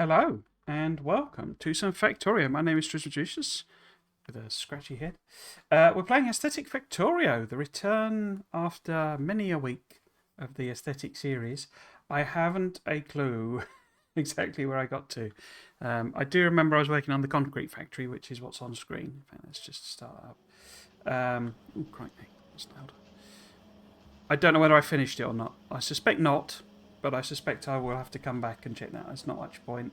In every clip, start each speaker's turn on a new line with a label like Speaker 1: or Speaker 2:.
Speaker 1: Hello and welcome to some Factorio. My name is Trismegistus with a scratchy head. We're playing Aesthetic Factorio, the return after many a week of the Aesthetic series. I haven't a clue exactly where I got to. I do remember I was working on the concrete factory, which is what's on screen. In fact, let's just start up. Oh, crikey, that's loud. I don't know whether I finished it or not. I suspect not, but I suspect I will have to come back and check that. There's not much point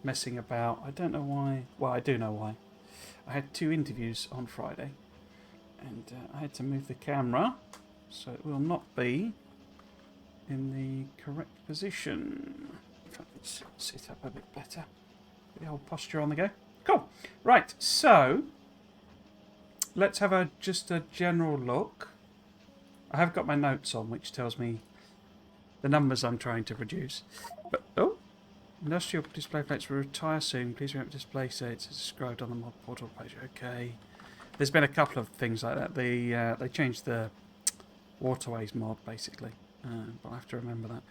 Speaker 1: messing about. I don't know why. Well, I do know why. I had 2 interviews on Friday, and I had to move the camera so it will not be in the correct position. If I could sit up a bit better. Get the old posture on the go. Cool. Right, so let's have just a general look. I have got my notes on, which tells me the numbers I'm trying to produce. But, oh, industrial display plates will retire soon. Please remember to display sets as described on the mod portal page. Okay. There's been a couple of things like that. They changed the waterways mod, basically. But I have to remember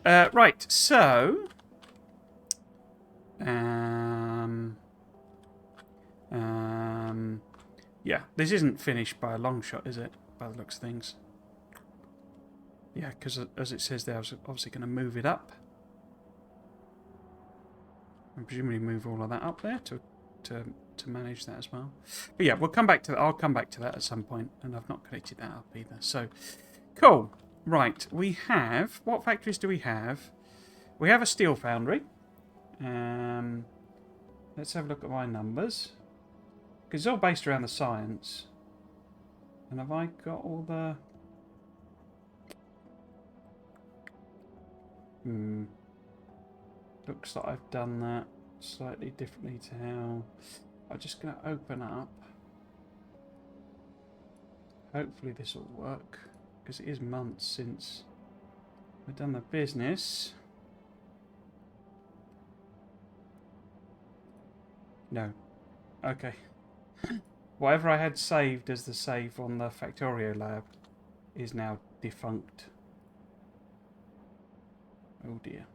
Speaker 1: that. Right, so... yeah, this isn't finished by a long shot, is it? By the looks of things. Yeah, because as it says there, I was obviously going to move it up. And presumably move all of that up there to manage that as well. But yeah, we'll come back to that. I'll come back to that at some point, and I've not connected that up either. So, cool. Right, we have... What factories do we have? We have a steel foundry. Let's have a look at my numbers. Because it's all based around the science. And have I got all the... Looks like I've done that slightly differently to how... I'm just going to open up. Hopefully this will work. Because it is months since we've done the business. No. Okay. Whatever I had saved as the save on the Factorio lab is now defunct. Oh dear.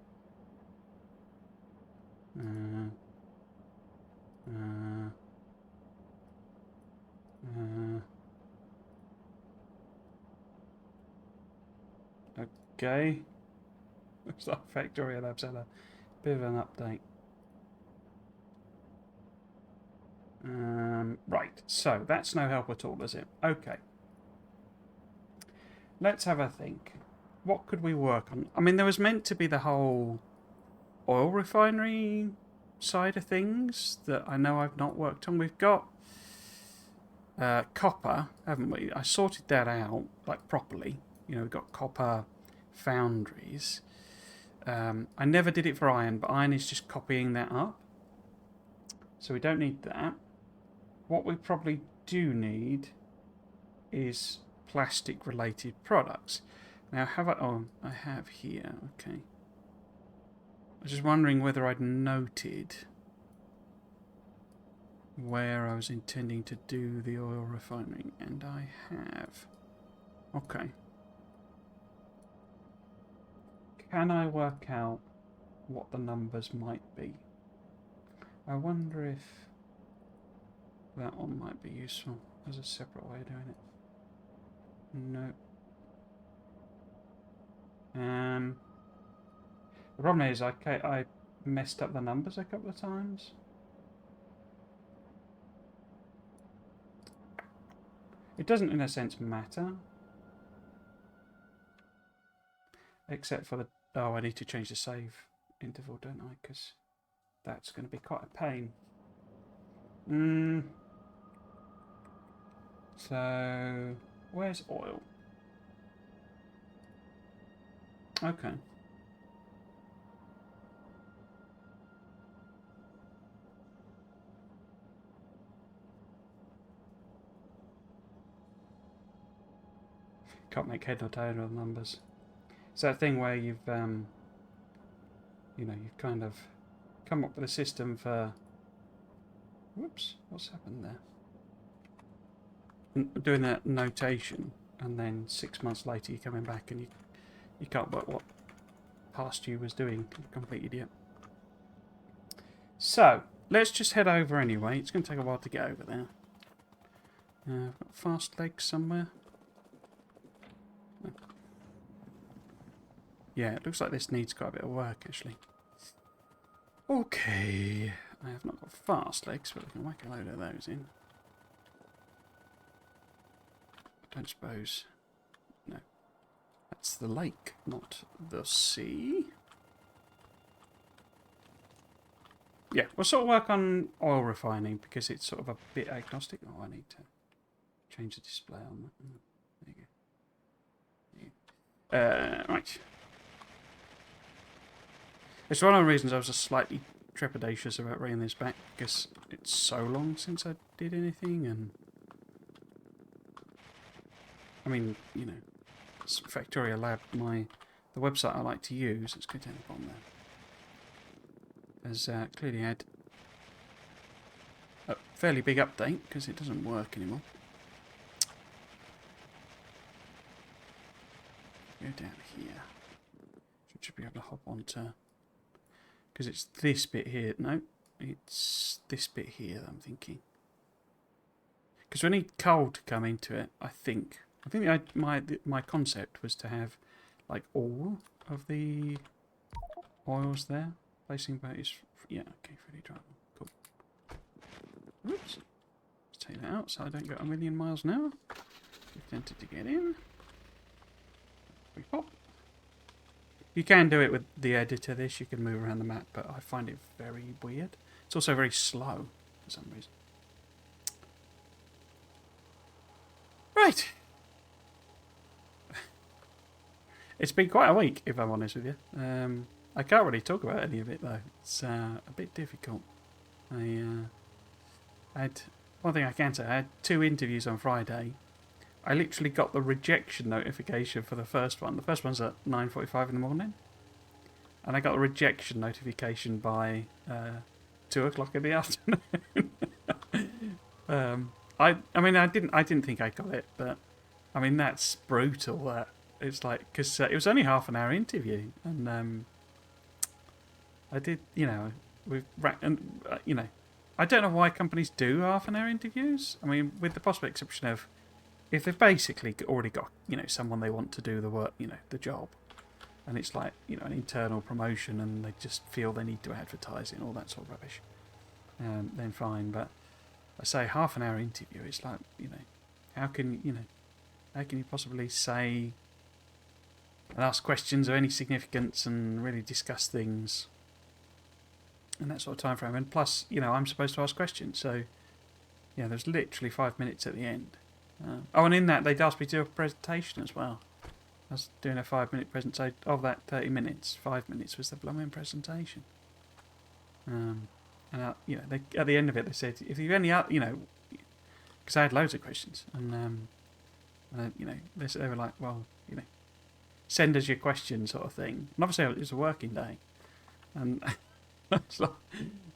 Speaker 1: Okay. Looks like Factorio Labs had a bit of an update. Right, so that's no help at all, is it? Okay. Let's have a think. What could we work on? I mean, there was meant to be the whole oil refinery side of things that I know I've not worked on. We've got copper, haven't we? I sorted that out, like, properly. You know, we've got copper foundries. I never did it for iron, but iron is just copying that up. So we don't need that. What we probably do need is plastic related products. Now have I... Oh, I have here. Okay. I was just wondering whether I'd noted where I was intending to do the oil refining, and I have. Okay. Can I work out what the numbers might be? I wonder if that one might be useful as a separate way of doing it. No. The problem is I messed up the numbers a couple of times. It doesn't, in a sense, matter. Except for the... Oh, I need to change the save interval, don't I? Because that's going to be quite a pain. So, where's oil? Okay. Can't make head or tail of the numbers. It's that thing where you've, you know, you've kind of come up with a system for... Whoops, what's happened there? Doing that notation, and then 6 months later you're coming back and you can't work what past you was doing. Complete idiot. So, let's just head over anyway. It's going to take a while to get over there. I've got fast legs somewhere. Yeah, it looks like this needs quite a bit of work, actually. Okay. I have not got fast legs, but we can whack a load of those in. I don't suppose... No. That's the lake, not the sea. Yeah, we'll sort of work on oil refining because it's sort of a bit agnostic. Oh, I need to change the display on that. There you go. Right. It's one of the reasons I was just slightly trepidatious about bringing this back because it's so long since I did anything, and I mean, you know, it's Factorio Lab, the website I like to use. Let's go down the bottom there. Has clearly had a fairly big update because it doesn't work anymore. Go down here. Should be able to hop onto, because it's this bit here. No, it's this bit here that I'm thinking. Because we need coal to come into it. I think my concept was to have like all of the oils there. Placing boat is, yeah, okay, fully drivable. Cool. Oops. Let's take that out so I don't go a million miles an hour. We've entered to get in. We pop. You can do it with the editor, this. You can move around the map, but I find it very weird. It's also very slow for some reason. Right. It's been quite a week, if I'm honest with you. I can't really talk about any of it though. It's a bit difficult. I had one thing I can say. I had 2 interviews on Friday. I literally got the rejection notification for the first one. The first one's at 9:45 in the morning, and I got the rejection notification by 2 o'clock in the afternoon. I mean I didn't think I got it, but I mean that's brutal. That it's like because it was only half an hour interview, and I did, you know, you know, I don't know why companies do half an hour interviews. I mean, with the possible exception of if they've basically already got, you know, someone they want to do the work, you know, the job, and it's like, you know, an internal promotion and they just feel they need to advertise it and all that sort of rubbish, then fine. But I say half an hour interview, it's like, you know, how can you possibly say and ask questions of any significance and really discuss things in that sort of time frame? And plus, you know, I'm supposed to ask questions, so yeah, there's literally 5 minutes at the end. Oh, and in that they'd asked me to do a presentation as well. I was doing a 5-minute presentation. Of that 30 minutes, 5 minutes was the blooming presentation. And you know, at the end of it, they said, if you've any, you know, because I had loads of questions, and you know, they were like, well, you know, send us your questions, sort of thing. And obviously, it was a working day, and so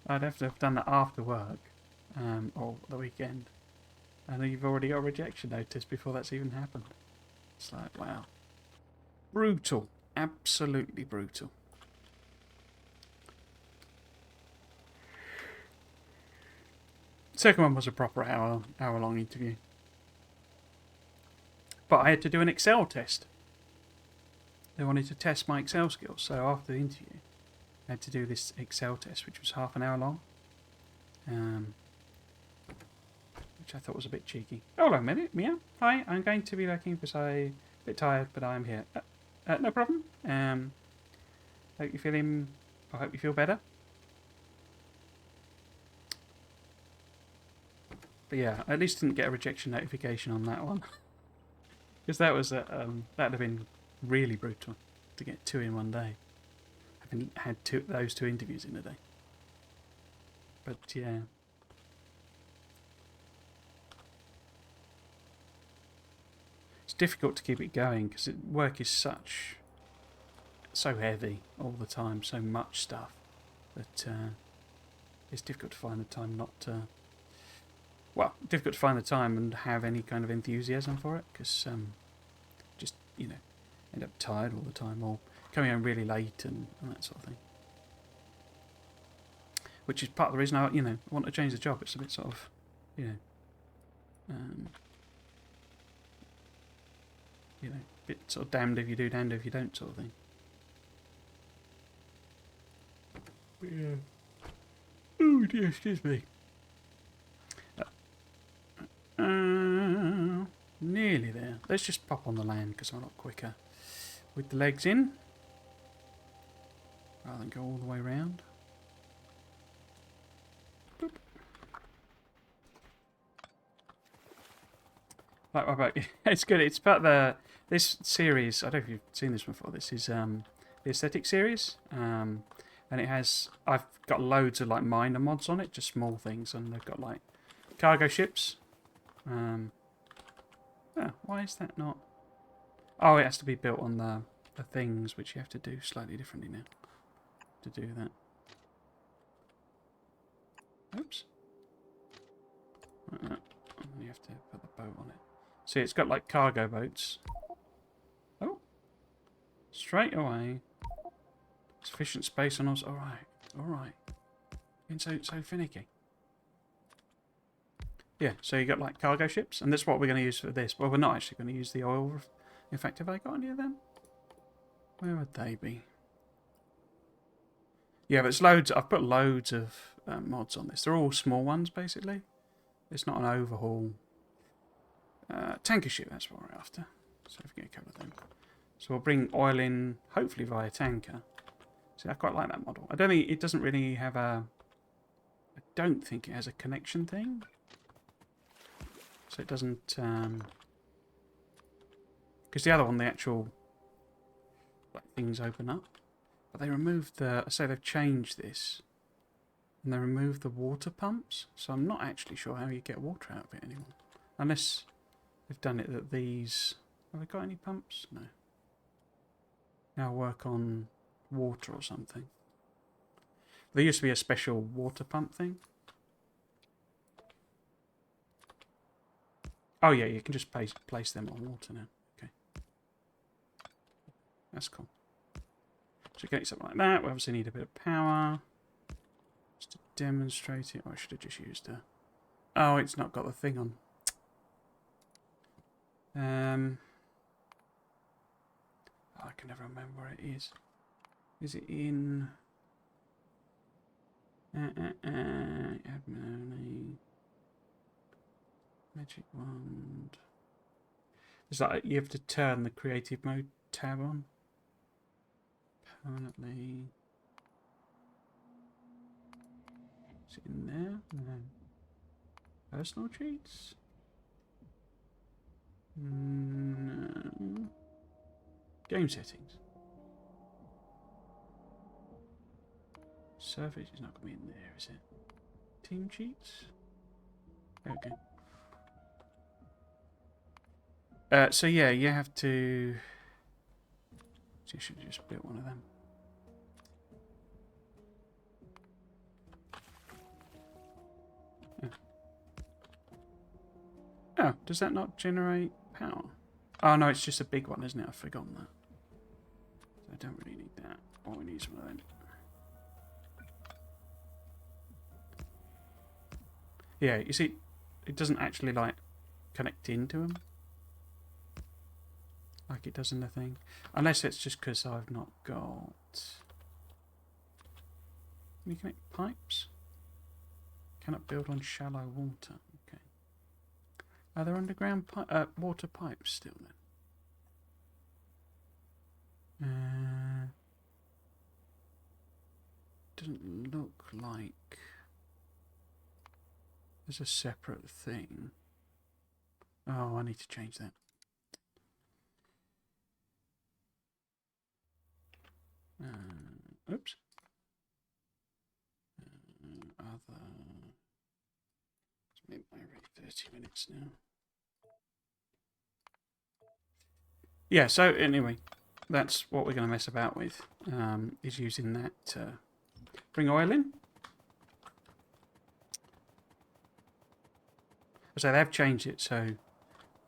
Speaker 1: I'd have to have done that after work, or the weekend. And you've already got a rejection notice before that's even happened. It's like, wow. Brutal. Absolutely brutal. Second one was a proper hour-long interview. But I had to do an Excel test. They wanted to test my Excel skills. So after the interview, I had to do this Excel test, which was half an hour long. Which I thought was a bit cheeky. Hold on a minute, Mia. Hi, I'm going to be looking for a bit tired, but I'm here. No problem. Hope you're feeling. I hope you feel better. But yeah, I at least didn't get a rejection notification on that one, because that was that'd have been really brutal to get 2 in one day. Having had those 2 interviews in a day. But yeah. It's difficult to keep it going because work is so heavy all the time, so much stuff that it's difficult to find the time difficult to find the time and have any kind of enthusiasm for it, because just, you know, end up tired all the time or coming home really late and that sort of thing. which is part of the reason I want to change the job. It's a bit sort of, um, bit sort of damned if you do, damned if you don't sort of thing. Yeah. Oh dear, excuse me. Nearly there. Let's just pop on the land because I'm a lot quicker with the legs in rather than go all the way round. Boop. Like, it's good. It's part of this series. I don't know if you've seen this before. This is the aesthetic series, and I've got loads of like minor mods on it, just small things, and they've got like cargo ships. Why is that not? Oh, it has to be built on the things, which you have to do slightly differently now to do that. Oops. You have to put the boat on it. See, it's got like cargo boats. Oh. Straight away. Sufficient space on us. Alright. Alright. Being so finicky. Yeah, so you got like cargo ships, and that's what we're going to use for this. Well, we're not actually going to use the oil. In fact, have I got any of them? Where would they be? Yeah, but it's loads. I've put loads of mods on this. They're all small ones, basically. It's not an overhaul. Tanker ship, that's what we're after. So if we get a couple of them. So we'll bring oil in, hopefully via tanker. See, I quite like that model. I don't think it doesn't really have a... I don't think it has a connection thing. So it doesn't... because the other one, the actual things open up. But they removed the... I say they've changed this. And they removed the water pumps. So I'm not actually sure how you get water out of it anymore. Unless they've done it that these... Have they got any pumps? No. Now work on water or something. There used to be a special water pump thing. Oh yeah, you can just place them on water now. Okay. That's cool. So get something like that. We obviously need a bit of power. Just to demonstrate it. Oh, I should have just used a... Oh, it's not got the thing on. I can never remember where it is. Is it in... admin only. Magic wand. It's like you have to turn the creative mode tab on. Permanently. Is it in there? No. Personal cheats? No. Game settings. Surface is not going to be in there, is it? Team cheats? Okay. So yeah, you have to... So you should have just built one of them. Oh, does that not generate power? Oh no, it's just a big one, isn't it? I've forgotten that. So I don't really need that. All we need is one of them. Yeah, you see, it doesn't actually like connect into them like it does in the thing, unless it's just because I've not got. Can you connect pipes? Cannot build on shallow water. Okay. Are there underground water pipes still then? Doesn't look like there's a separate thing. Oh, I need to change that. Oops. Other. It's made by 30 minutes now. Yeah, so anyway, that's what we're going to mess about with, is using that to bring oil in. So they have changed it, so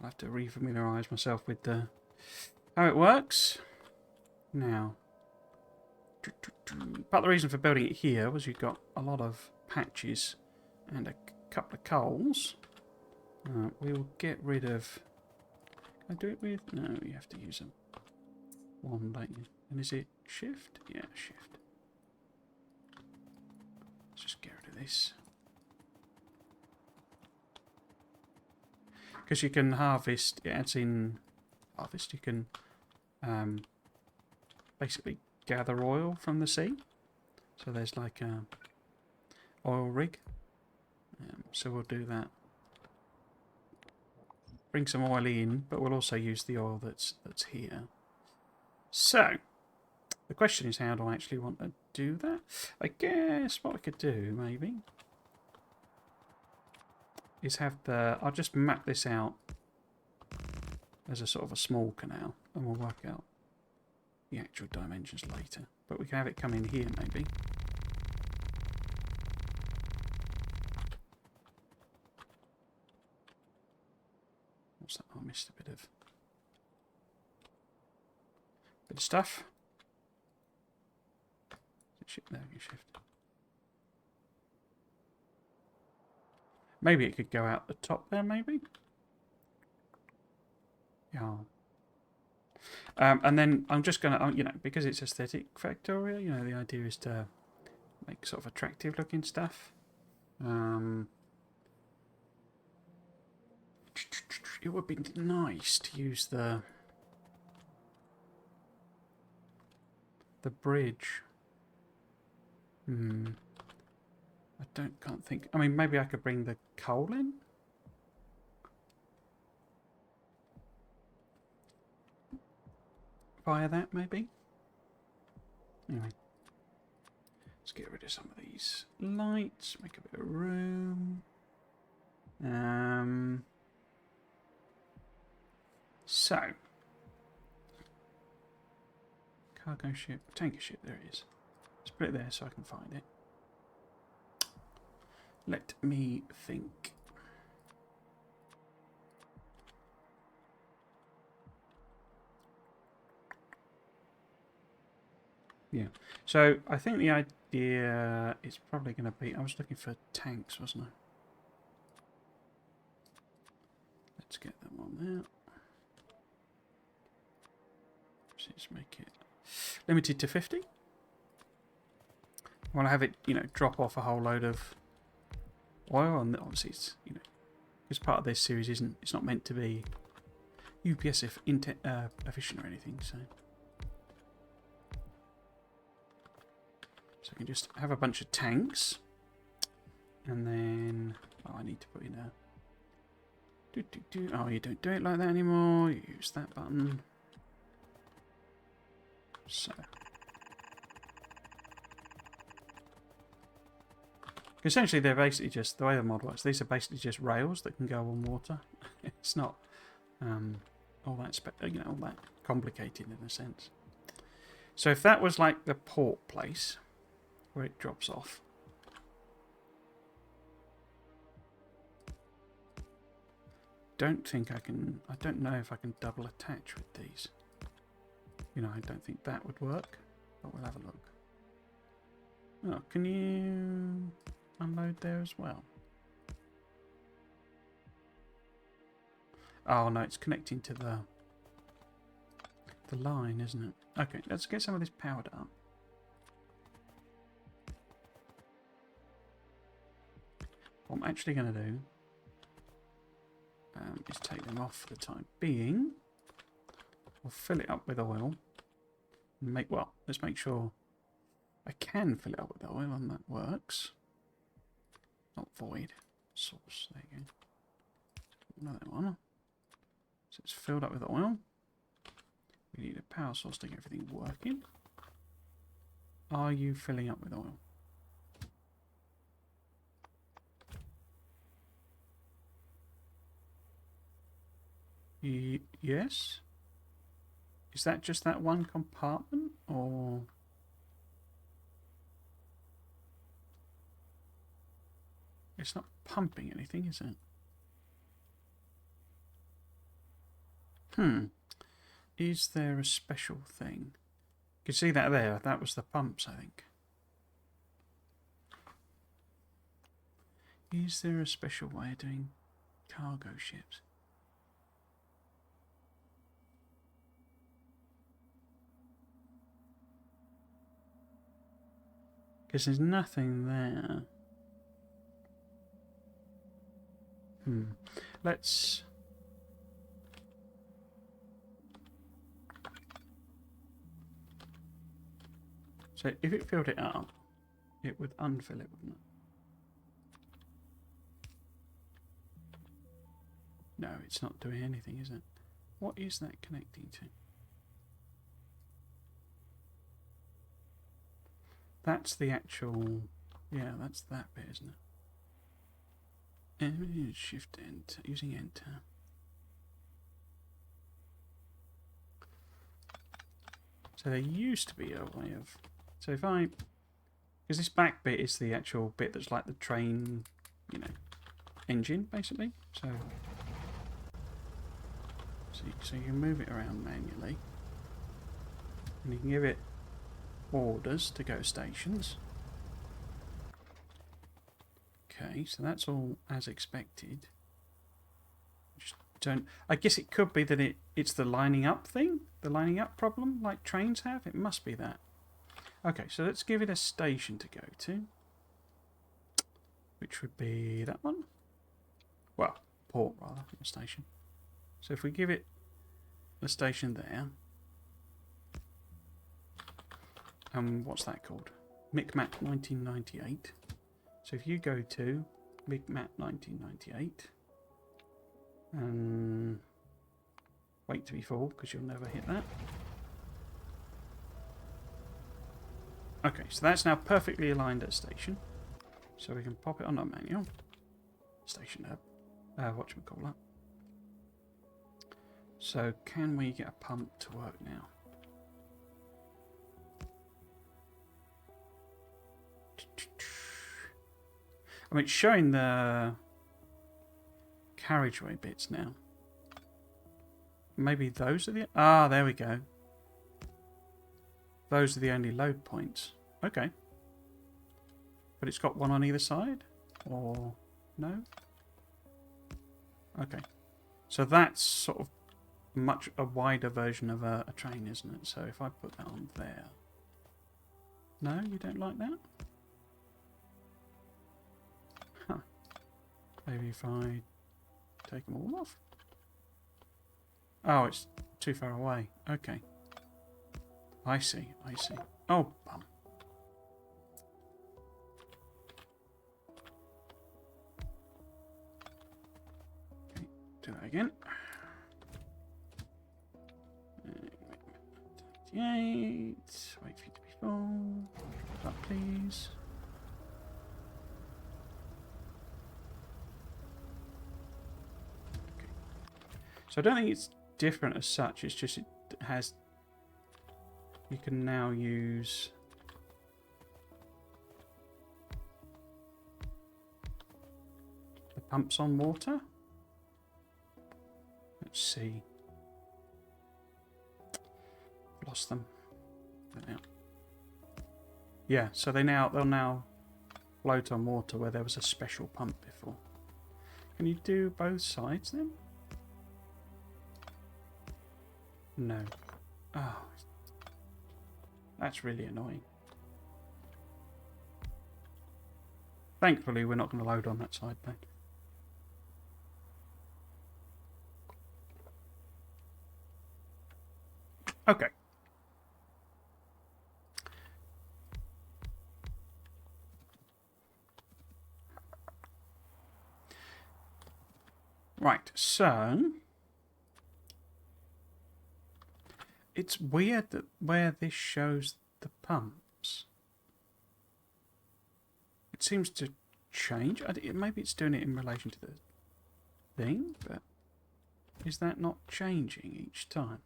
Speaker 1: I'll have to re-familiarise myself with how it works. Now, Part of the reason for building it here was you've got a lot of patches and a couple of coals. We will get rid of... Can I do it with... No, you have to use one, don't you? And is it shift? Yeah, shift. Let's just get rid of this. Because you can harvest, it adds in harvest, you can basically gather oil from the sea. So there's like a oil rig. So we'll do that. Bring some oil in, but we'll also use the oil that's here. So, the question is, how do I actually want to do that? I guess what I could do, maybe, is have the... I'll just map this out as a sort of a small canal, and we'll work out the actual dimensions later. But we can have it come in here, maybe. What's that? I missed a bit of stuff. There we go, shift. Maybe it could go out the top there, maybe? Yeah. And then I'm just going to, you know, because it's aesthetic Factorio, you know, the idea is to make sort of attractive looking stuff. It would be nice to use the bridge. Can't think. I mean, maybe I could bring the coal in. Via that, maybe. Anyway, let's get rid of some of these lights. Make a bit of room. So, cargo ship, tanker ship. There it is. Let's put it there so I can find it. Let me think. Yeah. So I think the idea is probably going to be... I was looking for tanks, wasn't I? Let's get them on there. Let's make it limited to 50. I want to have it, you know, drop off a whole load of oil, and obviously it's, you know, because part of this series it's not meant to be UPS efficient or anything, so I can just have a bunch of tanks, and then I need to put in a oh, you don't do it like that anymore. You use that button. So, essentially, they're basically just, the way the mod works, these are basically just rails that can go on water. It's not all that all that complicated in a sense. So if that was like the port place where it drops off, don't think I can. I don't know if I can double attach with these. You know, I don't think that would work, but we'll have a look. Oh, can you unload there as well? Oh no, it's connecting to the line, isn't it? Okay, let's get some of this powered up. What I'm actually going to do is take them off for the time being. We'll fill it up with oil. Let's make sure I can fill it up with oil, and that works. Not void. Source. There you go. Another one. So it's filled up with oil. We need a power source to get everything working. Are you filling up with oil? Yes. Is that just that one compartment, or... It's not pumping anything, is it? Is there a special thing? You can see that there. That was the pumps, I think. Is there a special way of doing cargo ships? Because there's nothing there. Let's... So if it filled it up, it would unfill it, wouldn't it? No, it's not doing anything, is it? What is that connecting to? That's the actual... Yeah, that's that bit, isn't it? And shift enter, using enter. So there used to be a way of... So if I... Because this back bit is the actual bit that's like the train, you know, engine, basically. So you can move it around manually. And you can give it orders to go stations. Okay, so that's all as expected. Just don't... I guess it could be that it's the lining up thing, the lining up problem, like trains have. It must be that. Okay, so let's give it a station to go to, which would be that one. Well, port rather, not a station. So if we give it a station there, what's that called? MicMap 1998. So if you go to MicMap 1998 and wait to be full because you'll never hit that. Okay, so that's now perfectly aligned at station. So we can pop it on our manual. Station hub. Whatchamacallit. So can we get a pump to work now? I mean, it's showing the carriageway bits now. Maybe those are the... Ah, there we go. Those are the only load points. Okay. But it's got one on either side? Or no? Okay. So that's sort of much a wider version of a train, isn't it? So if I put that on there... No, you don't like that? Huh. Maybe if I take them all off? Oh, it's too far away. Okay. I see, I see. Oh, bum. Okay, do that again. 38. Wait for it to be full. That, please. Okay. So I don't think it's different as such. It's just it has... You can now use the pumps on water. Let's see. Lost them. They're out. Yeah, so they'll now float on water where there was a special pump before. Can you do both sides then? No. Oh. That's really annoying. Thankfully, we're not going to load on that side though. Okay. Right, so... It's weird that where this shows the pumps, it seems to change. Maybe it's doing it in relation to the thing, but is that not changing each time?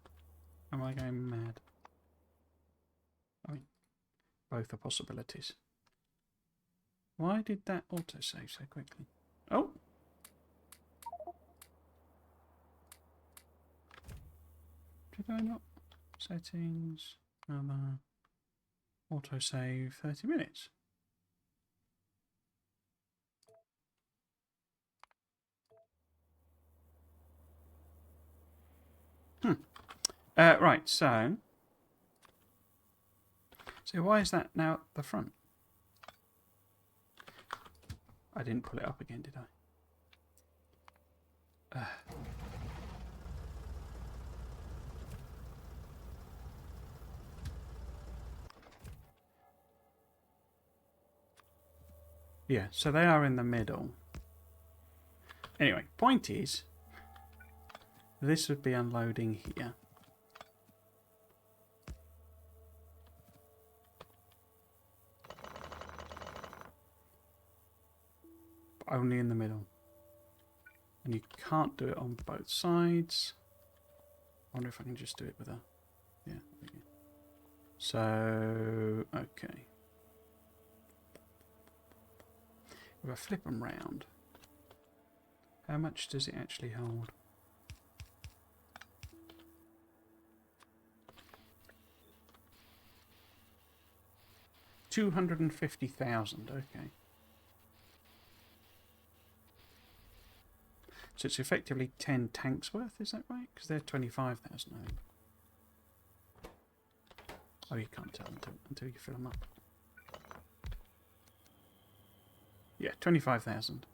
Speaker 1: Am I going mad? I mean, both are possibilities. Why did that autosave so quickly? Oh! Did I not? Settings, other, Autosave 30 minutes. Right, so why is that now at the front? I didn't pull it up again, did I? Yeah, so they are in the middle. Anyway, point is, this would be unloading here. But only in the middle. And you can't do it on both sides. I wonder if I can just do it with a... Yeah, there we go. So, okay. If I flip them round, how much does it actually hold? $250,000, okay. So it's effectively 10 tanks worth, is that right? Because they're 25,000, I think. Oh, you can't tell until you fill them up. Yeah, 25,000.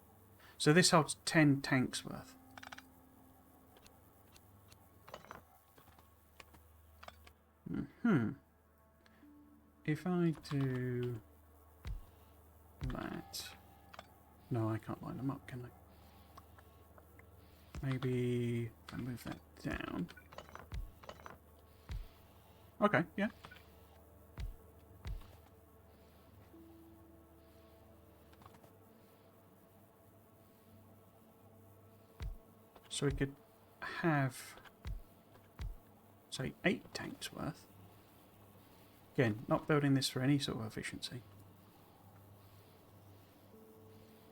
Speaker 1: So this holds 10 tanks worth. If I do that... No, I can't line them up, can I? Maybe if I move that down. Okay, yeah. So we could have, say, 8 tanks worth. Again, not building this for any sort of efficiency.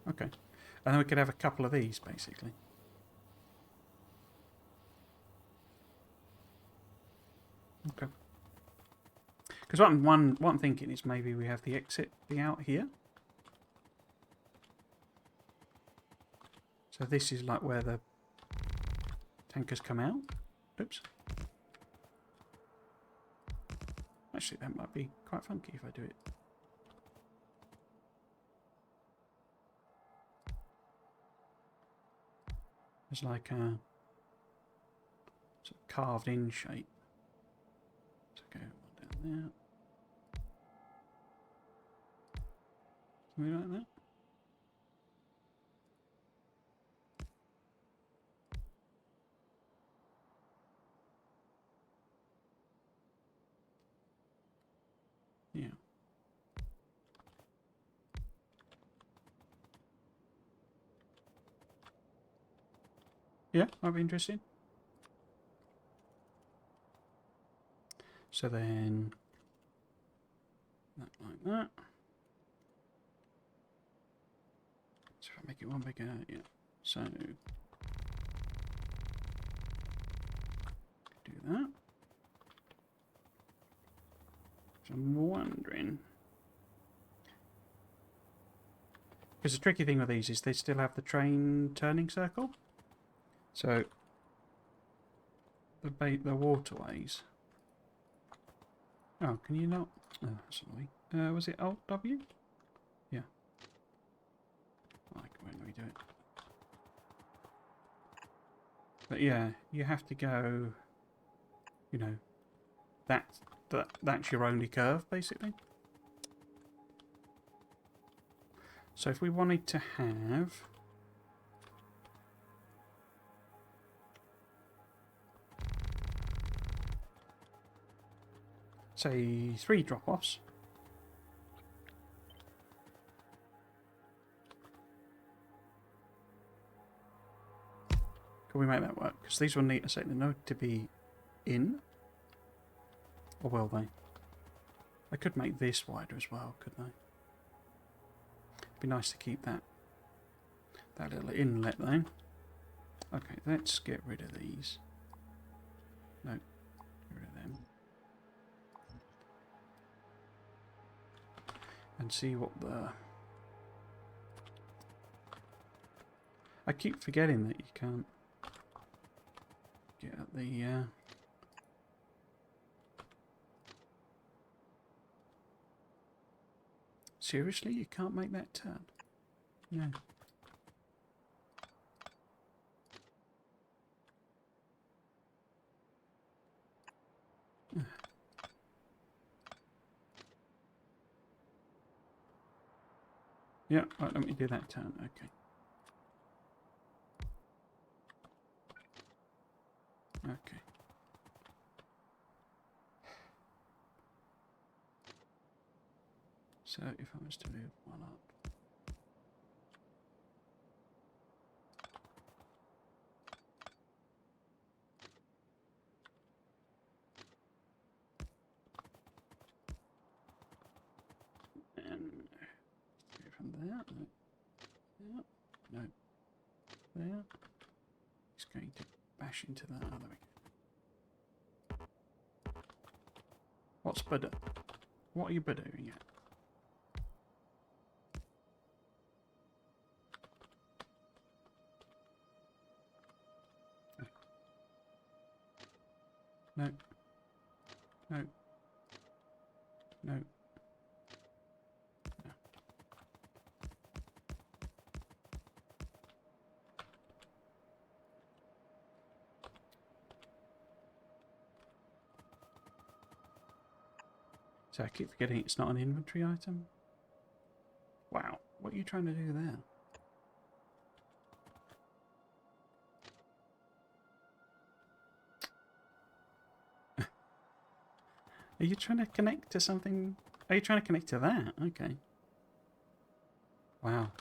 Speaker 1: Okay. And then we could have a couple of these, basically. Okay. Because what I'm thinking is maybe we have the exit be out here. So this is like where the tankers come out. Oops. Actually, that might be quite funky if I do it. It's like a sort of carved in shape. So go down there. Something like that. Yeah. Yeah, might be interesting. So then, that like that. So if I make it one bigger, yeah. So, do that. So I'm wondering, because the tricky thing with these is they still have the train turning circle. So the waterways. Oh, can you not? Oh, that's annoying. Was it Alt W? Yeah. Like when we do it. But yeah, you have to go. You know, that's your only curve basically. So if we wanted to have, say, 3 drop-offs. Can we make that work? Because these will need a second node to be in. Or will they? I could make this wider as well, couldn't I? It'd be nice to keep that little inlet though. Okay, let's get rid of these. No, get rid of them. and see what the... I keep forgetting that you can't get at the... Seriously, you can't make that turn? No. Yeah, right, let me do that turn. Okay. Okay. So if I was to move one up. And go from there. No. There. No. There. It's going to bash into that. Oh, there we go. What's Buddha? What are you Buddhaing at? No. No. No. No. So I keep forgetting it's not an inventory item. Wow, what are you trying to do there? Are you trying to connect to something? Are you trying to connect to that? Okay. Wow.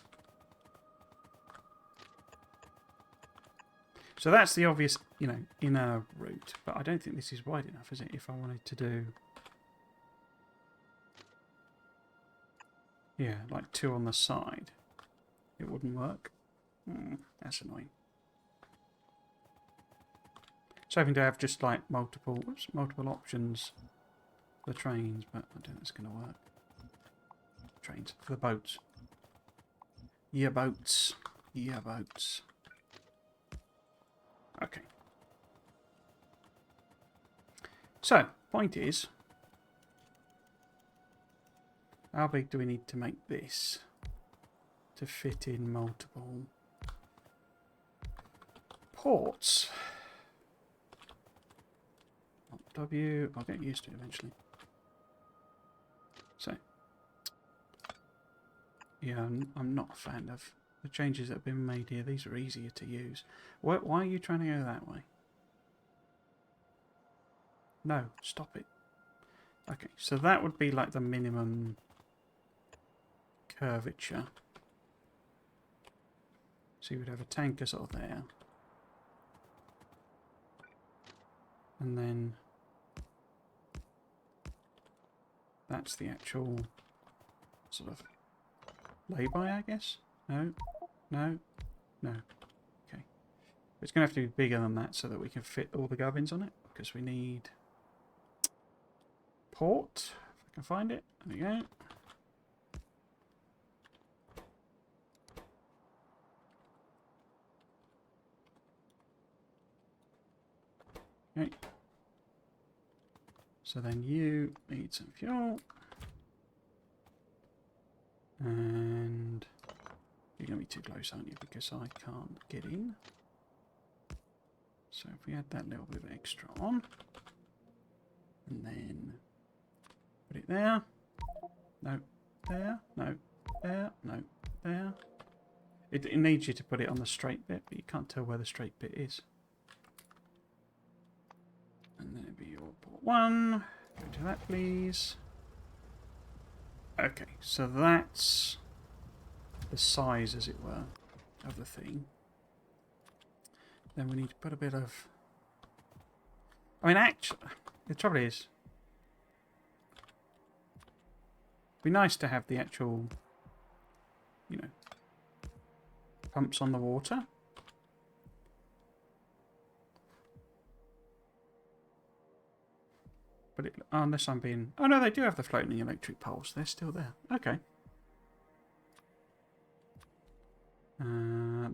Speaker 1: So that's the obvious, you know, inner route. But I don't think this is wide enough, is it? If I wanted to do... Yeah, like two on the side. It wouldn't work. That's annoying. So having to have just like multiple options for the trains, but I don't think it's going to work. Trains for the boats. Yeah, boats. Yeah, boats. Okay. So, point is, how big do we need to make this to fit in multiple ports? W, I'll get used to it eventually. So, yeah, I'm not a fan of the changes that have been made here. These are easier to use. Why are you trying to go that way? No, stop it. Okay, so that would be like the minimum curvature. So you would have a tanker sort of there. And then that's the actual sort of lay-by, I guess? No, no, no. Okay. It's going to have to be bigger than that so that we can fit all the gubbins on it, because we need port, if I can find it. There we go. Okay. So then you need some fuel. And you're going to be too close, aren't you? Because I can't get in. So if we add that little bit of extra on. And then put it there. No. There. No. There. No. There. It needs you to put it on the straight bit, but you can't tell where the straight bit is. And then it'd be your port 1. Go to that, please. Okay, so that's the size, as it were, of the thing. Then we need to put a bit of... I mean, actually, the trouble is, it'd be nice to have the actual, you know, pumps on the water. But But unless I'm being... Oh, no, they do have the floating electric poles. They're still there. Okay.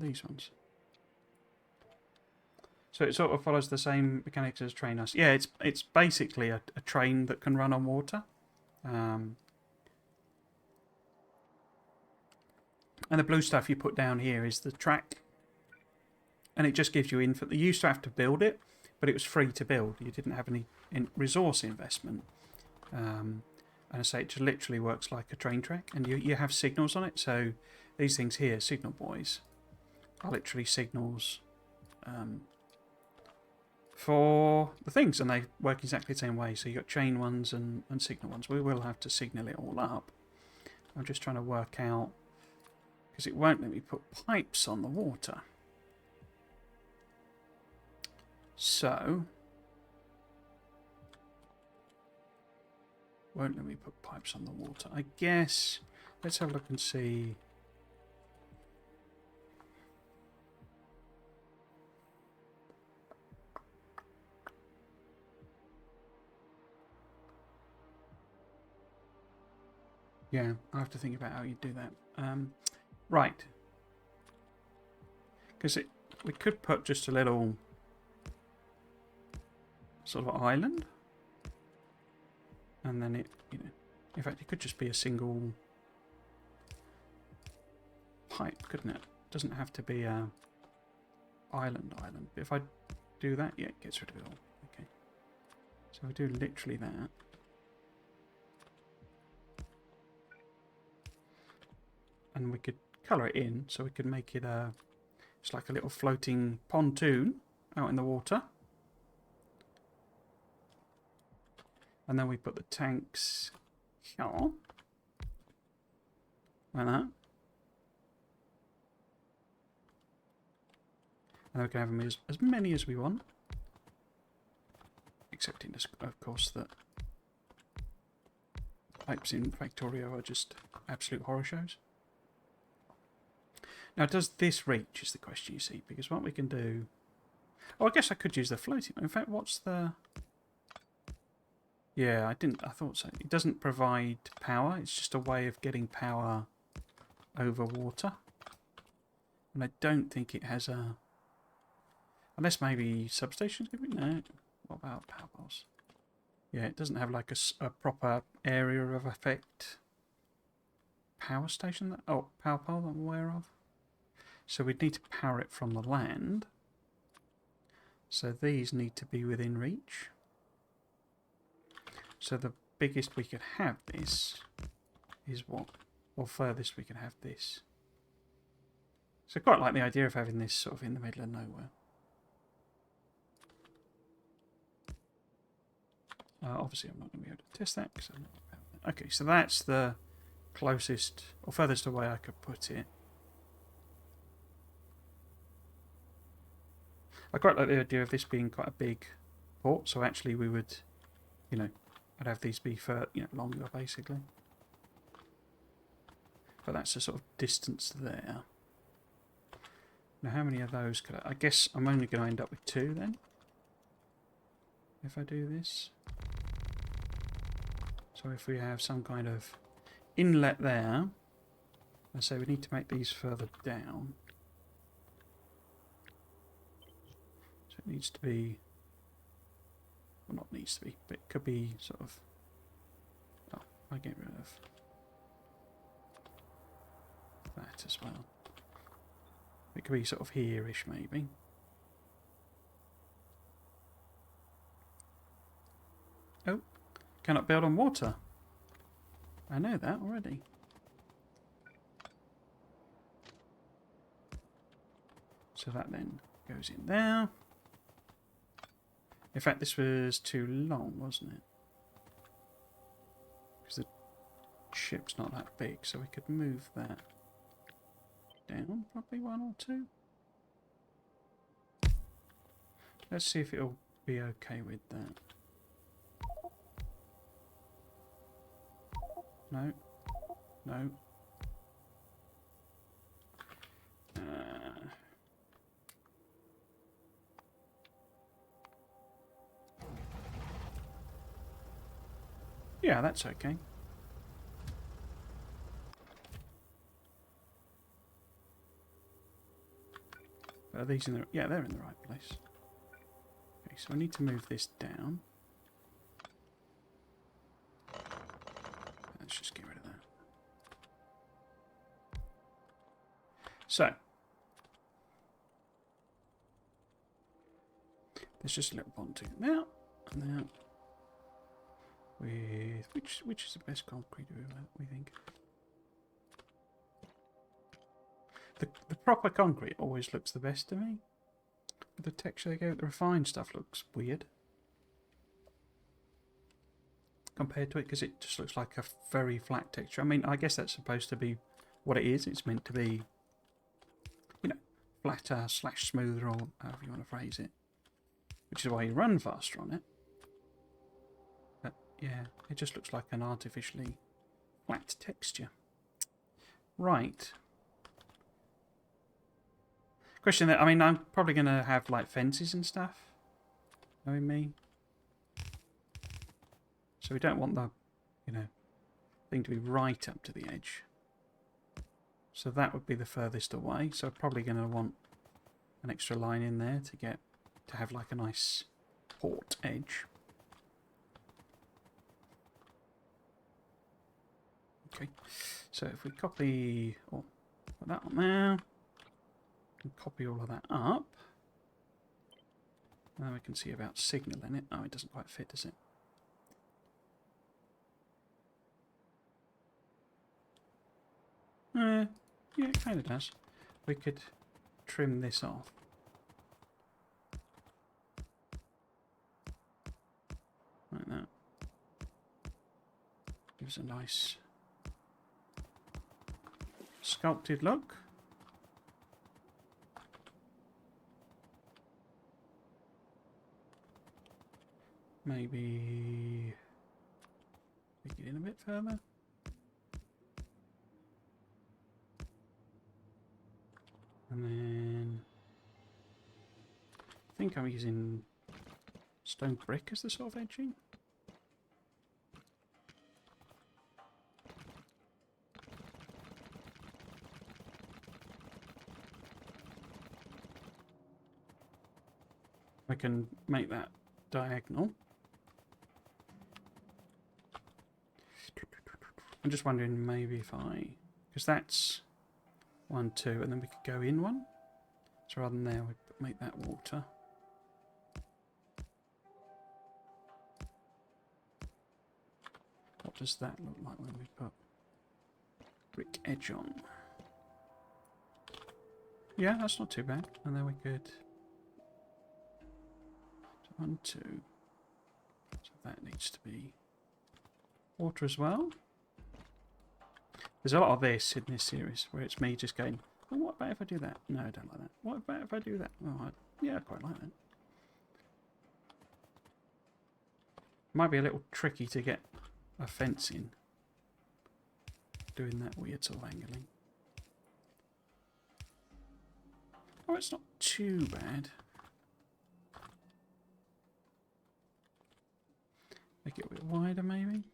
Speaker 1: These ones. So it sort of follows the same mechanics as train us. Yeah, it's basically a train that can run on water. And the blue stuff you put down here is the track. And it just gives you info. You used to have to build it, but it was free to build. You didn't have any resource investment. And I say it just literally works like a train track. And you have signals on it. So these things here, signal buoys, are literally signals for the things. And they work exactly the same way. So you've got chain ones and signal ones. We will have to signal it all up. I'm just trying to work out, because it won't let me put pipes on the water. So, won't let me put pipes on the water. I guess, let's have a look and see. Yeah, I have to think about how you do that. Right. Because we could put just a little sort of island. And then in fact, it could just be a single pipe, couldn't it? It doesn't have to be a island. But if I do that, yeah, it gets rid of it all. Okay. So we do literally that. And we could colour it in, so we could make it it's like a little floating pontoon out in the water. And then we put the tanks here. Like that. And we can have them as many as we want. Excepting, of course, that pipes in Factorio are just absolute horror shows. Now, does this reach, is the question, you see? Because what we can do... Oh, I guess I could use the floating... In fact, what's the... Yeah, I thought so. It doesn't provide power. It's just a way of getting power over water. And I don't think it has a... Unless maybe substations give it? No. What about powerhouse? Yeah, it doesn't have like a proper area of effect power station. Oh, power pole that I'm aware of. So we'd need to power it from the land. So these need to be within reach. So the biggest we could have this is what? Or furthest we can have this. So I quite like the idea of having this sort of in the middle of nowhere. Obviously I'm not going to be able to test that because I'm not... Okay, so that's the closest or furthest away I could put it. I quite like the idea of this being quite a big port, so actually we would, I'd have these be for, longer basically. But that's the sort of distance there. Now how many of those could I guess I'm only going to end up with 2 then. If I do this. So if we have some kind of inlet there, let's say we need to make these further down. So it needs to be, well not needs to be, but it could be sort of, oh, I get rid of that as well. It could be sort of here-ish maybe. Oh, cannot build on water. I know that already. So that then goes in there. In fact, this was too long, wasn't it? Because the ship's not that big, so we could move that down, probably 1 or 2. Let's see if it'll be okay with that. No. No. Yeah, that's okay. Are these in the... Yeah, they're in the right place. Okay, so I need to move this down. Let's just get rid of that. So, there's just a little bond to get out and out. With which is the best concrete we think? The proper concrete always looks the best to me. The texture they go, the refined stuff looks weird compared to it because it just looks like a very flat texture. I mean, I guess that's supposed to be what it is. It's meant to be, you know, flatter / smoother, or however you want to phrase it. Which is why you run faster on it. But yeah, it just looks like an artificially flat texture. Right. Question that, I mean, I'm probably going to have like fences and stuff. Knowing me. So we don't want the, you know, thing to be right up to the edge. So that would be the furthest away. So I'm probably going to want an extra line in there to have like a nice port edge. Okay. So if we copy, or put that on there, and copy all of that up. Now we can see about signal in it. Oh, it doesn't quite fit, does it? Yeah, it kind of does. We could trim this off. Like that. Gives a nice sculpted look. Maybe make it in a bit further. And then I think I'm using stone brick as the sort of edging. I can make that diagonal. I'm just wondering maybe if because that's 1, 2, and then we could go in one. So rather than there, we make that water. What does that look like when we put brick edge on? Yeah, that's not too bad. And then we could 1, 2. So that needs to be water as well. There's a lot of this in this series where it's me just going, well, what about if I do that? No, I don't like that. What about if I do that? Oh, yeah, I quite like that. Might be a little tricky to get a fence in. Doing that weird sort of angling. Oh, it's not too bad. Make it a bit wider, maybe.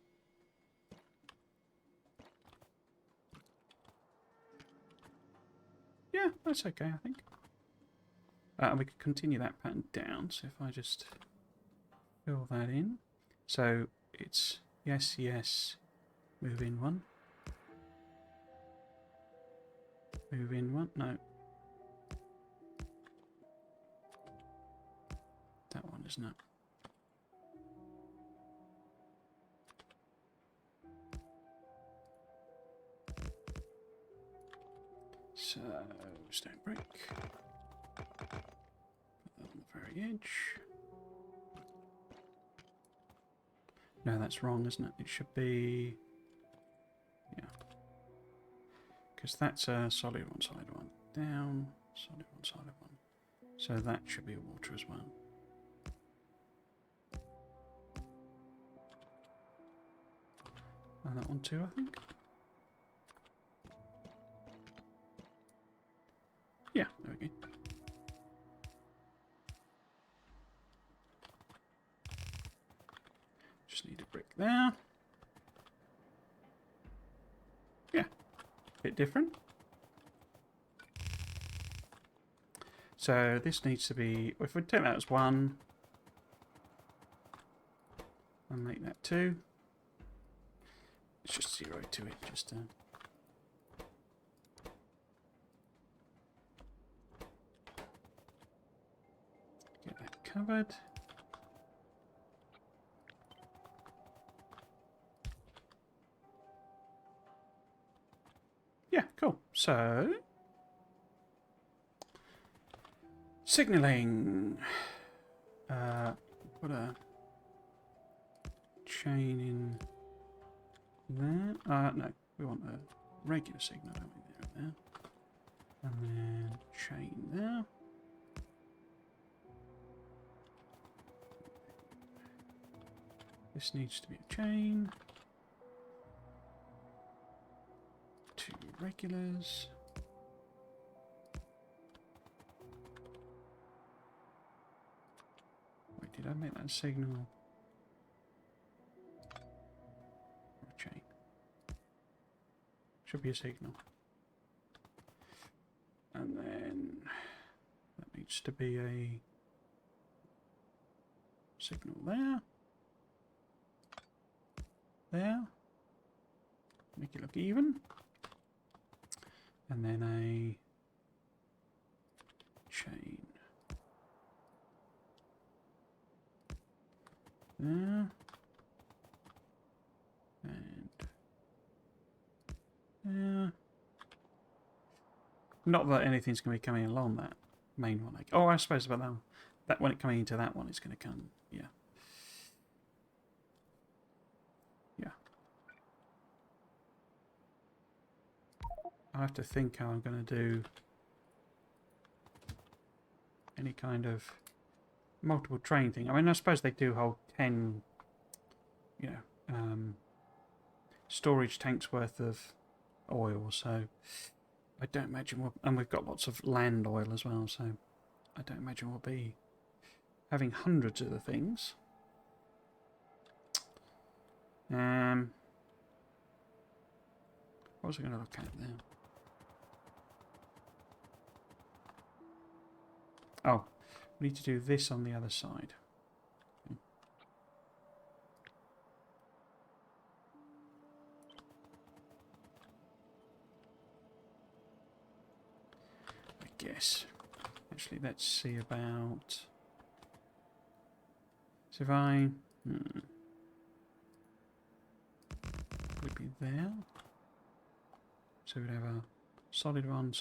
Speaker 1: Yeah, that's okay, I think. And we could continue that pattern down. So if I just fill that in. So it's yes, yes, move in one. Move in one. No. That one, isn't it? So, stone brick. Put that on the very edge. No, that's wrong, isn't it? It should be... Yeah. Because that's a solid one, solid one. Down, solid one, solid one. So that should be water as well. And that one too, I think. Yeah, there we go. Just need a brick there. bit different. So this needs to be, if we take that as 1 and make that 2, it's just 0 to it, just to get that covered. Yeah, cool. So signalling. Put a chain in there. No, we want a regular signal, don't we? There. And then chain there. This needs to be a chain. 2 regulars. Wait, did I make that a signal? Or a chain? Should be a signal. And then that needs to be a signal there. There. Make it look even. And then a chain. There. And there. Not that anything's going to be coming along that main one. Oh, I suppose about that one. That when it coming into that one, it's going to come. Yeah. Yeah. I have to think how I'm going to do any kind of multiple train thing. I mean, I suppose they do hold 10, you know, storage tanks worth of oil, so I don't imagine we'll, and we've got lots of land oil as well, so I don't imagine we'll be having hundreds of the things. What was I going to look at there? Oh, we need to do this on the other side. Okay. I guess. Actually, let's see about... So if I... would be there. So we'd have a solid one,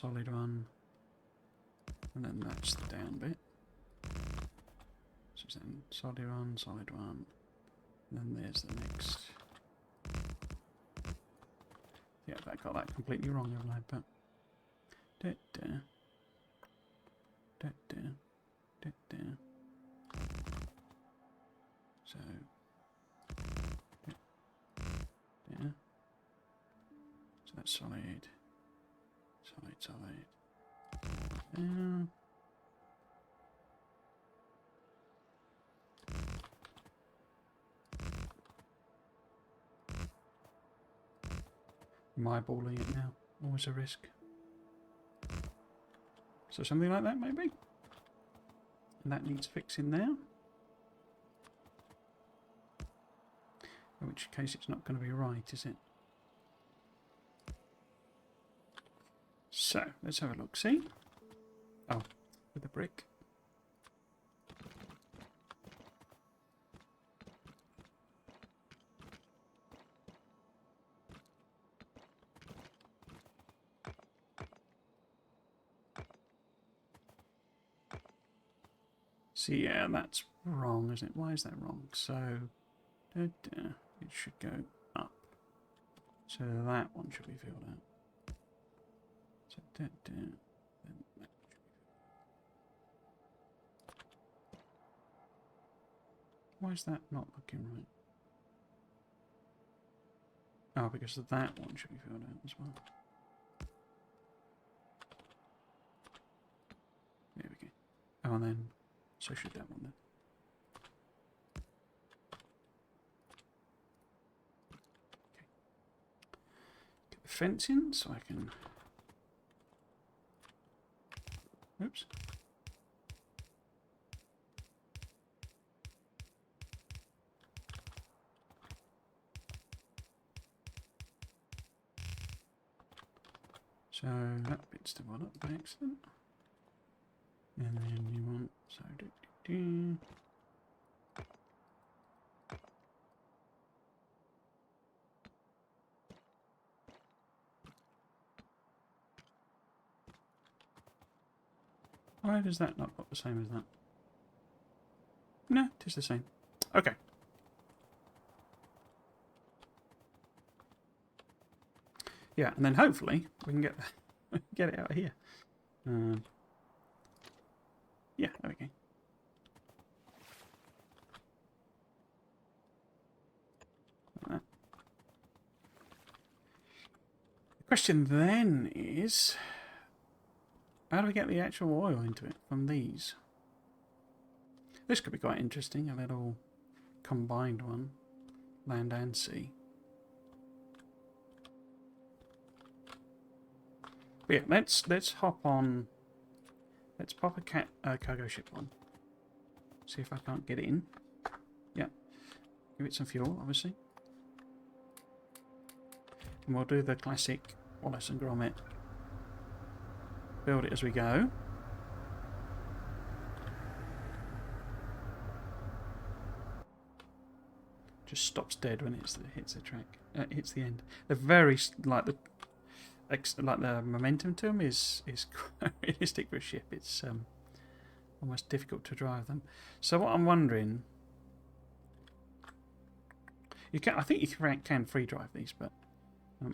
Speaker 1: and then that's the down bit. So then solid one, and then there's the next. Yeah, I got that completely wrong, haven't I? But so yeah. So that's solid. Am I balling it now? Always a risk. So something like that, maybe? And that needs fixing there. In which case it's not going to be right, is it? So, let's have a look, see? Oh, with the brick. See, yeah, that's wrong, isn't it? Why is that wrong? So, it should go up. So that one should be filled out. So, then that should be... Why is that not looking right? Oh, because that one should be filled out as well. There we go. Oh, and then, so should that one then. fencing so I can... Oops. So that bit's developed by accident. And then you want... So do. Why does that not look the same as that? No, it is the same. Okay. Yeah, and then hopefully we can get it out of here. Yeah, there we go. Like that. The question then is, how do we get the actual oil into it from these? This could be quite interesting, a little combined one, land and sea. But yeah, let's hop on. Let's pop a cargo ship on. See if I can't get in. Yeah, give it some fuel, obviously. And we'll do the classic Wallace and Gromit. Build it as we go. Just stops dead when it hits the track. Hits the end. They're very like the momentum to them is quite realistic for a ship. It's almost difficult to drive them. So what I'm wondering, I think you can free drive these, but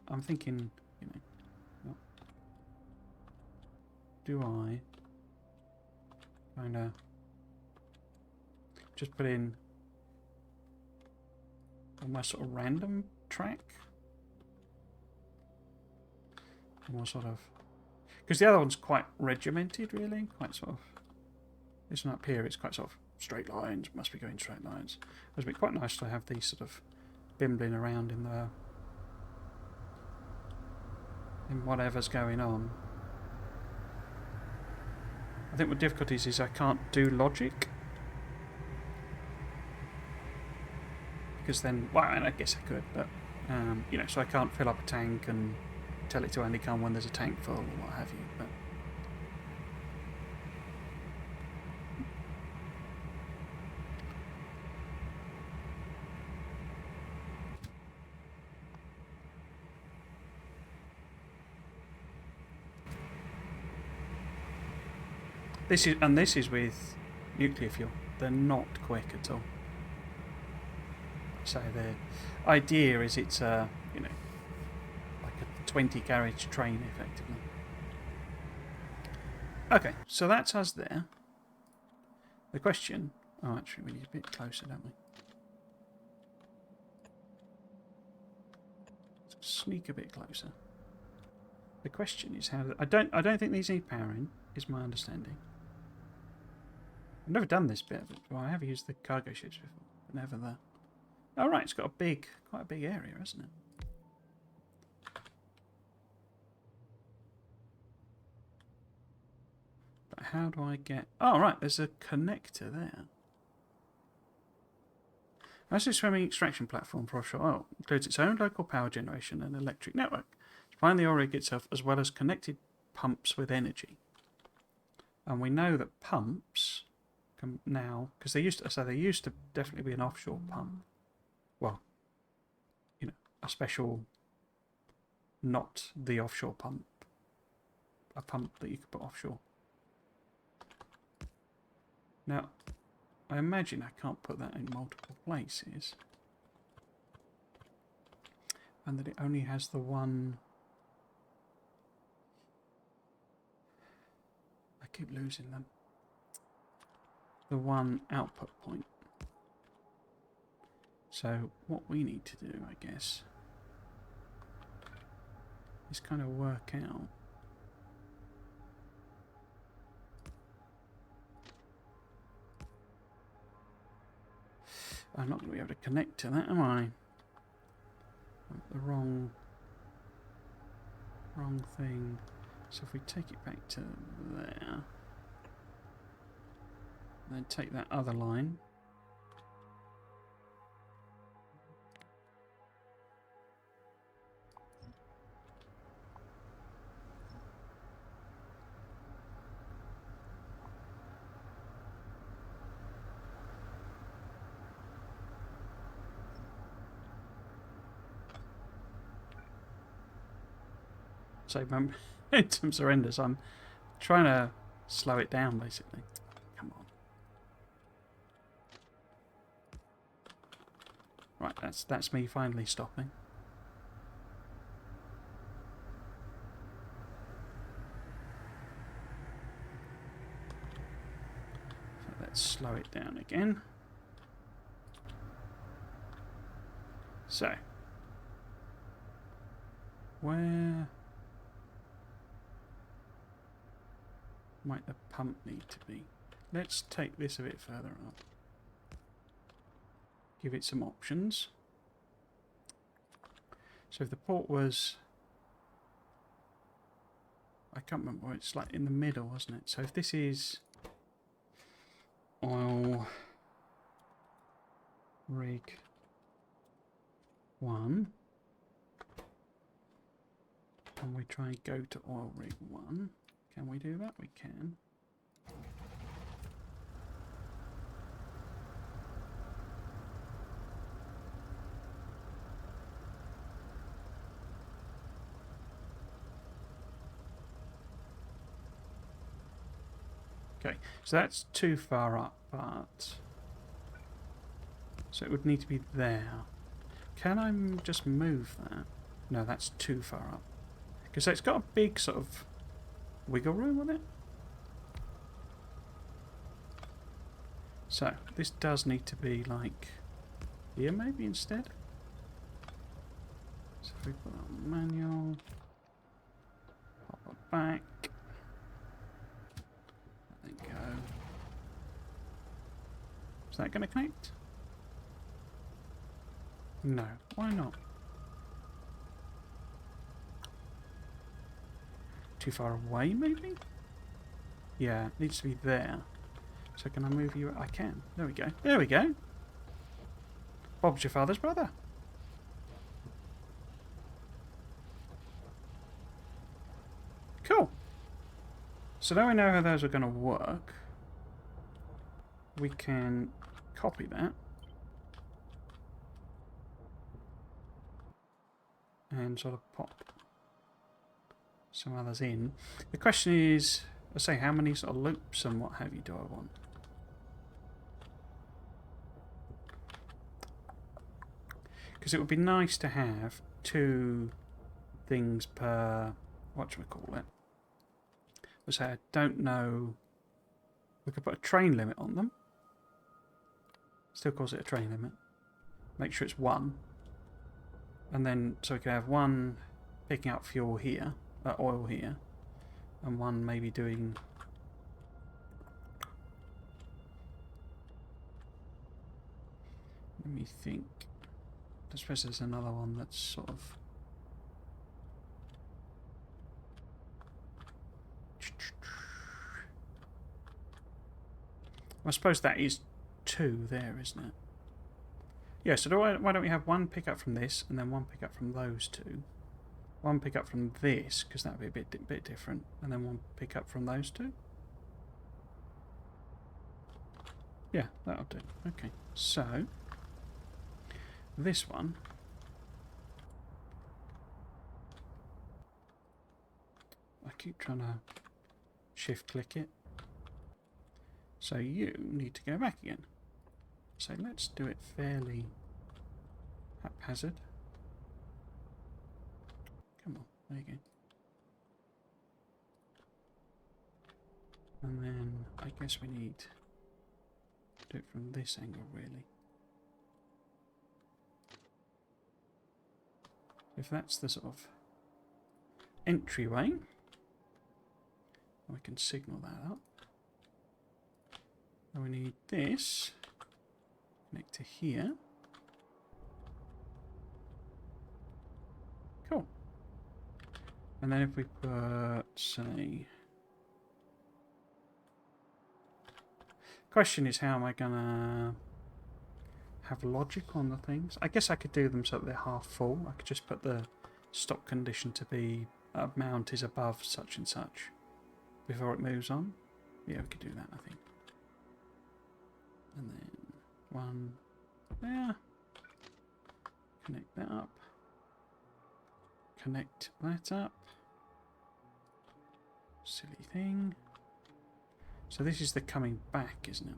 Speaker 1: I'm thinking, you know, do I kind of just put in almost sort of random track? More sort of, because the other one's quite regimented, really, quite sort of. This one up here, it's quite sort of straight lines. Must be going straight lines. It'd be quite nice to have these sort of bimbling around in whatever's going on. I think what difficulties is I can't do logic, because then, well, and I guess I could, but you know, so I can't fill up a tank and tell it to only come when there's a tank full or what have you. But this is with nuclear fuel. They're not quick at all. So the idea is it's a, you know, like a 20 carriage train effectively. Okay, so that's us there. The question, oh actually we need a bit closer, don't we? Let's sneak a bit closer. The question is how I don't think these need powering, is my understanding. I've never done this bit, but I have used the cargo ships before, but never the... Oh right, it's got quite a big area, hasn't it? But how do I get... Oh right, there's a connector there. As a swimming extraction platform for offshore oil, includes its own local power generation and electric network, supplying the oil rig itself as well as connected pumps with energy. And we know that pumps can now, because they used to definitely be an offshore pump. Well, you know, a special, not the offshore pump, a pump that you could put offshore. Now, I imagine I can't put that in multiple places, and that it only has the one. I keep losing them. The one output point. So what we need to do, I guess, is kind of work out I'm not going to be able to connect to that, am I? The wrong... Wrong thing. So if we take it back to there, then take that other line. So momentum's horrendous. I'm trying to slow it down, basically. Come on. Right, that's me finally stopping. So let's slow it down again. So, where might the pump need to be? Let's take this a bit further up. Give it some options. So if the port was... I can't remember, it's like in the middle, wasn't it? So if this is oil rig 1, and we try and go to oil rig 1, can we do that? We can. Okay, so that's too far up, but... So it would need to be there. Can I just move that? No, that's too far up. Because it's got a big sort of wiggle room on it. So, this does need to be like here maybe instead. So if we put that on manual, pop it back, let it go. Is that going to connect? No, why not? Too far away maybe? Yeah, it needs to be there. So can I move you? I can. There we go. There we go. Bob's your father's brother. Cool. So now we know how those are going to work. We can copy that. And sort of pop some others in. The question is, let's say, how many sort of loops and what have you do I want? Because it would be nice to have 2 things per, whatchamacallit. Let's say I don't know, we could put a train limit on them. Still calls it a train limit. Make sure it's 1. And then, so we could have 1 picking up fuel here, oil here, and 1 maybe doing... Let me think. I suppose there's another one that's sort of... I suppose that is 2 there, isn't it? Yeah, so why don't we have 1 pickup from this, and then 1 pickup from those 2. 1 pickup from this, because that would be a bit different, and then 1 pickup from those 2. Yeah, that'll do. Okay, so this one, I keep trying to shift click it. So you need to go back again. So let's do it fairly haphazard. Come on, there you go. And then I guess we need to do it from this angle, really. If that's the sort of entryway, we can signal that up. And we need this connect to here. Cool. And then if we put, say... Question is, how am I gonna have logic on the things? I guess I could do them so that they're half full. I could just put the stock condition to be amount is above such and such before it moves on. Yeah, we could do that, I think. And then one there. Connect that up. Connect that up. Silly thing. So this is the coming back, isn't it?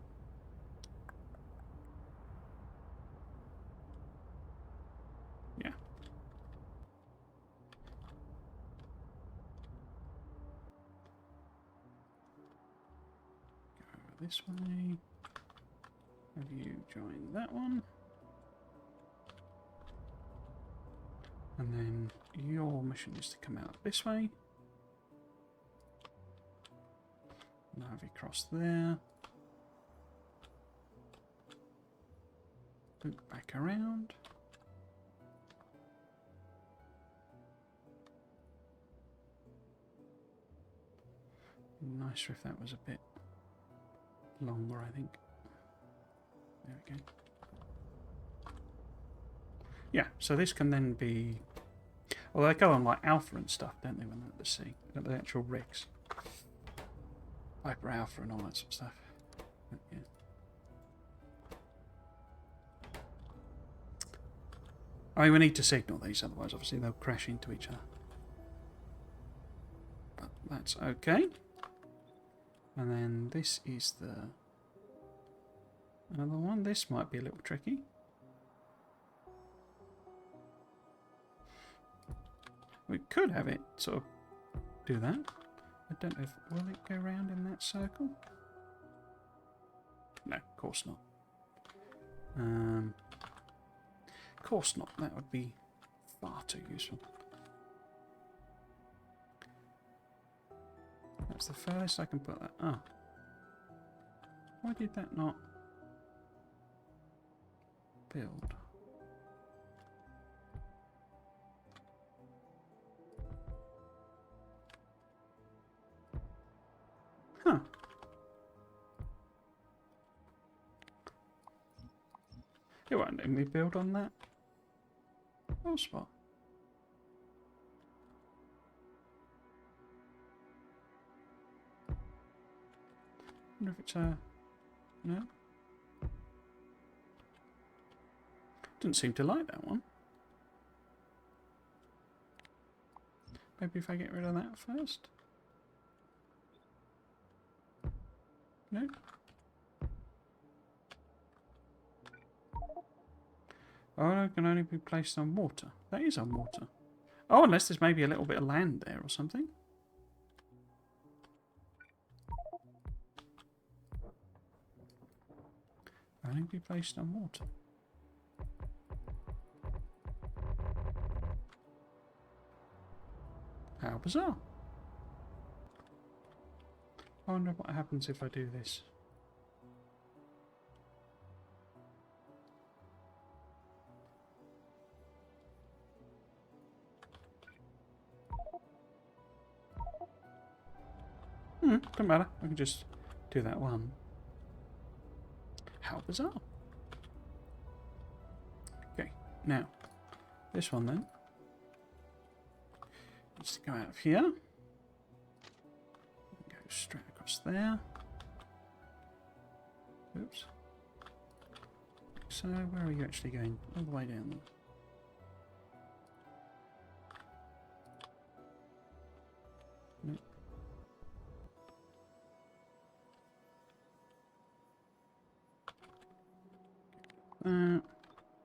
Speaker 1: Yeah. Go over this way. Have you join that one? And then your mission is to come out this way. Now have you cross there. Loop back around. Nicer if that was a bit longer, I think. There we go. Yeah, so this can then be... Well, they go on like Alpha and stuff, don't they, when they're at the sea? At the actual rigs. Hyper Alpha and all that sort of stuff. But, yeah. I mean, we need to signal these, otherwise obviously they'll crash into each other. But that's okay. And then this is the... Another one. This might be a little tricky. We could have it sort of do that. I don't know if... Will it go around in that circle? No, of course not. Of course not. That would be far too useful. That's the furthest I can put that. Oh. Why did that not build? Huh. It won't let me build on that. Oh, spot. Wonder if it's a... No? Didn't seem to like that one. Maybe if I get rid of that first? No? Oh, it can only be placed on water. That is on water. Oh, unless there's maybe a little bit of land there or something. Only be placed on water. How bizarre. I wonder what happens if I do this. Don't matter. I can just do that one. How bizarre. Okay, now this one then needs to go out of here. Go straight across there. Oops. So where are you actually going? All the way down there. Nope.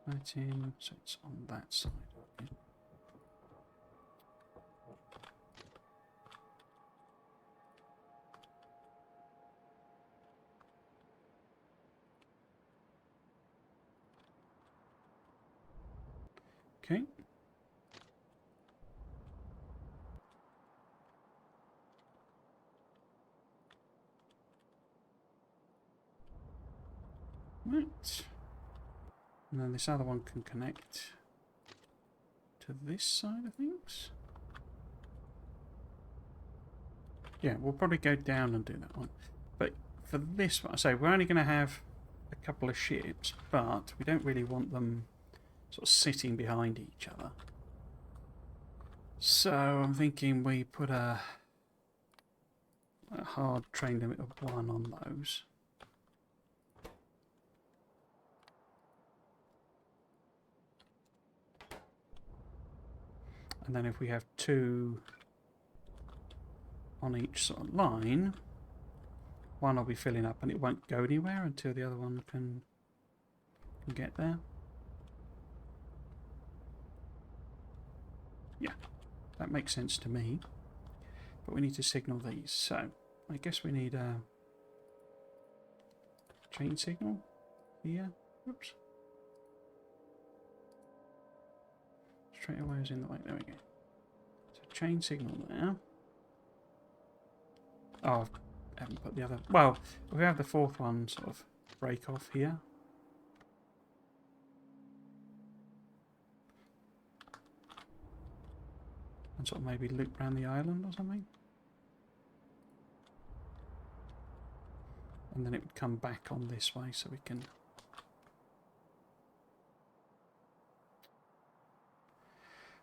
Speaker 1: That in, so it's on that side. Okay. Okay. Right. And then this other one can connect to this side of things. Yeah, we'll probably go down and do that one. But for this one, so we're only going to have a couple of ships, but we don't really want them sort of sitting behind each other. So I'm thinking we put a hard train limit of 1 on those. And then if we have 2 on each sort of line, one will be filling up and it won't go anywhere until the other one can get there. Yeah, that makes sense to me. But we need to signal these. So I guess we need a chain signal here. Oops. Straight away is in the way. There we go. So chain signal there. Oh, I haven't put the other... Well, we have the 4th one sort of break off here. And sort of maybe loop around the island or something. And then it would come back on this way so we can...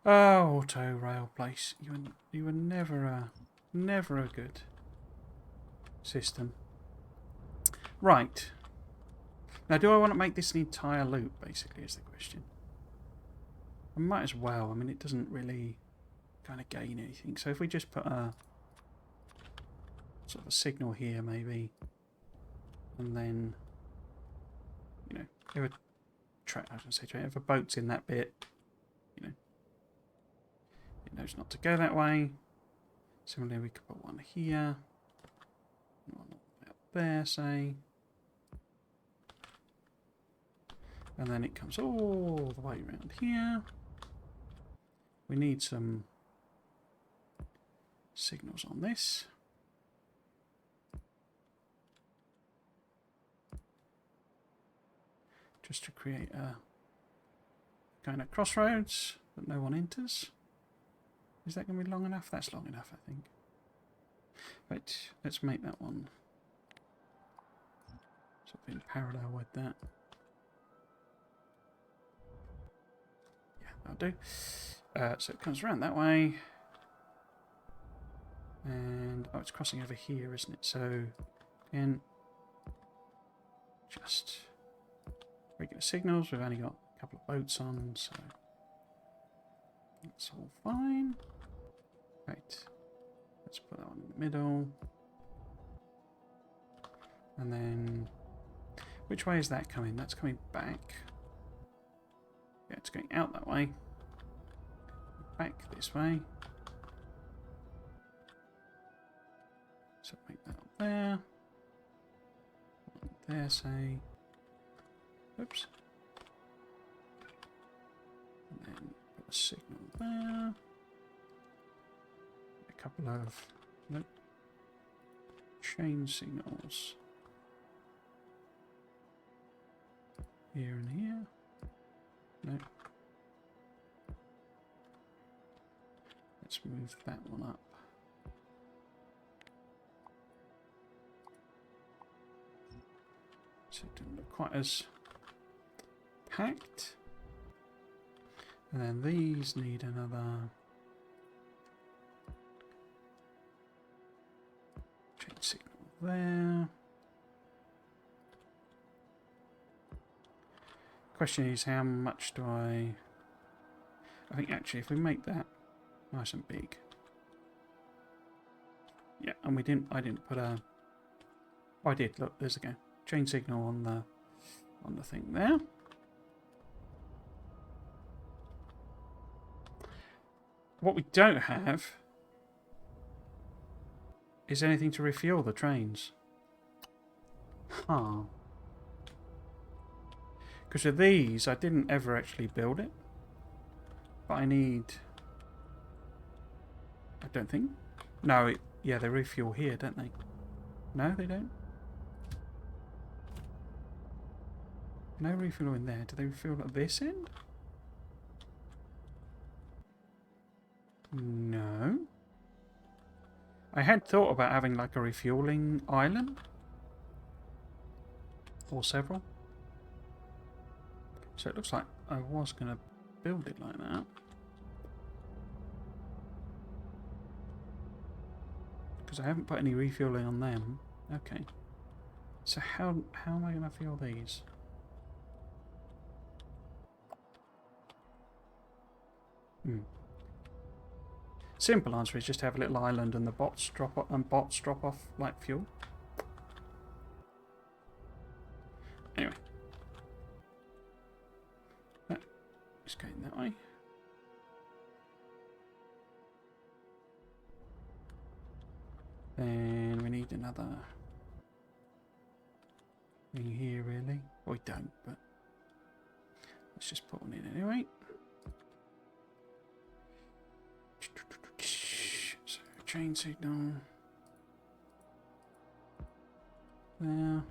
Speaker 1: Oh, auto rail place. You were never a good system. Right. Now, do I want to make this an entire loop, basically, is the question. I might as well. I mean, it doesn't really kind of gain anything. So if we just put a sort of a signal here, maybe, and then, you know, if a track, I was going to say train, if a boat's in that bit, you know, it knows not to go that way. Similarly, we could put one here, one out there, say, and then it comes all the way around here. We need some signals on this. Just to create a kind of crossroads that no one enters. Is that going to be long enough? That's long enough, I think. Right, let's make that one sort of in parallel with that. Yeah, that'll do. So it comes around that way. And, oh, it's crossing over here, isn't it? So, again, just regular signals. We've only got a couple of boats on, so that's all fine. Right, let's put that one in the middle. And then, which way is that coming? That's coming back. Yeah, it's going out that way. Back this way. So make that up there. One there, say. Oops. And then put a signal there. A couple of chain signals here and here. No. Let's move that one up. So it doesn't look quite as packed. And then these need another chain signal there. Question is, how much do I think actually if we make that nice and big. Yeah, and I didn't put a... Oh, I did, look, there's a go. Chain signal on the thing there. What we don't have is anything to refuel the trains. Huh. Because of these, I didn't ever actually build it. But I need... I don't think. No, yeah, they refuel here, don't they? No, they don't. No refuel in there. Do they refuel at this end? No. I had thought about having like a refueling island. Or several. So it looks like I was going to build it like that. Because I haven't put any refueling on them. Okay. So how am I going to fuel these? Simple answer is just have a little island and the bots drop off like fuel. Anyway. It's going that way. Then we need another thing here, really. Well, we don't, but let's just put one in anyway. So, chain signal. There. And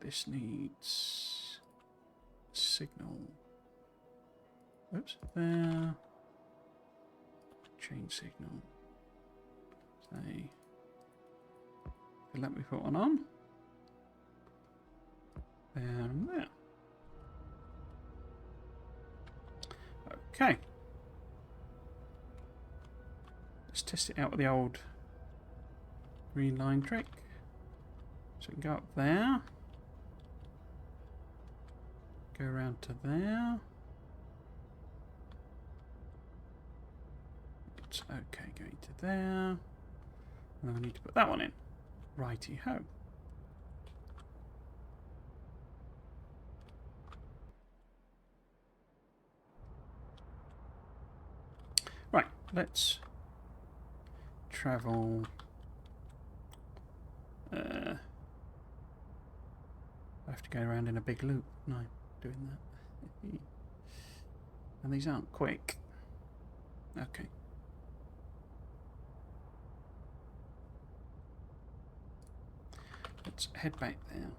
Speaker 1: this needs signal. Oops, there. Chain signal. Say, let me put one on. And there. Okay. Let's test it out with the old green line trick. So we can go up there. Go around to there. It's okay going to there. And then we need to put that one in. Righty-ho. Right, let's travel. I have to go around in a big loop. No, doing that. And these aren't quick. Okay. Let's head back there.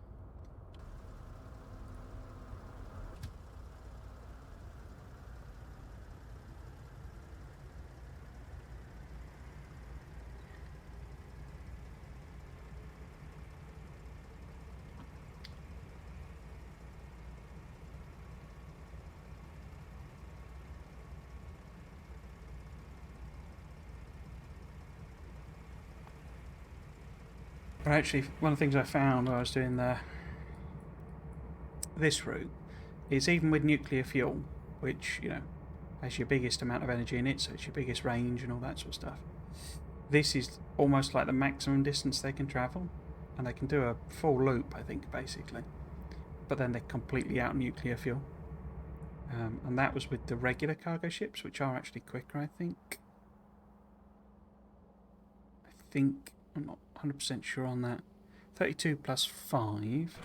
Speaker 1: But actually, one of the things I found while I was doing this route is even with nuclear fuel, which, you know, has your biggest amount of energy in it, so it's your biggest range and all that sort of stuff. This is almost like the maximum distance they can travel, and they can do a full loop, I think, basically. But then they're completely out of nuclear fuel. And that was with the regular cargo ships, which are actually quicker, I think. I'm not 100% sure on that. 32 plus 5.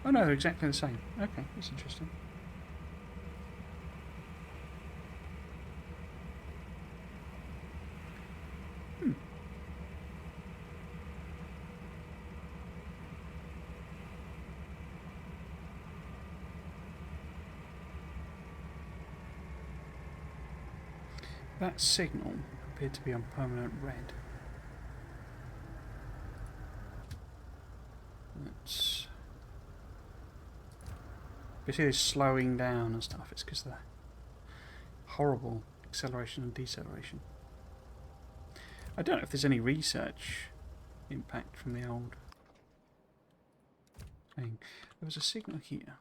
Speaker 1: Oh no, they're exactly the same. Okay, that's interesting. That signal appeared to be on permanent red. Let's... You see this slowing down and stuff, it's because of the horrible acceleration and deceleration. I don't know if there's any research impact from the old thing. There was a signal here.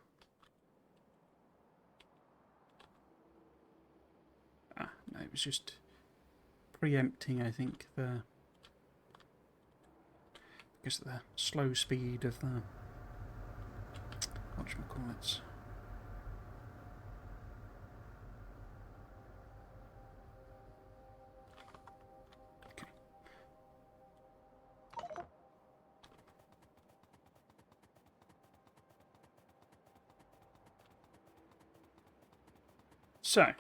Speaker 1: Ah, no, it was just preempting, I think, because of the slow speed of the, whatchamacallits. Okay. So,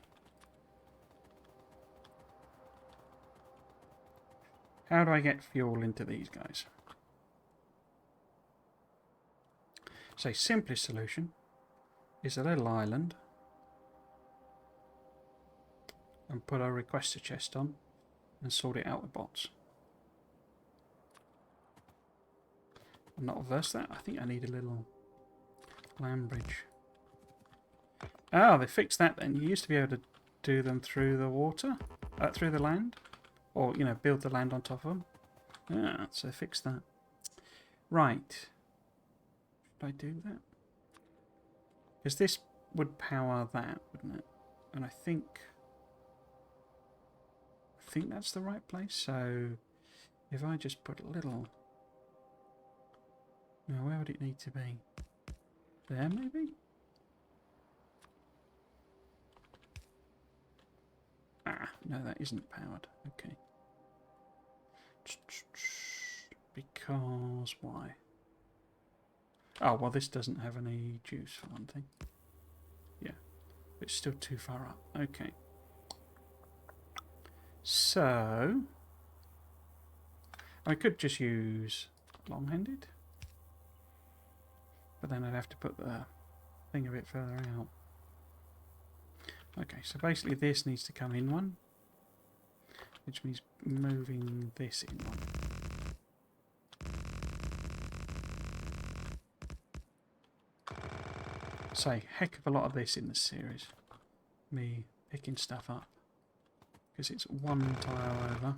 Speaker 1: how do I get fuel into these guys? So, simplest solution is a little island and put a requester chest on and sort it out with bots. I'm not averse to that. I think I need a little land bridge. Oh, they fixed that then. You used to be able to do them through the water, through the land, or, you know, build the land on top of them. Yeah, so they fixed that. Right. Should I do that? Because this would power that, wouldn't it? And I think that's the right place. So if I just put a little... Now, where would it need to be? There, maybe? Ah, no, that isn't powered. Okay. Because why? Oh, well, this doesn't have any juice for one thing. Yeah, it's still too far up. Okay. So, I could just use long-handed, but then I'd have to put the thing a bit further out. Okay, so basically this needs to come in one, which means moving this in one. Say, heck of a lot of this in this series. Me picking stuff up. Because it's one tile over.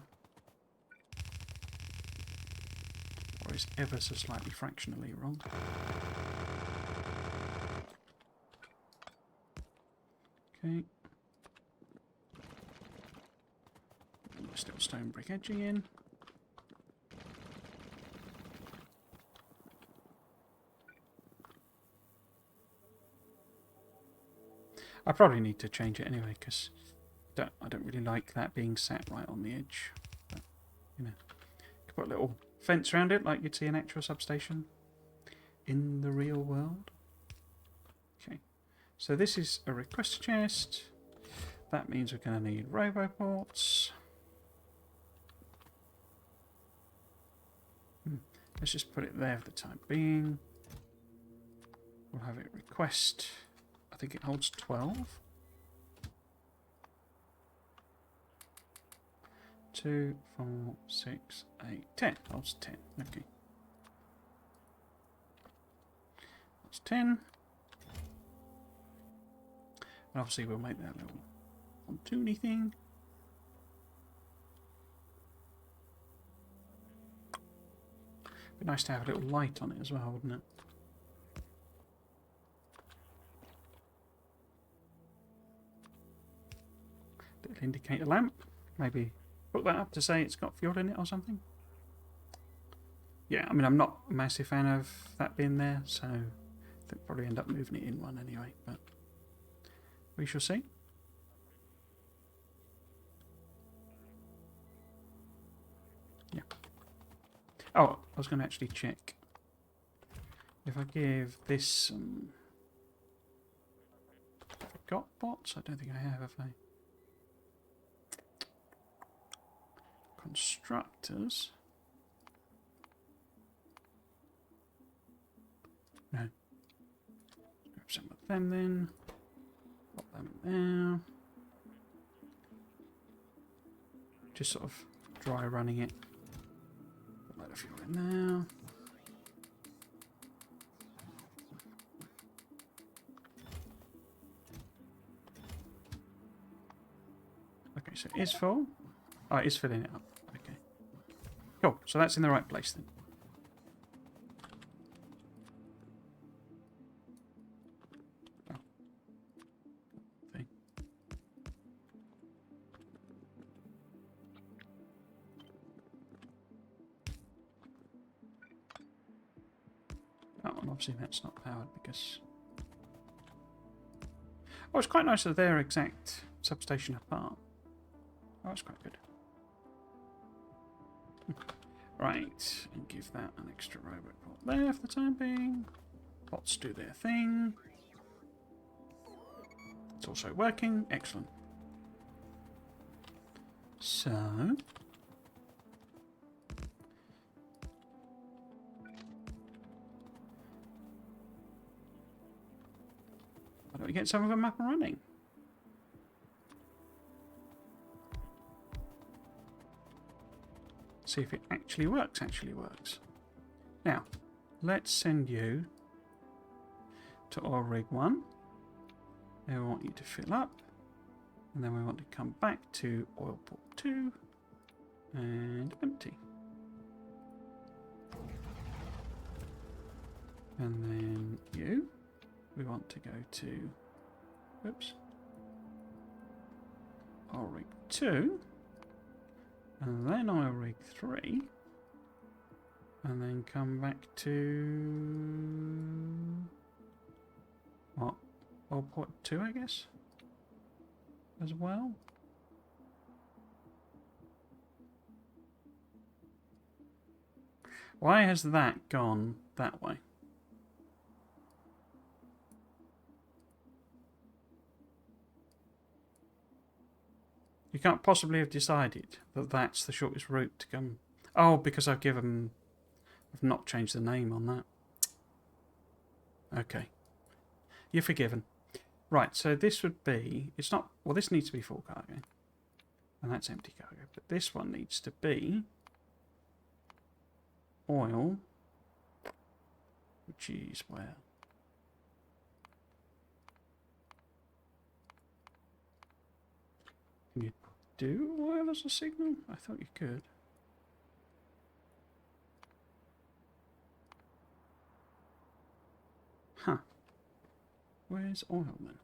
Speaker 1: Or it's ever so slightly fractionally wrong. Okay. Still stone brick edging in. I probably need to change it anyway, because I don't really like that being sat right on the edge. But, you know, you could put a little fence around it like you'd see an actual substation in the real world. Okay, so this is a request chest. That means we're going to need roboports. Let's just put it there for the time being. We'll have it request. I think it holds 12. 2, 4, 6, 8, 10. Holds 10. Okay. That's 10. And obviously we'll make that little pontoony thing. Be nice to have a little light on it as well, wouldn't it? Little indicator lamp. Maybe put that up to say it's got fuel in it or something. Yeah, I mean, I'm not a massive fan of that being there, so I think probably end up moving it in one anyway, but we shall see. Yeah. Oh, I was going to actually check. If I give this some... Have I got bots? I don't think I have I? Constructors. No. Grab some of them then. Pop them there. Just sort of dry running it. Put a load of fuel in there. Okay, so it is full. Oh, it is filling it up. Okay. Cool. So that's in the right place then. Oh. Thing. Oh, and obviously that's not powered because... Oh, it's quite nice that they're exact substation apart. Oh, that's quite good. Right, and give that an extra robot port there for the time being. Bots do their thing. It's also working. Excellent. So... why don't we get some of them up and running? See if it actually works. Now, let's send you to oil rig 1. Then we want you to fill up. And then we want to come back to oil port 2 and empty. And then we want to go to, oops, oil rig 2, and then oil rig 3, and then come back to, what, oil port 2, I guess, as well. Why has that gone that way? You can't possibly have decided that that's the shortest route to come. Oh, because I've not changed the name on that. Okay. You're forgiven. Right, so this would be, it's not, well, this needs to be full cargo. And that's empty cargo. But this one needs to be oil, which is where? Can you do oil as a signal? I thought you could. Huh. Where's oil then?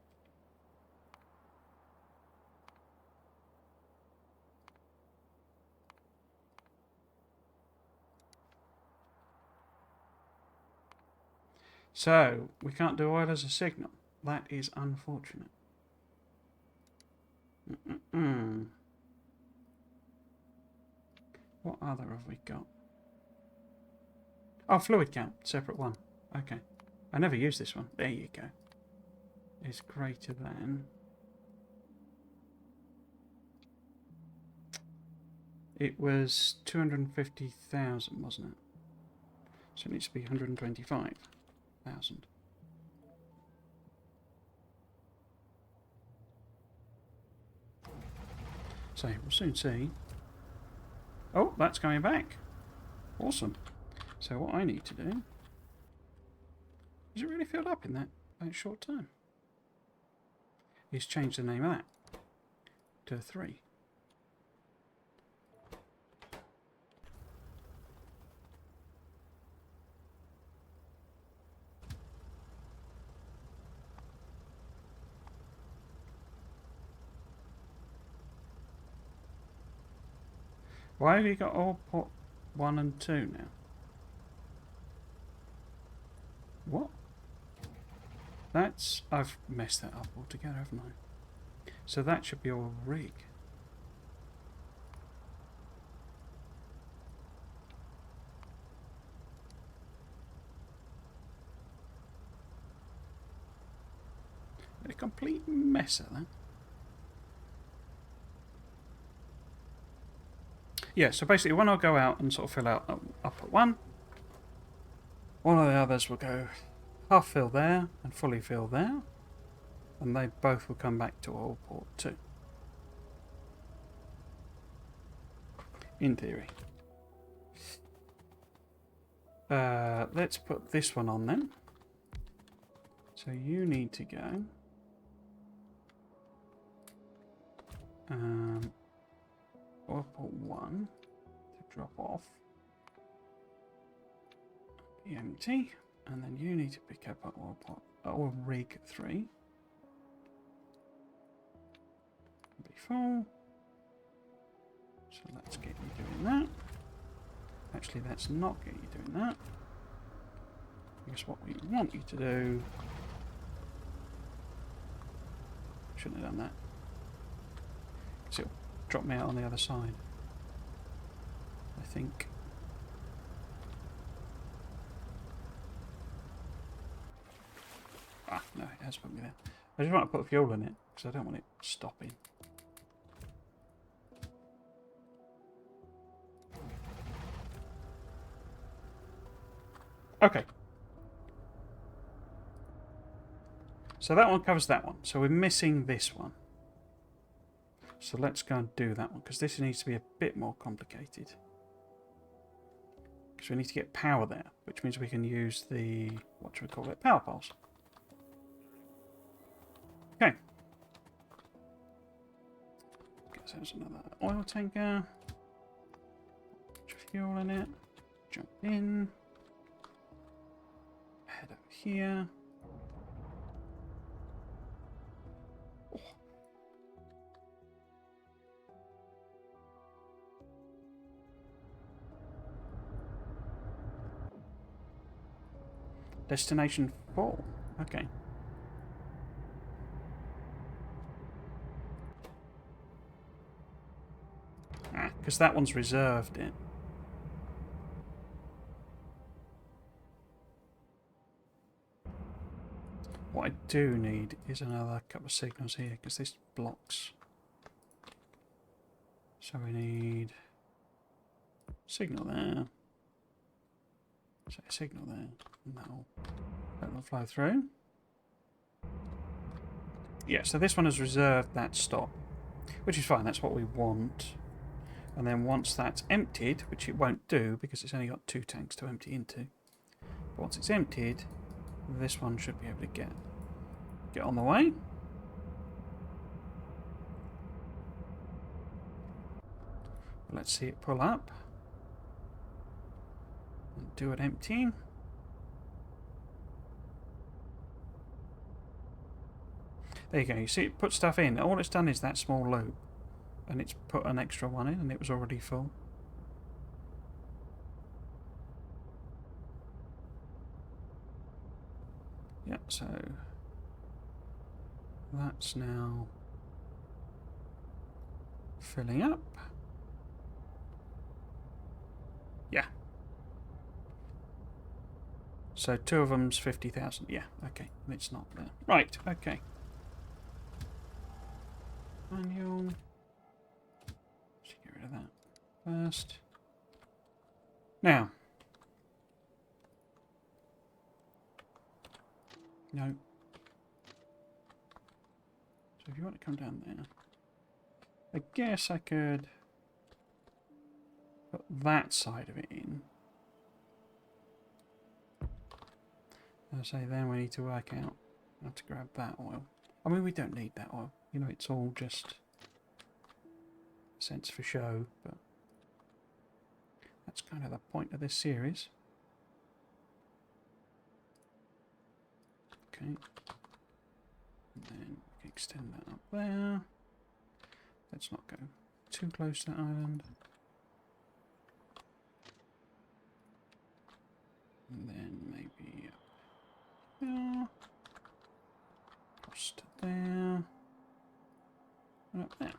Speaker 1: So, we can't do oil as a signal. That is unfortunate. What other have we got? Oh, fluid count, separate one. Okay. I never used this one. There you go. Is greater than. It was 250,000, wasn't it? So it needs to be 125,000. So we'll soon see. Oh, that's coming back. Awesome. So what I need to do. Is it really filled up in that short time? Is change the name of that to 3. Why have you got all port 1 and 2 now? What? That's... I've messed that up altogether, haven't I? So that should be all rig. A complete mess of that. Yeah, so basically when I go out and sort of fill out up at 1, one of the others will go half fill there and fully fill there, and they both will come back to oil port 2. In theory. Let's put this one on then. So you need to go. Oil port 1 to drop off. Be empty. And then you need to pick up at oil rig 3. Be full. So let's get you doing that. Actually, let's not get you doing that. Because what we want you to do... Shouldn't have done that. Because it'll drop me out on the other side. I think. Ah, no, it has put me there. I just want to put fuel in it, because I don't want it stopping. Okay. So that one covers that one. So we're missing this one. So let's go and do that one, because this needs to be a bit more complicated. because we need to get power there, which means we can use the, what should we call it, power poles. Okay. So there's another oil tanker. Put fuel in it. Jump in. Head over here. Oh. Destination 4. Okay. Because that one's reserved it. What I do need is another couple of signals here, because this blocks. So we need signal there. So a signal there, and that'll flow through. Yeah, so this one has reserved that stop, which is fine, that's what we want. And then once that's emptied, which it won't do because it's only got 2 tanks to empty into, but once it's emptied, this one should be able to get on the way. Let's see it pull up and do an emptying. There you go, you see it put stuff in. All it's done is that small loop, and it's put an extra one in, and it was already full. Yeah, so that's now filling up. Yeah. So 2 of them's 50,000. Yeah, okay. It's not there. Right, okay. Manual. Let's get rid of that first. Now. No. So if you want to come down there, I guess I could put that side of it in. I say then we need to work out how to grab that oil. I mean, we don't need that oil. You know, it's all just a sense for show, but that's kind of the point of this series. Okay. And then we can extend that up there. Let's not go too close to that island. And then maybe up there. Across to there. And up there.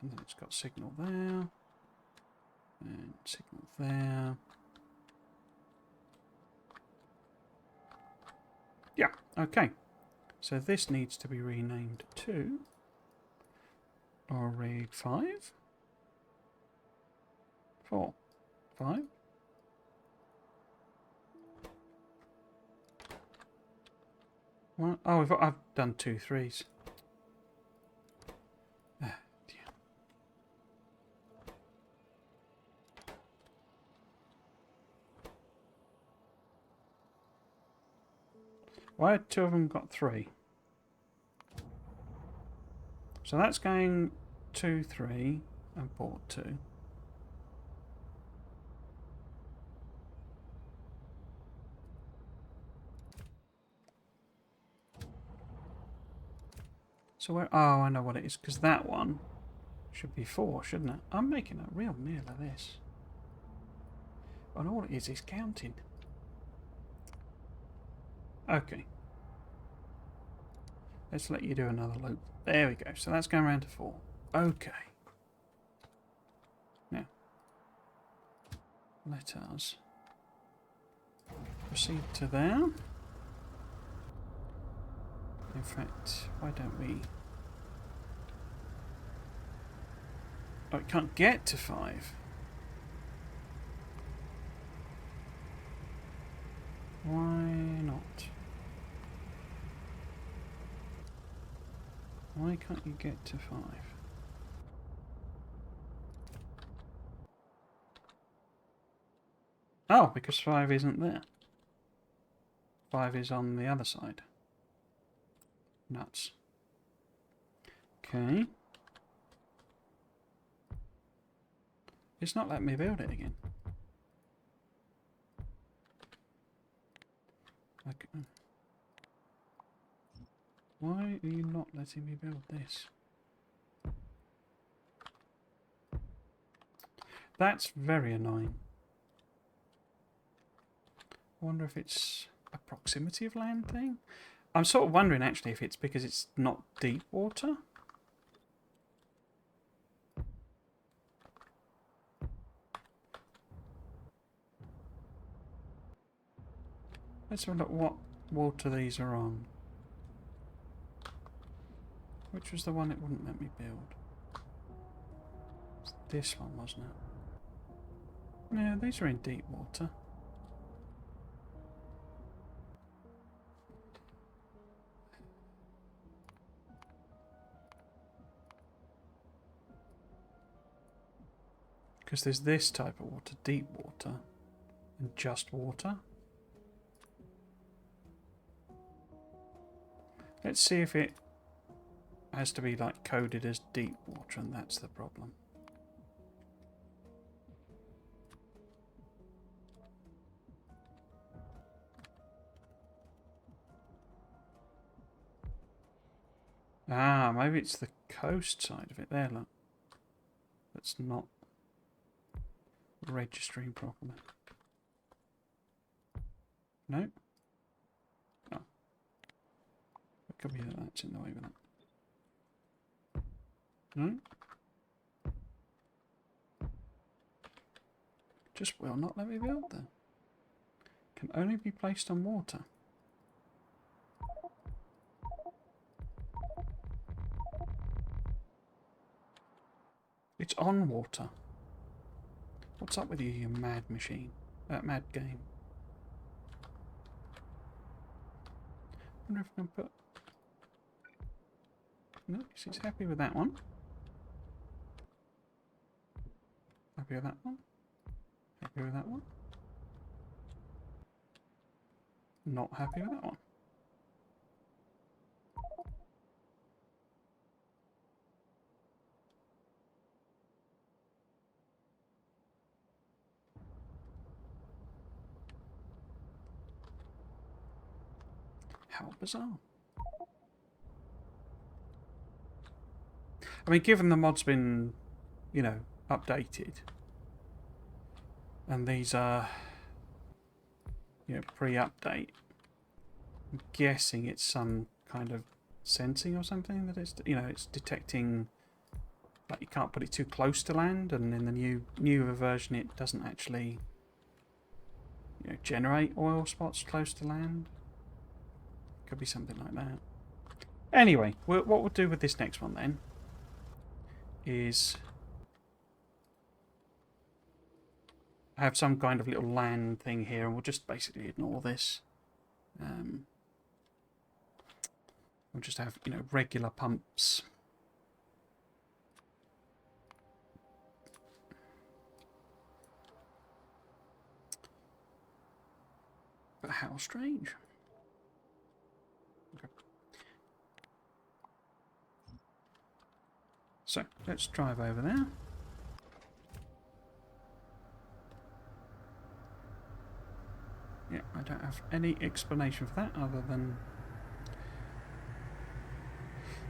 Speaker 1: And then it's got signal there. And signal there. Yeah, okay. So this needs to be renamed to Rig 5. 4. 5. Well, oh, I've done 2 3s. Ah, dear. Why had 2 of them got 3? So that's going 2 3 and port 2. So where? Oh, I know what it is, because that one should be 4, shouldn't it? I'm making a real meal of this. And all it is counting. Okay. Let's let you do another loop. There we go. So that's going around to 4. Okay. Now, let us proceed to there. In fact, why don't we... Oh, it can't get to 5. Why not? Why can't you get to 5? Oh, because 5 isn't there. 5 is on the other side. Nuts. Okay. It's not letting me build it again. Okay. Why are you not letting me build this? That's very annoying. I wonder if it's a proximity of land thing? I'm sort of wondering actually if it's because it's not deep water. Let's have a look what water these are on. Which was the one it wouldn't let me build? It's this one, wasn't it? Yeah, these are in deep water. Because there's this type of water, deep water, and just water. Let's see if it has to be like coded as deep water, and that's the problem. Ah, maybe it's the coast side of it there, look. That's not registering properly. No? Oh. It could be that that's in the way with that. No? Just will not let me build there. Can only be placed on water. It's on water. What's up with you, you mad machine? Mad game. I wonder if I can put... No, she's happy with that one. Happy with that one. Happy with that one. Not happy with that one. How bizarre. I mean, given the mod's been, you know, updated, and these are, you know, pre-update, I'm guessing it's some kind of sensing or something that it's, you know, it's detecting, like you can't put it too close to land, and in the newer version it doesn't actually, you know, generate oil spots close to land. Could be something like that. Anyway, what we'll do with this next one then is have some kind of little land thing here, and we'll just basically ignore this. We'll just have, you know, regular pumps. But how strange. Okay. So, let's drive over there. Yeah, I don't have any explanation for that other than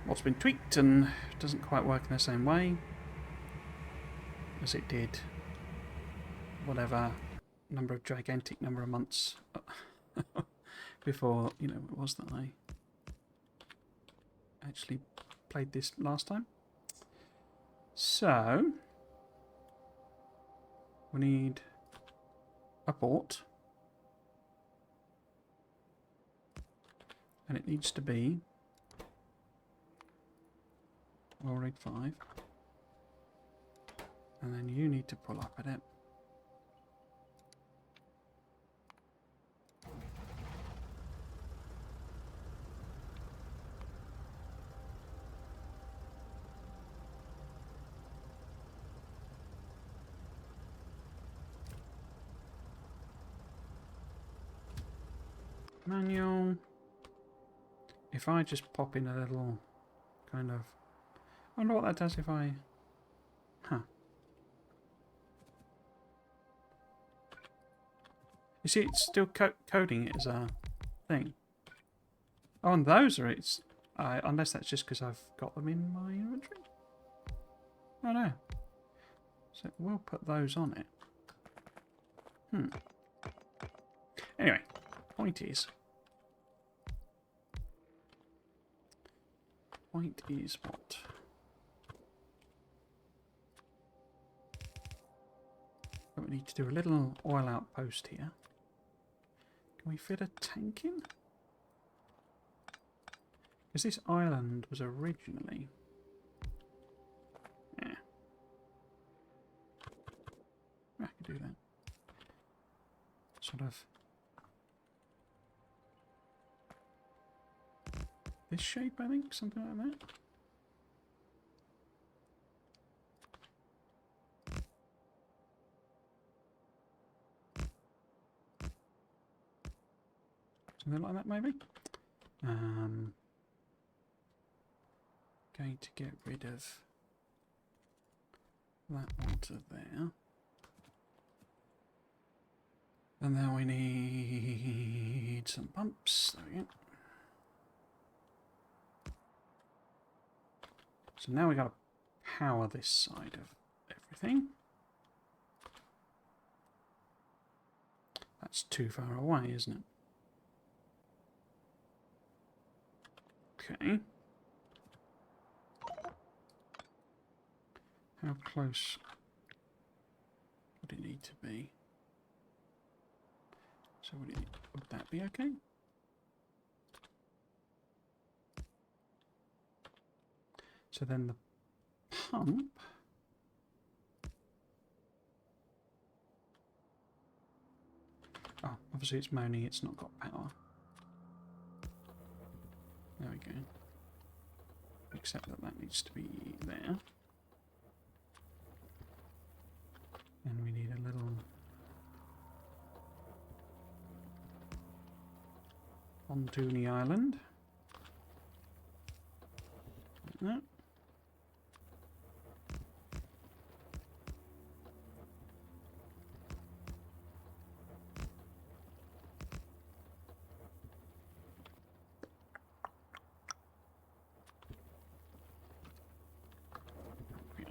Speaker 1: what's been tweaked and doesn't quite work in the same way as it did whatever gigantic number of months before, you know, it was that I actually played this last time. So we need a port, and it needs to be oil rig 5, and then you need to pull up at it. Manual. If I just pop in a little kind of... I wonder what that does if I... Huh. You see, it's still coding it as a thing. Oh, and those are its... unless that's just because I've got them in my inventory. Oh no. So we'll put those on it. Anyway, point is what? We need to do a little oil outpost here. Can we fit a tank in? Because this island was originally... Yeah. I could do that. Sort of... this shape, I think? Something like that? Something like that, maybe? Going to get rid of that water there. And then we need some pumps. There we go. So now we've got to power this side of everything. That's too far away, isn't it? Okay. How close would it need to be? So would that be okay? So then the pump... Oh, obviously it's moaning it's not got power. There we go. Except that needs to be there. And we need a little pontoony island. Like that.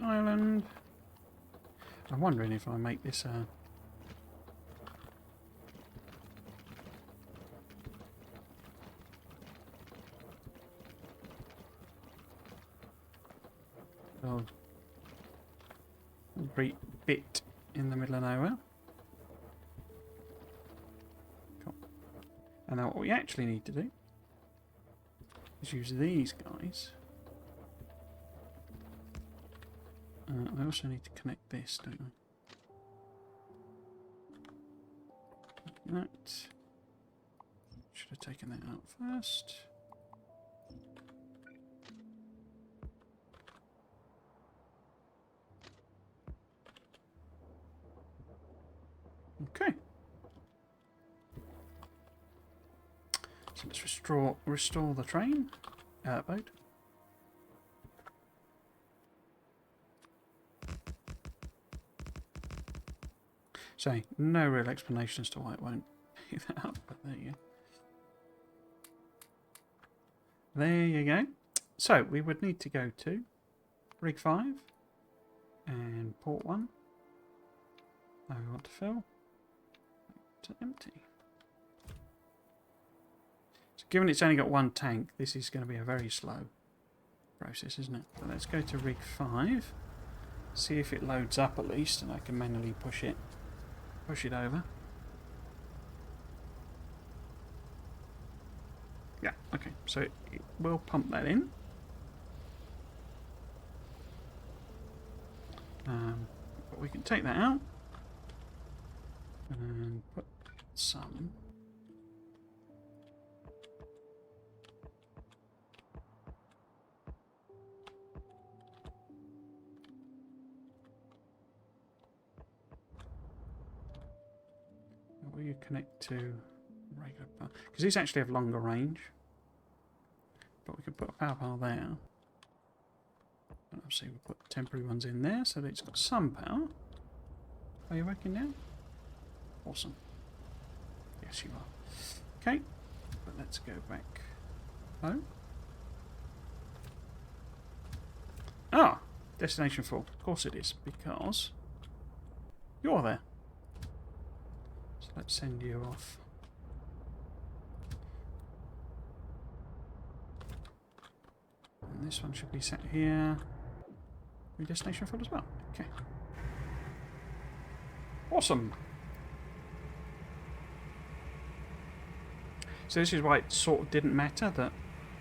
Speaker 1: Island. I'm wondering if I make this a great bit in the middle of nowhere. Cool. And now what we actually need to do is use these guys. I also need to connect this, don't I? That. Should have taken that out first. Okay. So let's restore the train boat. So, no real explanation as to why it won't pick that up, but there you go. There you go. So, we would need to go to Rig 5 and port 1. Now we want to fill to empty. So, given it's only got one tank, this is going to be a very slow process, isn't it? But let's go to Rig 5, see if it loads up at least, and I can manually push it over. Yeah, okay, so it will pump that in. But we can take that out and put some will you connect to regular power. Because these actually have longer range. But we can put a power pile there. And obviously we'll put temporary ones in there so that it's got some power. Are you working now? Awesome. Yes, you are. Okay, but let's go back home. Ah, destination full. Of course it is, because you're there. So let's send you off. And this one should be set here. Your destination full as well. Okay. Awesome. So this is why it sort of didn't matter that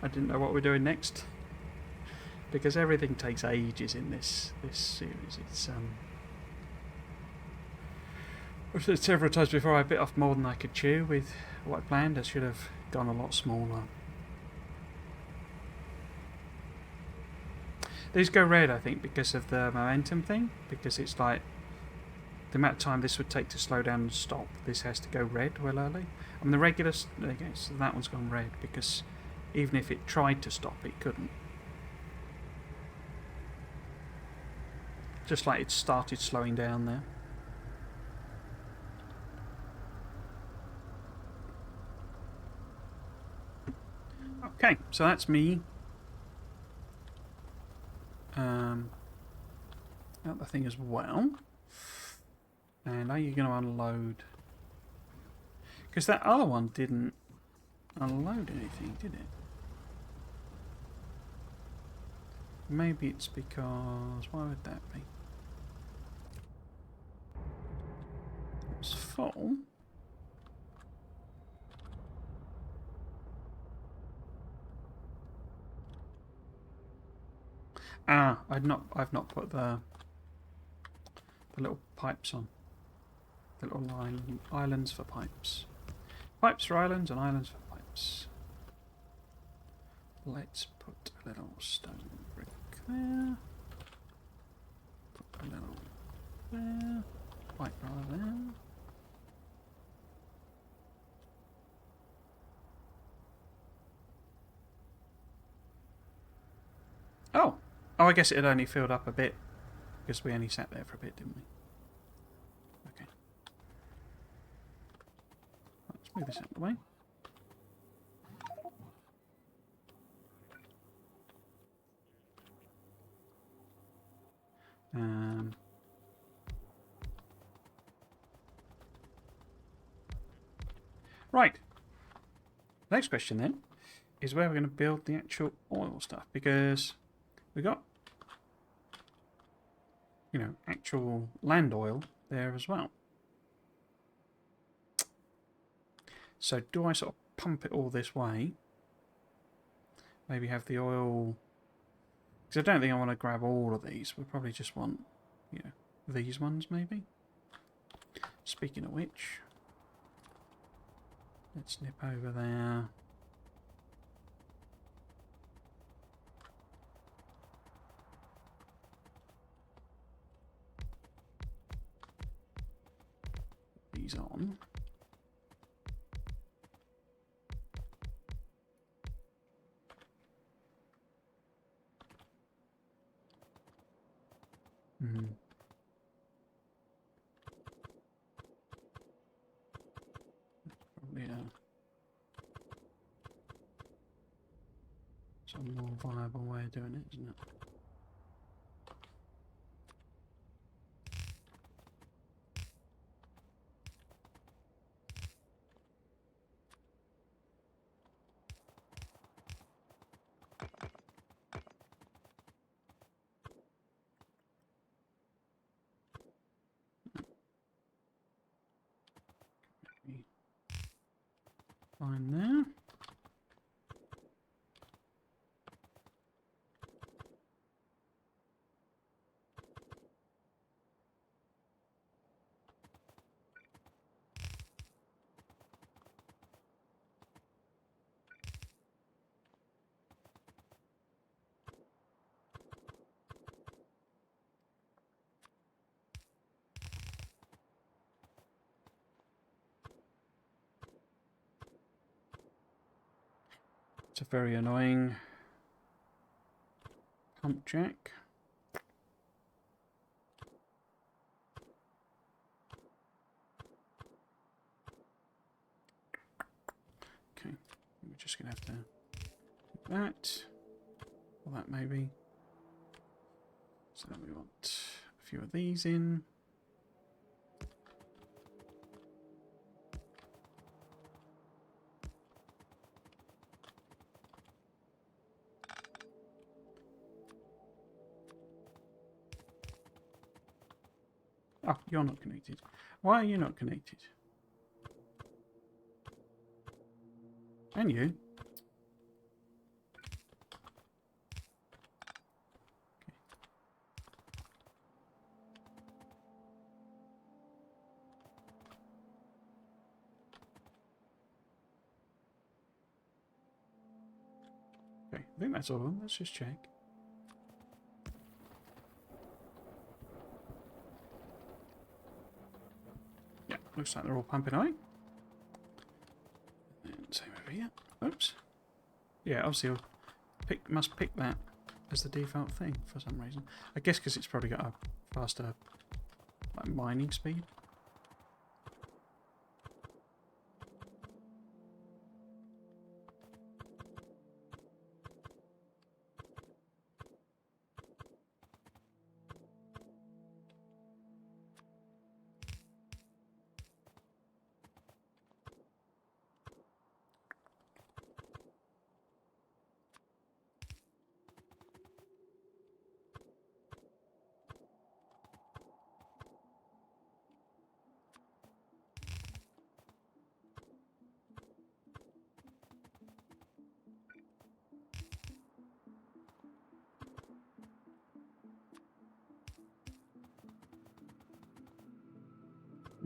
Speaker 1: I didn't know what we're doing next, because everything takes ages in this series. I've said several times before, I bit off more than I could chew with what I planned. I should have gone a lot smaller. These go red, I think, because of the momentum thing, because it's like the amount of time this would take to slow down and stop. This has to go red well early. I mean, the regular, okay, so that one's gone red because even if it tried to stop, it couldn't. Just like it started slowing down there. Okay, so that's me. Out the thing as well. And are you going to unload? Because that other one didn't unload anything, did it? Maybe it's because... why would that be? It's full. Ah, I've not put the little pipes on. The little islands for pipes. Pipes for islands and islands for pipes. Let's put a little stone brick there. Put a little there. Pipe rather there. Oh! Oh, I guess it had only filled up a bit because we only sat there for a bit, didn't we? Okay. Let's move this out of the way. Right. Next question then is where we're going to build the actual oil stuff, because we got, you know, actual land oil there as well. So do I sort of pump it all this way? Maybe have the oil, because I don't think I want to grab all of these. We probably just want, you know, these ones maybe. Speaking of which, let's nip over there. These on. Probably some more viable way of doing it, isn't it? Fine there. It's a very annoying pump jack. Okay, we're just going to have to do that, or that maybe. So then we want a few of these in. Oh, you're not connected. Why are you not connected? And you? Okay, I think that's all of them. Let's just check. Yeah, looks like they're all pumping away. And same over here. Oops. Yeah, obviously must pick that as the default thing for some reason. I guess because it's probably got a faster mining speed.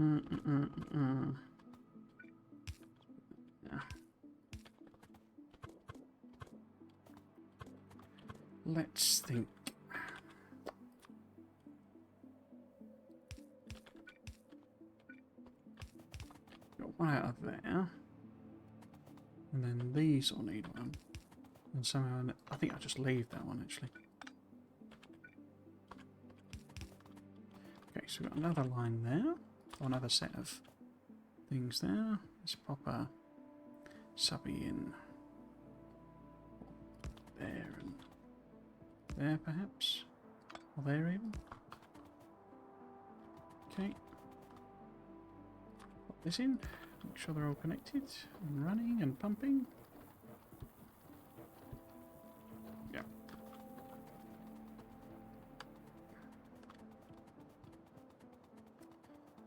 Speaker 1: Yeah. Let's think. Got one out of there. And then these will need one. And somehow, I think I'll just leave that one actually. Okay, so we've got another line there. Or another set of things there. Let's pop a subby in there and there perhaps. Or there even. Okay. Pop this in. Make sure they're all connected and running and pumping. Yeah.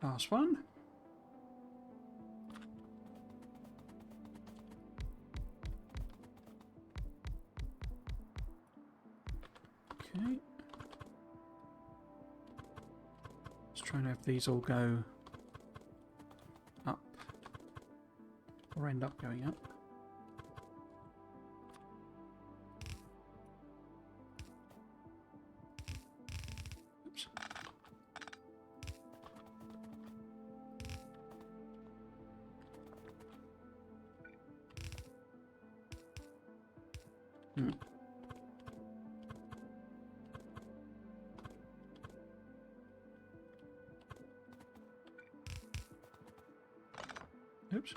Speaker 1: Last one. Okay. Let's try and have these all go up. Or end up going up. Oops. Oops.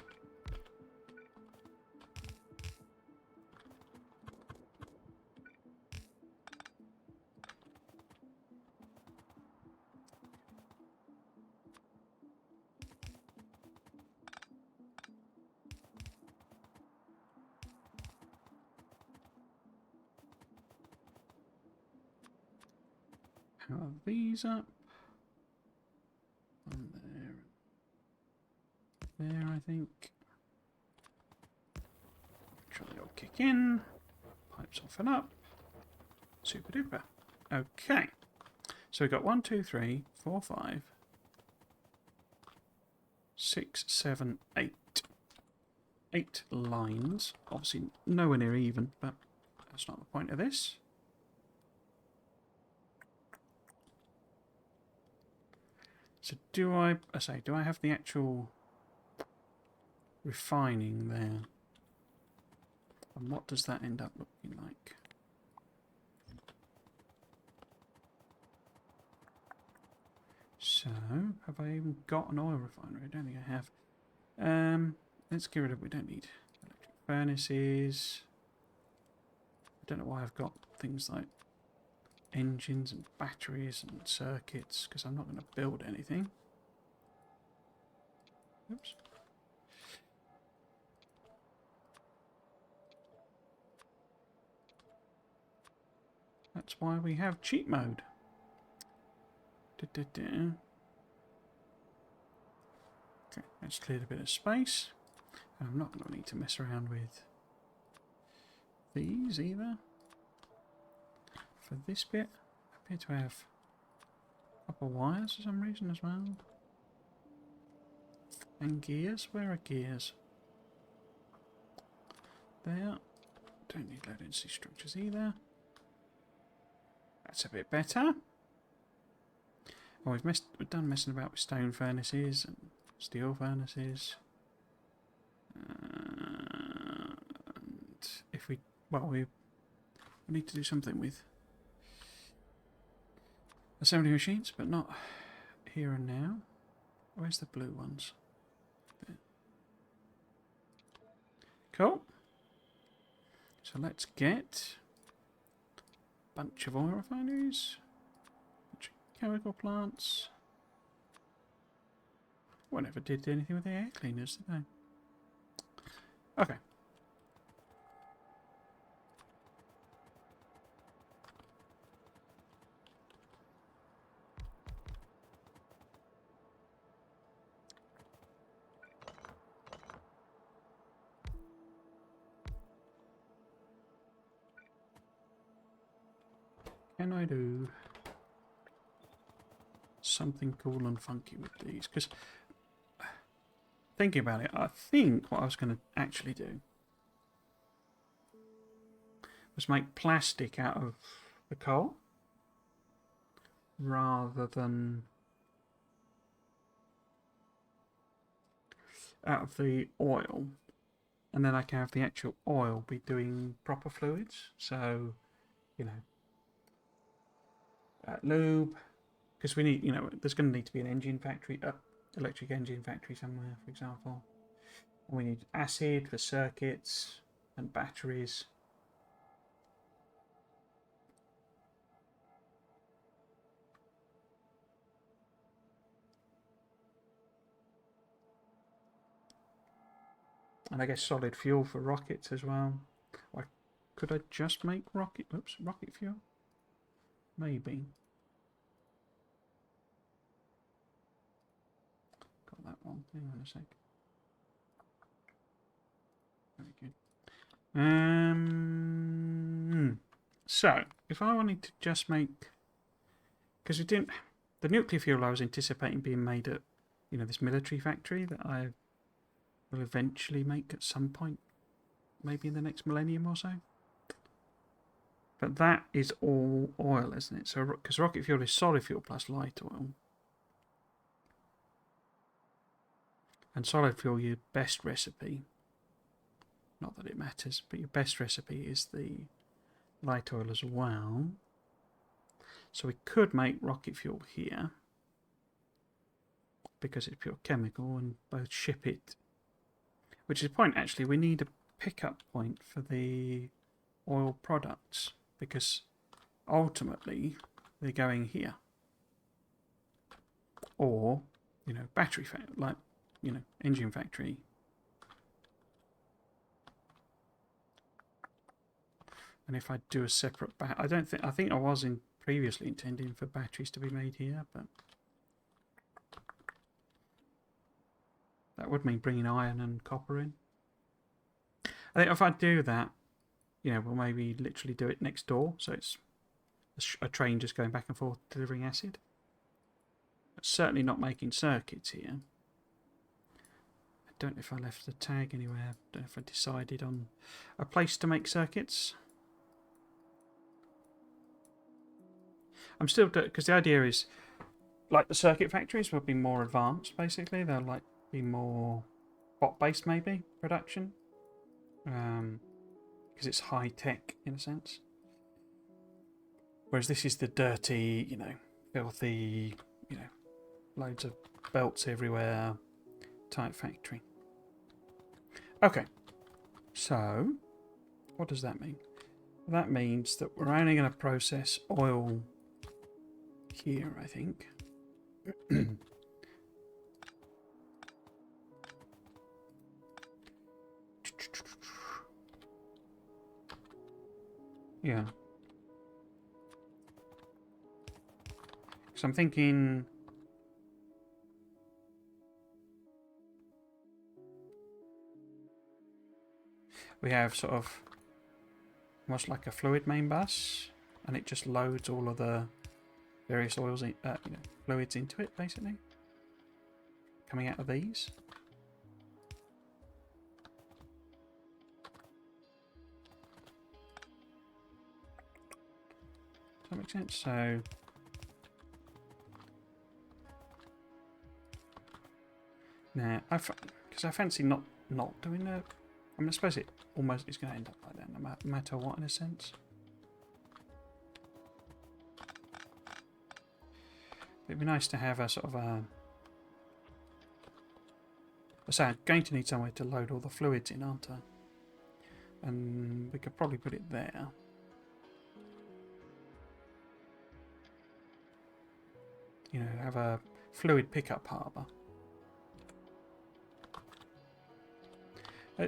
Speaker 1: Power these up. And there. There, I think. Make sure they all kick in. Pipes off and up. Super duper. Okay. So we've got 1, 2, 3, 4, 5, 6, 7, 8. 8 lines. Obviously nowhere near even, but that's not the point of this. So do I have the actual refining there? And what does that end up looking like? So, have I even got an oil refinery? I don't think I have. Let's get rid of, we don't need electric furnaces. I don't know why I've got things like engines and batteries and circuits, because I'm not going to build anything. Oops. That's why we have cheat mode. Okay, let's clear a bit of space. And I'm not going to need to mess around with these either. For this bit, I appear to have copper wires for some reason as well. And gears. Where are gears? There. Don't need low density structures either. That's a bit better. Oh, we've done messing about with stone furnaces and steel furnaces. And if we need to do something with assembly machines, but not here and now. Where's the blue ones? There. Cool. So let's get a bunch of oil refineries, a bunch of chemical plants. I never did anything with the air cleaners, did I? Okay. Can I do something cool and funky with these? Because thinking about it, I think what I was going to actually do was make plastic out of the coal rather than out of the oil, and then I can have the actual oil be doing proper fluids. So, you know, lube, because we need, you know, there's going to need to be an engine factory, electric engine factory somewhere, for example. We need acid for circuits and batteries. And I guess solid fuel for rockets as well. Or could I just make rocket fuel? Maybe. Got that wrong. Hang on a sec. Very good. So, if I wanted to just make... Because we didn't... The nuclear fuel I was anticipating being made at, you know, this military factory that I will eventually make at some point. Maybe in the next millennium or so. But that is all oil, isn't it? So, because rocket fuel is solid fuel plus light oil. And solid fuel, your best recipe, not that it matters, but your best recipe is the light oil as well. So we could make rocket fuel here, because it's pure chemical, and both ship it. Which is the point, actually, we need a pickup point for the oil products, because ultimately they're going here. Or, you know, battery factory, like, you know, engine factory. And if I do a separate I think I was previously intending for batteries to be made here, but that would mean bringing iron and copper in. I think if I do that, you know, we'll maybe literally do it next door, so it's a train just going back and forth delivering acid. But certainly not making circuits here. I don't know if I left the tag anywhere. I don't know if I decided on a place to make circuits. I'm still, because the idea is, like, the circuit factories will be more advanced, basically. They'll, like, be more bot-based, maybe, production. because it's high tech in a sense. Whereas this is the dirty, you know, filthy, you know, loads of belts everywhere type factory. Okay, so what does that mean? That means that we're only going to process oil here, I think. Yeah. So I'm thinking we have sort of almost like a fluid main bus, and it just loads all of the various oils, you know, fluids into it, basically, coming out of these. Does that make sense? So now, because I fancy not doing a. I mean, I suppose it almost is going to end up like that, no matter what, in a sense. It'd be nice to have a sort of a. So I'm going to need somewhere to load all the fluids in, aren't I? And we could probably put it there. You know, have a fluid pickup harbour.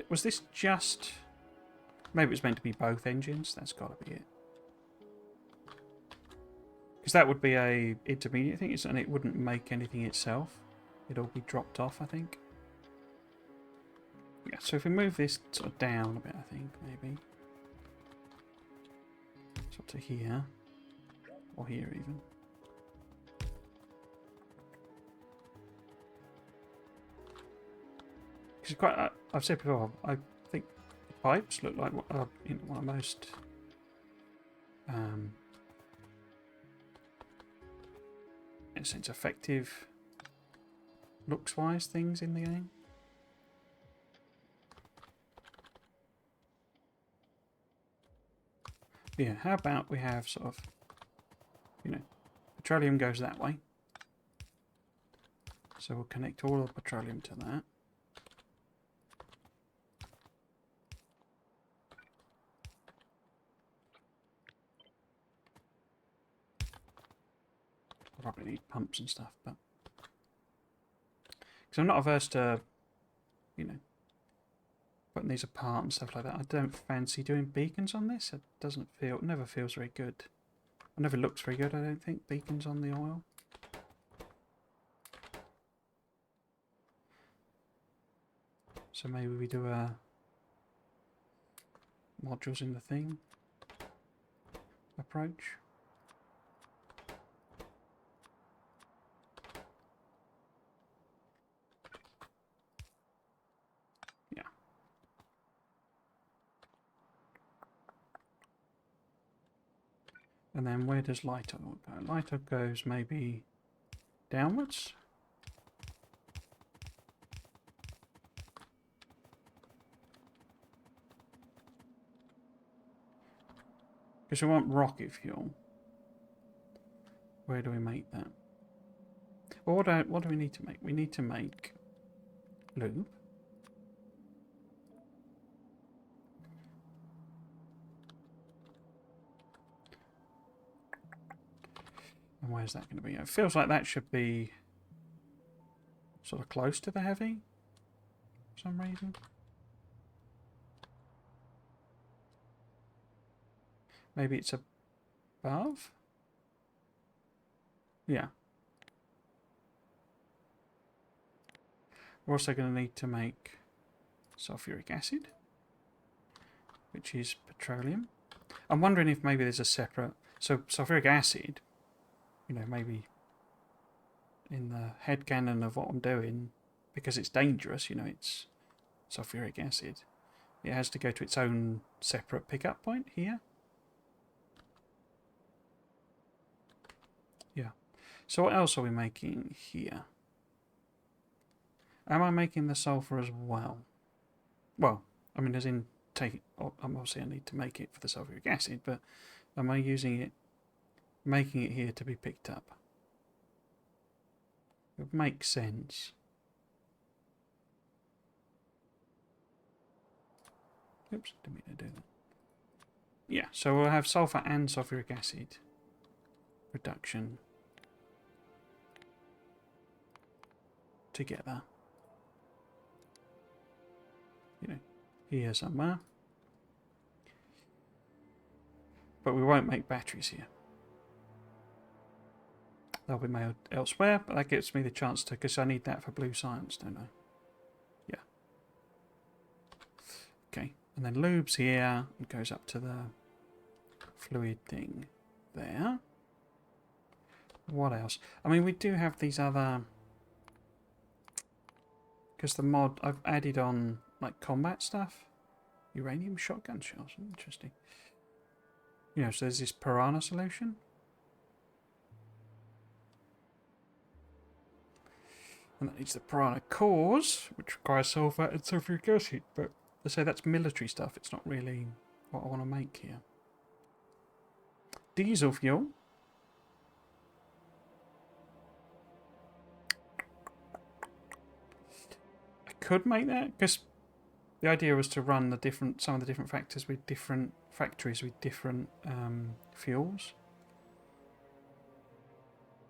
Speaker 1: Was this just... Maybe it was meant to be both engines. That's got to be it. Because that would be a intermediate thing, and it wouldn't make anything itself. It'd all be dropped off, I think. Yeah, so if we move this sort of down a bit, I think, maybe. Sort of here. Or here, even. Because quite... I've said before, I think the pipes look like one of the most... in a sense, effective looks-wise things in the game. Yeah, how about we have sort of, you know, petroleum goes that way. So we'll connect all the petroleum to that. Probably need pumps and stuff, but because I'm not averse to, you know, putting these apart and stuff like that. I don't fancy doing beacons on this. It doesn't feel, never feels very good. It never looks very good, I don't think, beacons on the oil. So maybe we do a modules in the thing approach. Yeah. And then where does light oil go? Light oil goes maybe downwards. Because we want rocket fuel. Where do we make that? Well, what do we need to make? We need to make lube. And where's that going to be? It feels like that should be sort of close to the heavy for some reason. Maybe it's above? Yeah. We're also going to need to make sulfuric acid, which is petroleum. I'm wondering if maybe there's a separate... So sulfuric acid, you know, maybe in the headcanon of what I'm doing, because it's dangerous, you know, it's sulfuric acid. It has to go to its own separate pickup point here. Yeah. So what else are we making here? Am I making the sulfur as well? Well, I mean, as in take. Obviously, I need to make it for the sulfuric acid, but am I using it, making it here to be picked up? It would make sense. Oops, didn't mean to do that. Yeah, so we'll have sulfur and sulfuric acid reduction together. You know, here somewhere. But we won't make batteries here. They'll be made elsewhere, but that gives me the chance to, because I need that for blue science, don't I? Yeah. Okay, and then lubes here, and goes up to the fluid thing there. What else? I mean, we do have these other, because the mod, I've added on like combat stuff. Uranium shotgun shells, interesting. You know, so there's this piranha solution. And that needs the piranha cores, which requires sulfur and sulfuric acid. But I say that's military stuff. It's not really what I want to make here. Diesel fuel. I could make that because the idea was to run some of the different factories with different fuels.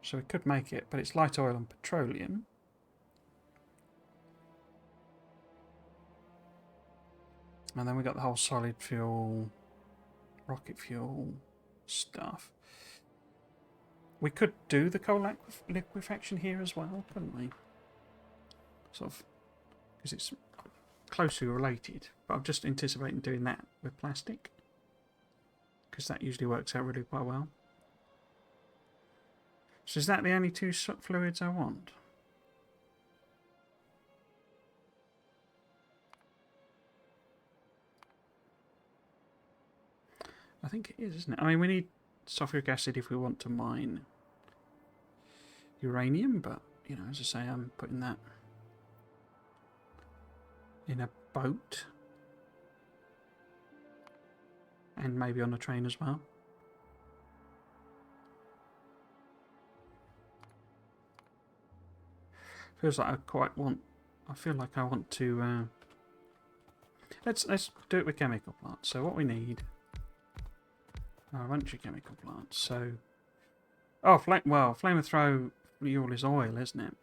Speaker 1: So we could make it, but it's light oil and petroleum. And then we got the whole solid fuel, rocket fuel stuff. We could do the coal liquefaction here as well, couldn't we? Sort of, because it's closely related. But I'm just anticipating doing that with plastic, because that usually works out really quite well. So is that the only two fluids I want? I think it is, isn't it? I mean, we need sulfuric acid if we want to mine uranium, but, you know, as I say, I'm putting that in a boat. And maybe on a train as well. Feels like I feel like I want to, let's do it with chemical plants. So what we need are a bunch of chemical plants. So, oh, flame and throw fuel is oil, isn't it?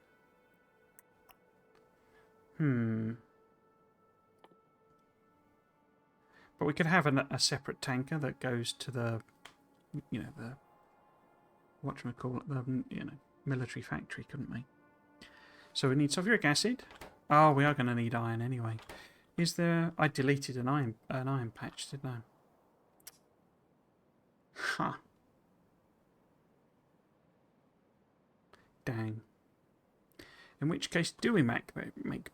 Speaker 1: But we could have a separate tanker that goes to the, you know, the whatchamacallit, the, you know, military factory, couldn't we? So we need sulfuric acid. Oh, we are going to need iron anyway. Is there? I deleted an iron patch, didn't I? Ha. Huh. Dang. In which case, do we make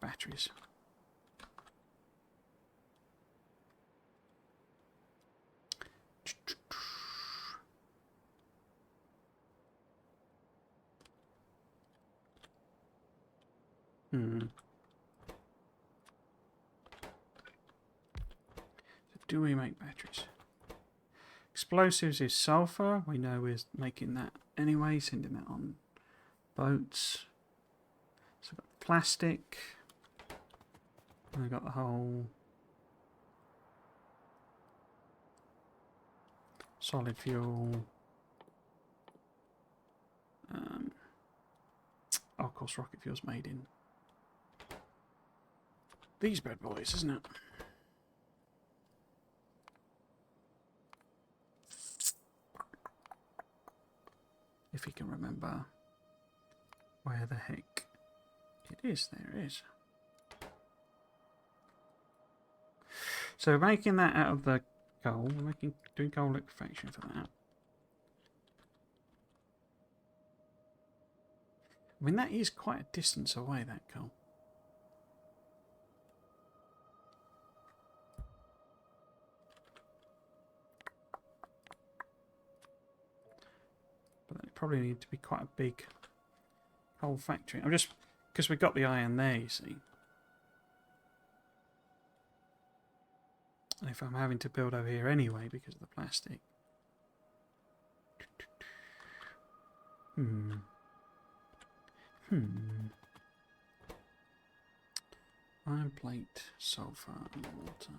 Speaker 1: batteries? So do we make batteries? Explosives is sulfur. We know we're making that anyway, sending that on boats. So we've got plastic. And we've got the whole solid fuel. Oh, of course, rocket fuel's made in these bad boys, isn't it? If you can remember where the heck it is, there it is. So making that out of the coal, doing coal liquefaction for that. I mean, that is quite a distance away, that coal. But it probably need to be quite a big coal factory. I'm just, because we've got the iron there, you see. And if I'm having to build over here anyway because of the plastic. Iron plate, sulfur, and water.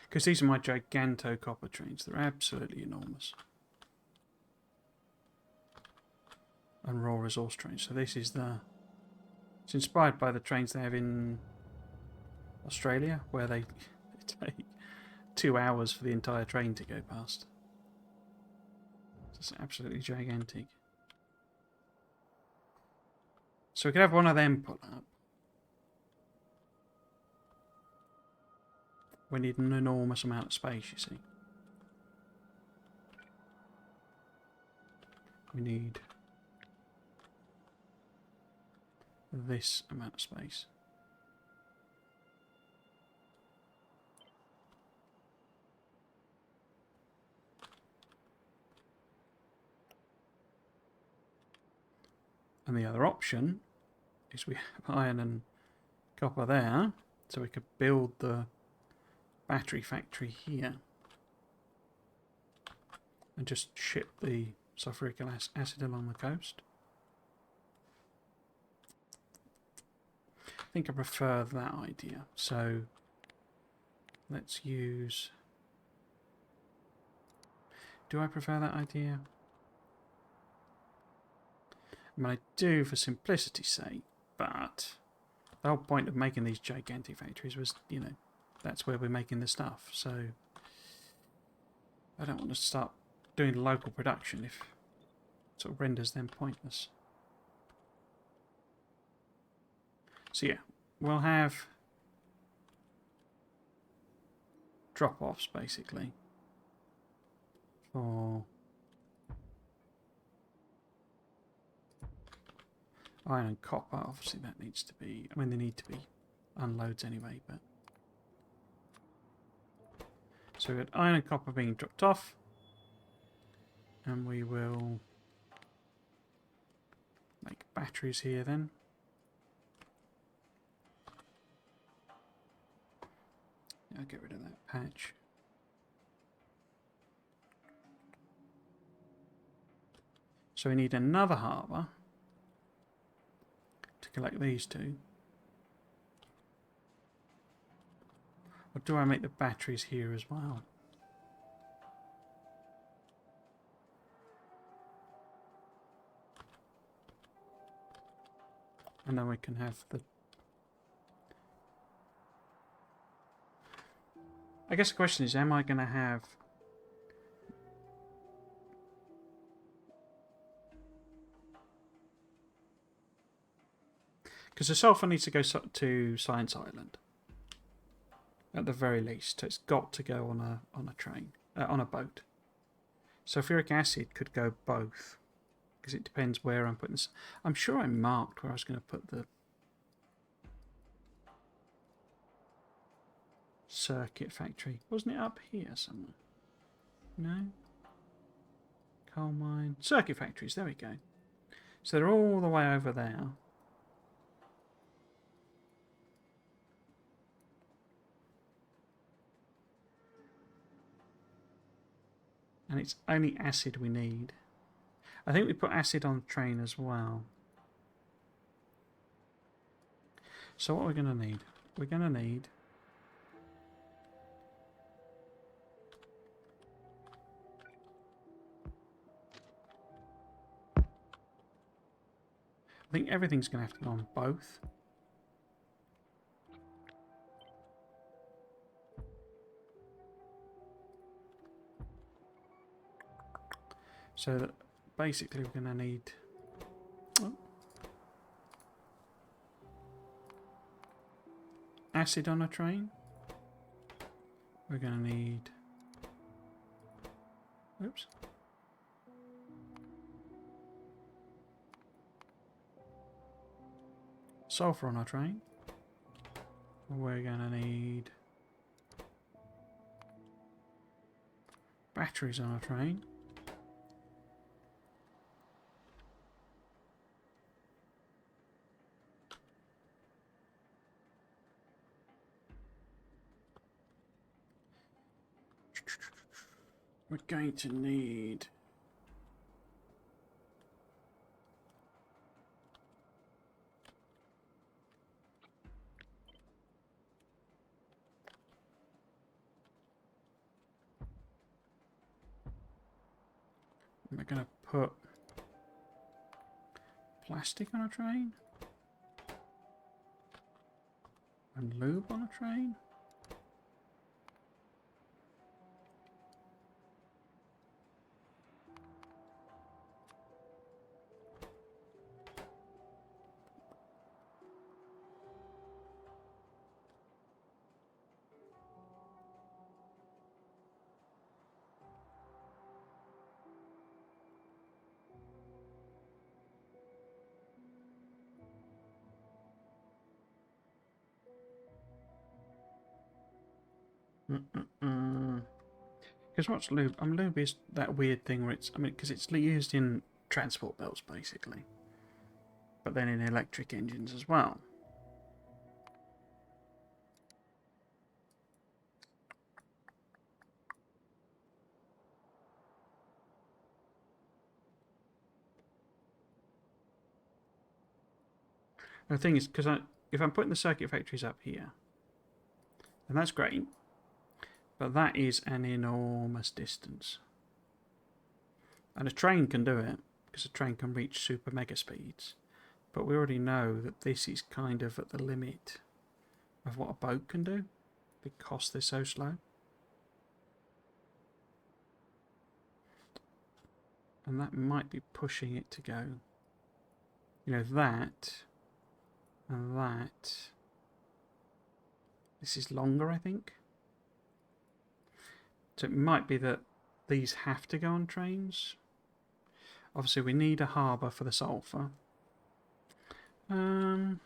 Speaker 1: Because these are my giganto copper trains. They're absolutely enormous. And raw resource trains. So this is the... It's inspired by the trains they have in Australia, where they take 2 hours for the entire train to go past. It's absolutely gigantic. So we could have one of them put up. We need an enormous amount of space, you see. We need this amount of space. And the other option is we have iron and copper there, so we could build the battery factory here and just ship the sulfuric acid along the coast. I think I prefer that idea. So let's use... Do I prefer that idea? I mean, I do for simplicity's sake, but the whole point of making these gigantic factories was, you know, that's where we're making the stuff. So I don't want to start doing local production if it sort of renders them pointless. So yeah, we'll have drop-offs basically for iron and copper. Obviously that needs to be, I mean they need to be unloads anyway, but so we've got iron and copper being dropped off, and we will make batteries here then. I'll get rid of that patch. So we need another harbour to collect these two. Or do I make the batteries here as well? And then we can have the... I guess the question is, am I going to have... Because the sulfur needs to go to Science Island. At the very least. It's got to go on a train. On a boat. Sulfuric acid could go both. Because it depends where I'm putting this. I'm sure I marked where I was going to put the circuit factory. Wasn't it up here somewhere? No? Coal mine. Circuit factories, there we go. So they're all the way over there. And it's only acid we need. I think we put acid on the train as well. So what we're going to need? We're going to need... I think everything's going to have to go on both. So that basically we're going to need... acid on a train. We're going to need... Oops. Sulfur on our train. We're gonna need batteries on our train. We're going to need we're going to put plastic on a train and lube on a train. Because what's lube? Lube is that weird thing where it's, because it's used in transport belts basically, but then in electric engines as well. The thing is, because if I'm putting the circuit factories up here, then that's great, but that is an enormous distance. And a train can do it, because a train can reach super mega speeds. But we already know that this is kind of at the limit of what a boat can do, because they're so slow. And that might be pushing it to go, you know, that and that. This is longer, I think. So it might be that these have to go on trains. Obviously, we need a harbour for the sulphur. I've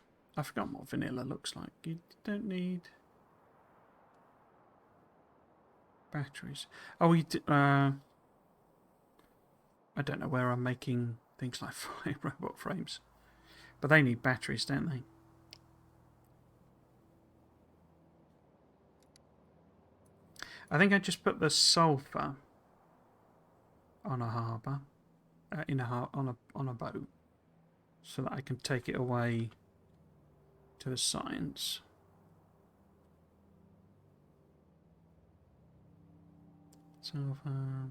Speaker 1: forgotten what vanilla looks like. You don't need batteries. Oh, I don't know where I'm making things like robot frames, but they need batteries, don't they? I think I just put the sulphur on a harbour, on a boat, so that I can take it away to the science. Sulphur,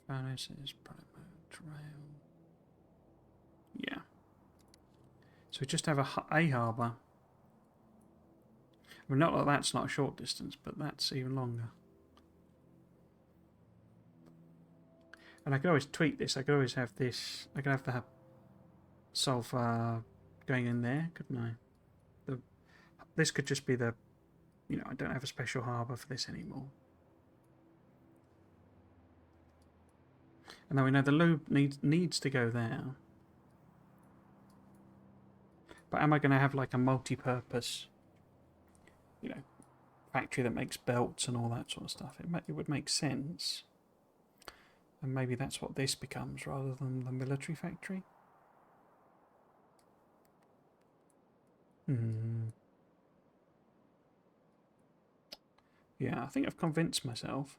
Speaker 1: furnaces, trail. Yeah. So we just have a harbour. I mean, not that that's not a short distance, but that's even longer. And I could always tweak this. I could always have this. I could have the sulphur going in there, couldn't I? This could just be the, you know, I don't have a special harbour for this anymore. And now we know the lube needs to go there. But am I going to have like a multi-purpose, you know, factory that makes belts and all that sort of stuff? It would make sense. And maybe that's what this becomes rather than the military factory. Yeah, I think I've convinced myself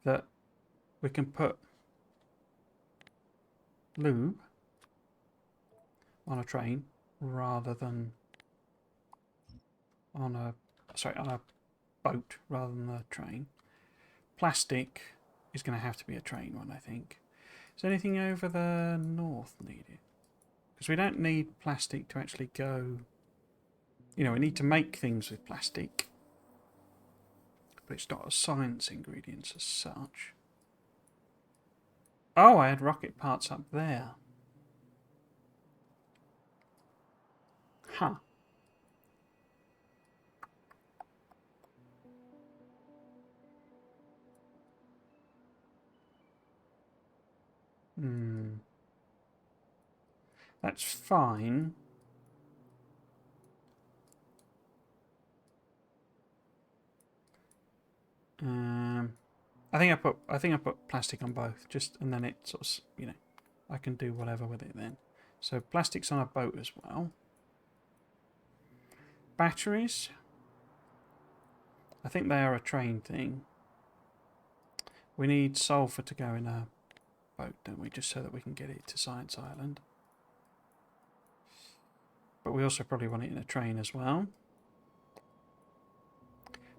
Speaker 1: that we can put lube on a train rather than on a boat rather than a train. Plastic is going to have to be a train one, I think. Is anything over the north needed? Because we don't need plastic to actually go. You know, we need to make things with plastic, but it's not a science ingredient as such. Oh, I had rocket parts up there. Huh. That's fine. I think I put plastic on both, just and then it sort of, you know, I can do whatever with it then. So plastic's on a boat as well. Batteries. I think they are a train thing. We need sulfur to go in a boat, don't we? Just so that we can get it to Science Island. But we also probably want it in a train as well.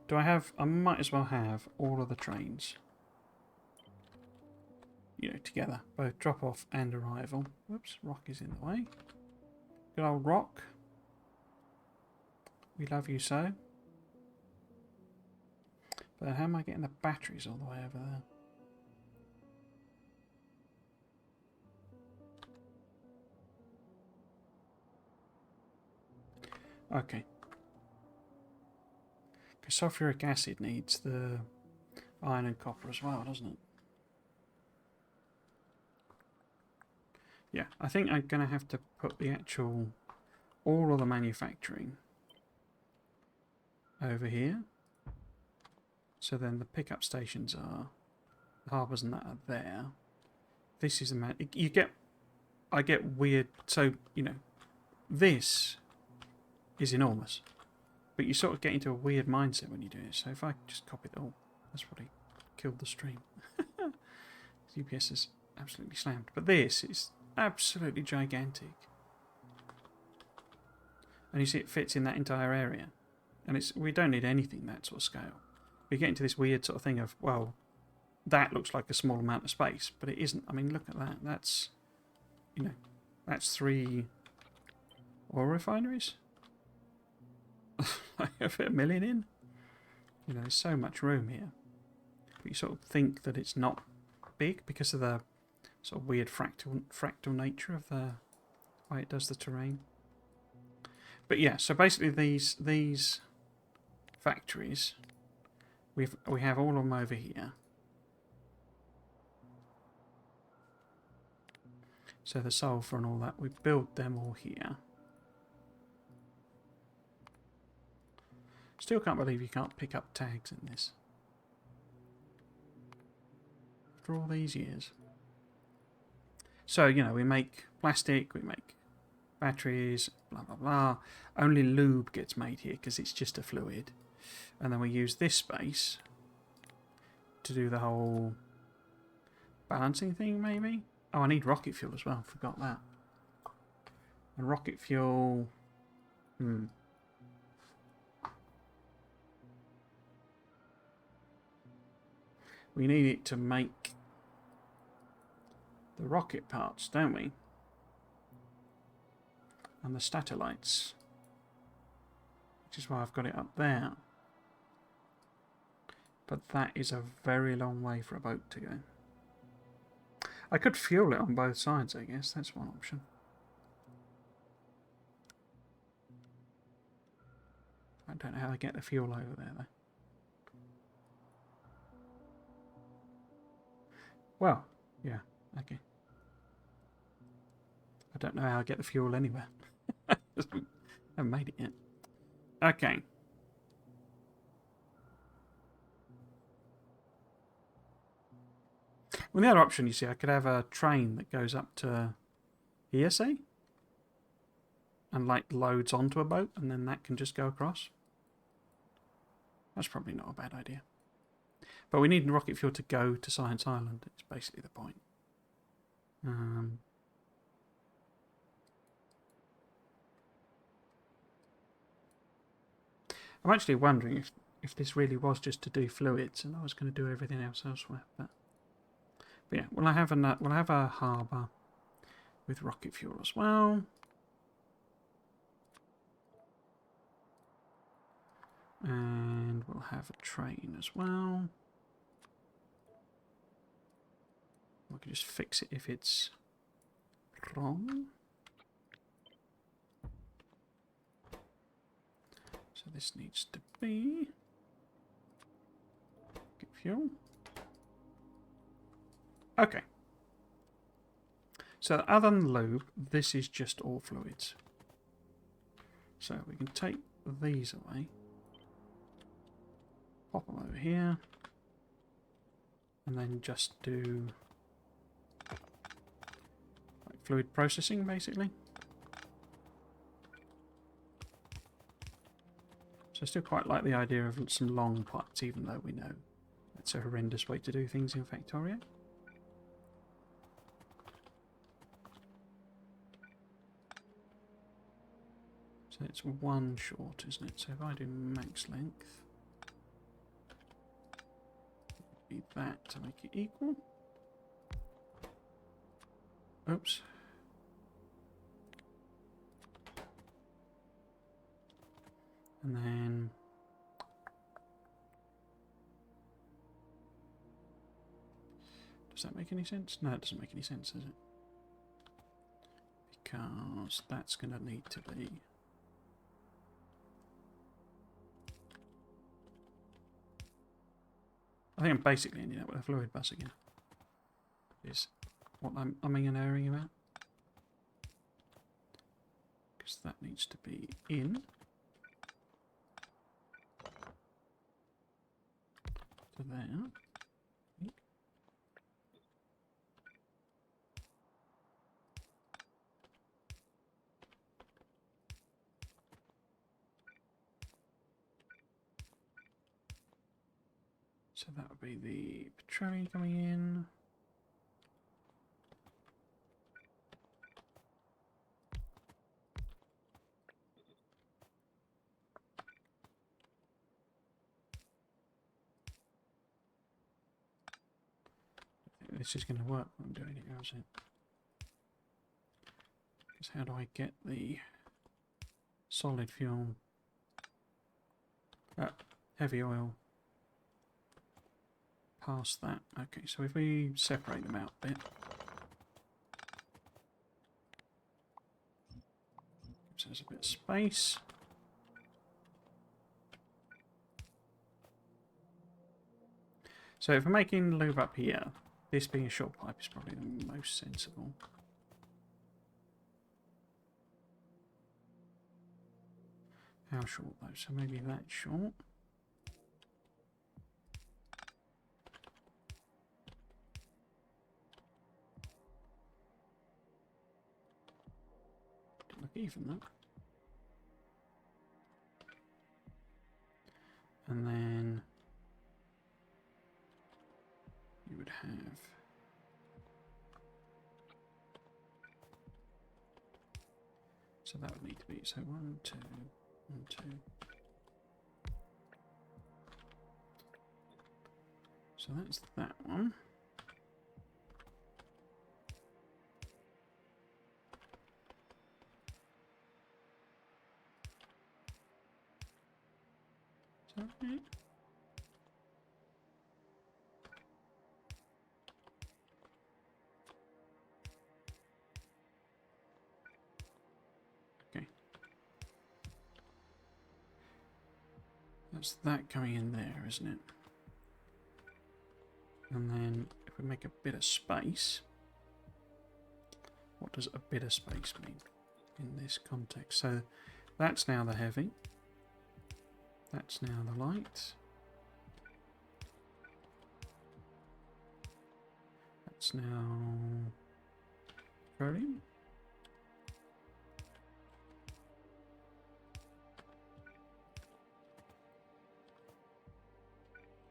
Speaker 1: Do I have... I might as well have all of the trains. You know, together. Both drop off and arrival. Whoops, rock is in the way. Good old rock. We love you so. But how am I getting the batteries all the way over there? Okay. Because sulfuric acid needs the iron and copper as well, doesn't it? Yeah, I think I'm going to have to put the actual... all of the manufacturing over here. So then the pickup stations are... the harbours and that are there. This is a... you get... I get weird... So, you know, this is enormous. But you sort of get into a weird mindset when you do it. So if I just copy it all, that's probably killed the stream. UPS is absolutely slammed. But this is absolutely gigantic. And you see it fits in that entire area. And it's we don't need anything that sort of scale. We get into this weird sort of thing of, well, that looks like a small amount of space, but it isn't. I mean, look at that. That's, you know, that's 3 oil refineries. I fit 1 million in. You know, there's so much room here. But you sort of think that it's not big because of the sort of weird fractal nature of the way it does the terrain. But yeah, so basically these factories, we have all of them over here. So the sulfur and all that, we build them all here. Still can't believe you can't pick up tags in this. After all these years. So, you know, we make plastic, we make batteries, blah, blah, blah. Only lube gets made here because it's just a fluid. And then we use this space to do the whole balancing thing, maybe? Oh, I need rocket fuel as well. Forgot that. And rocket fuel... We need it to make the rocket parts, don't we? And the satellites. Which is why I've got it up there. But that is a very long way for a boat to go. I could fuel it on both sides, I guess. That's one option. I don't know how to get the fuel over there, though. Well, yeah, okay. I don't know how I get the fuel anywhere. Haven't made it yet. Okay. Well, the other option, you see, I could have a train that goes up to here, say, and like loads onto a boat, and then that can just go across. That's probably not a bad idea. But we need rocket fuel to go to Science Island. It's basically the point. I'm actually wondering if this really was just to do fluids, and I was going to do everything else elsewhere. But yeah, we'll have a harbour with rocket fuel as well. And we'll have a train as well. We can just fix it if it's wrong. So this needs to be fuel. Okay. So other than lube, this is just all fluids. So we can take these away. Pop them over here. And then just do like fluid processing, basically. So I still quite like the idea of some long pipes, even though we know that's a horrendous way to do things in Factorio. So it's one short, isn't it? So if I do max length, be that to make it equal. Oops. And then does that make any sense? No, it doesn't make any sense, does it? Because that's going to need to be I think I'm basically ending up with a fluid bus again. Is what I'm umming and ahhing about. Because that needs to be in. To there. So that would be the petroleum coming in. I think this is going to work when I'm doing it, how's it? Because how do I get the solid fuel, heavy oil, past that? Okay, so if we separate them out a bit, gives us a bit of space. So if we're making lube up here, this being a short pipe is probably the most sensible. How short though? So maybe that short. Didn't look even that. And then you would have so that would need to be so 1, 2, 1, 2. So that's that one. Is that right? Okay. That's that coming in there, isn't it? And then if we make a bit of space, what does a bit of space mean in this context? So that's now the heavy. That's now the light. That's now petroleum.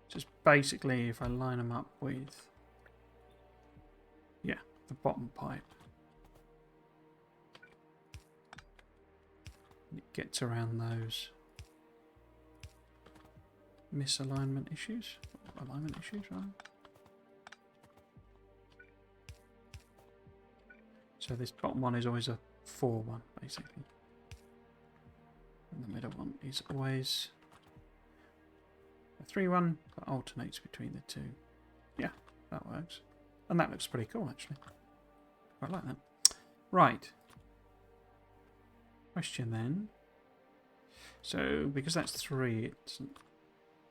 Speaker 1: Just basically if I line them up with, yeah, the bottom pipe. It gets around those misalignment issues, alignment issues, right? So this bottom one is always a 4-1, basically. And the middle one is always a 3-1 that alternates between the two. Yeah, that works. And that looks pretty cool, actually. Quite like that. Right. Question then. So, because that's 3, it doesn't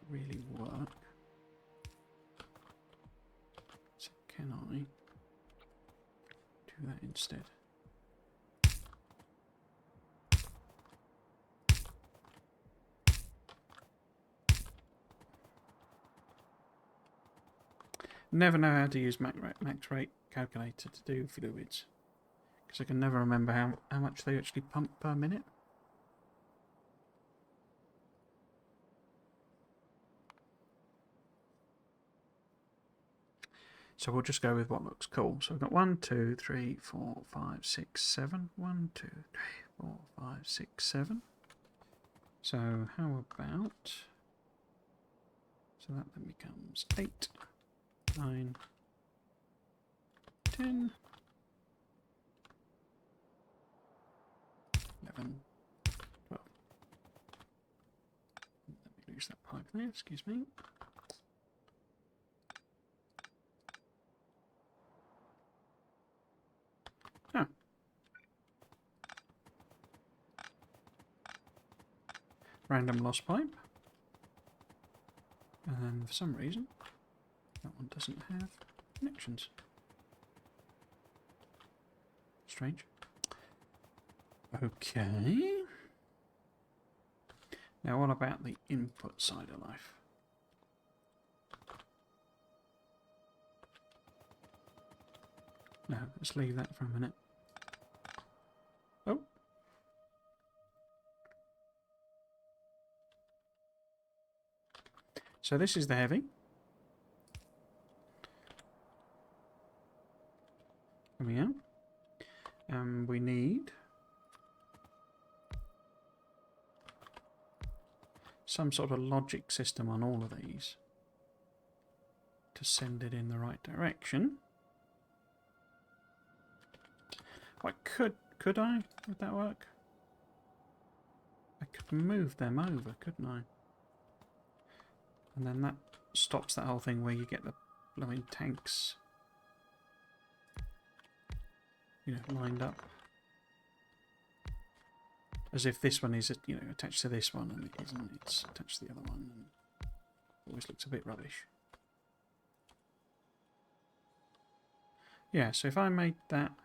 Speaker 1: really work. So, can I do do that instead. Never know how to use max rate calculator to do fluids, because I can never remember how much they actually pump per minute. So we'll just go with what looks cool. So we've got 1, 2, 3, 4, 5, 6, 7. 1, 2, 3, 4, 5, 6, 7. So how about... So that then becomes 8, 9, 10, 11, 12. Let me lose that pipe there, excuse me. Oh. Random lost pipe. And then for some reason, that one doesn't have connections. Strange. Okay. Now what about the input side of life? No, let's leave that for a minute. Oh. So this is the heavy. Coming out. And we need some sort of logic system on all of these to send it in the right direction. Like, could I? Would that work? I could move them over, couldn't I? And then that stops that whole thing where you get the blowing tanks, you know, lined up. As if this one is, you know, attached to this one and it isn't, it's attached to the other one. And it always looks a bit rubbish. Yeah, so if I made that a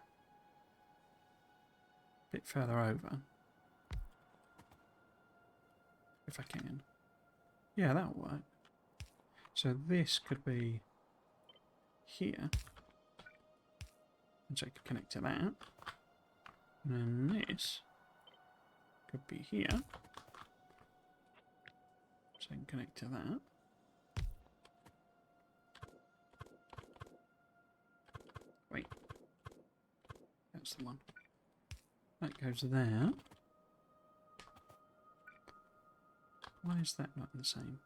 Speaker 1: bit further over, if I can, yeah, that'll work. So this could be here, and so I could connect to that. And then this could be here, so I can connect to that. Wait, that's the one. That goes there. Why is that not the same?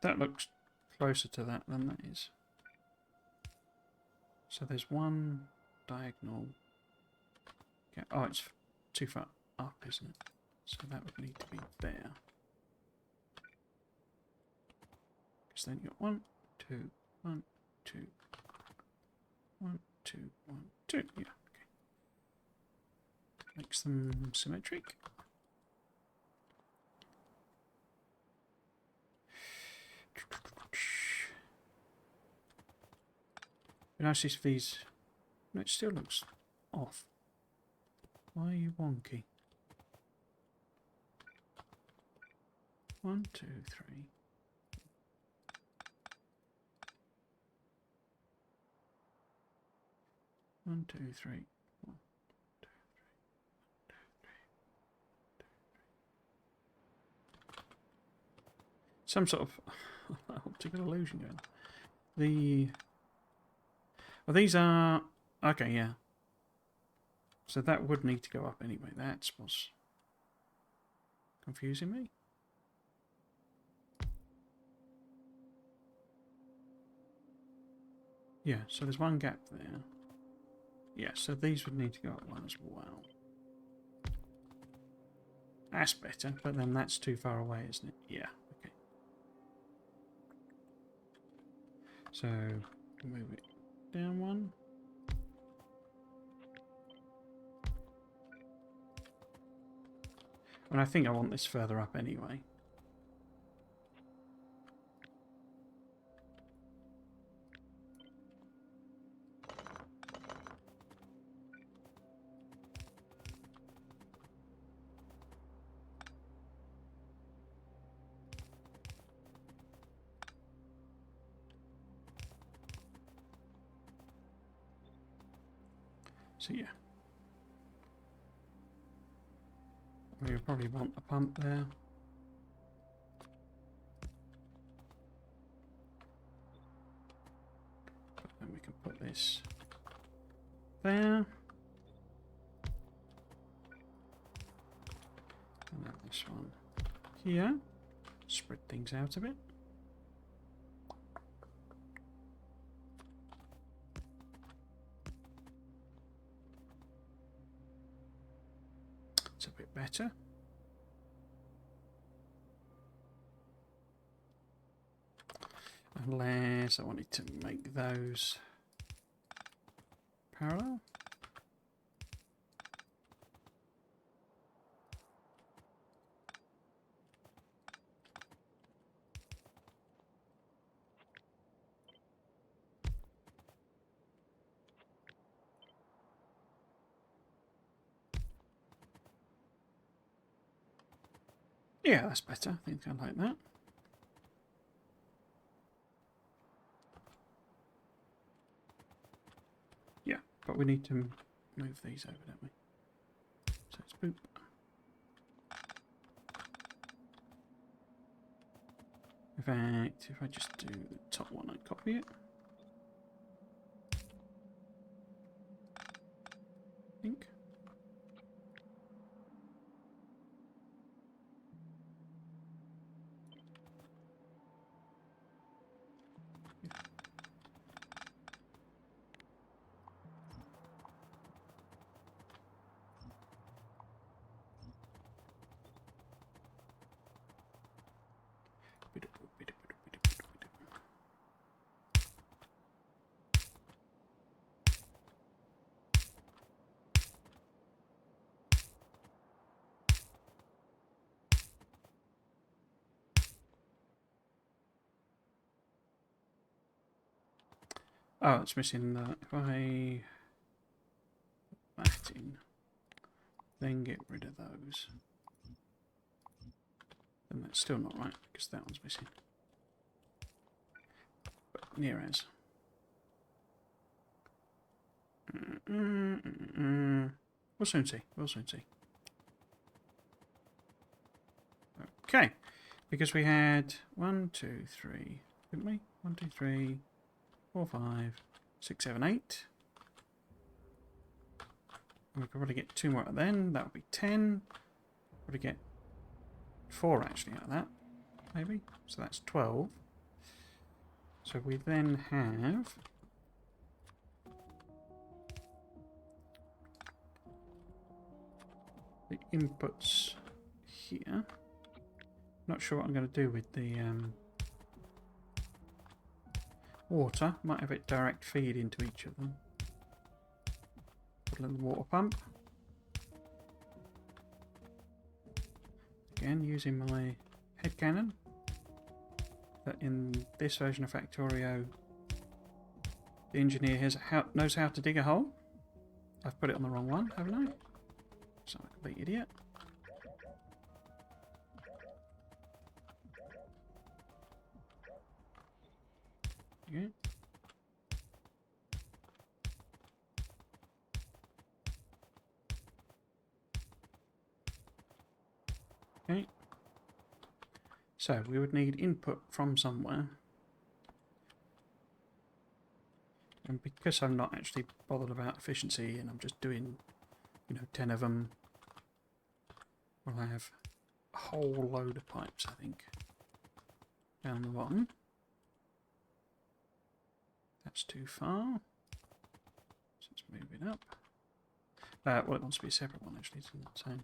Speaker 1: That looks closer to that than that is. So there's one diagonal. Okay. Oh, it's too far up, isn't it? So that would need to be there. Because then you've got 1, 2, 1, 2, 1, 2, 1, 2. Yeah, okay. Makes them symmetric. But now see if these... No, it still looks off. Why are you wonky? 1, 2, 3. 1, 2, 3. 1, 2, 3. 1, 2, 3. Some sort of optical illusion going on. Well, these are... Okay, yeah. So that would need to go up anyway. That's what's confusing me. Yeah, so there's one gap there. Yeah, so these would need to go up one as well. That's better, but then that's too far away, isn't it? Yeah, okay. So, move it down one. And I think I want this further up anyway. So yeah. We probably want a pump there. But then we can put this there. And then this one here. Spread things out a bit. It's a bit better. Unless I wanted to make those parallel. Yeah, that's better. I think I like that. Yeah, but we need to move these over, don't we? So it's boop. In fact, if I just do the top one, I copy it. I think. Oh, it's missing the. If I put that in, then get rid of those, then that's still not right because that one's missing. But near as. We'll soon see. We'll soon see. Okay, because we had 1, 2, 3, didn't we? 1, 2, 3, 4, 5, 6, 7, 8. And we could probably get 2 more out of then. That would be 10. Probably get 4 actually out of that, maybe. So that's 12. So we then have the inputs here. Not sure what I'm going to do with the water. Might have it direct feed into each of them. Put in the water pump. Again, using my head cannon. That in this version of Factorio, the engineer knows how to dig a hole. I've put it on the wrong one, haven't I? So I'm a complete idiot. Yeah. Okay. So we would need input from somewhere. And because I'm not actually bothered about efficiency and I'm just doing, 10 of them, we'll have a whole load of pipes, I think, down the bottom. That's too far. So let's move it up. Well, it wants to be a separate one, actually, isn't it?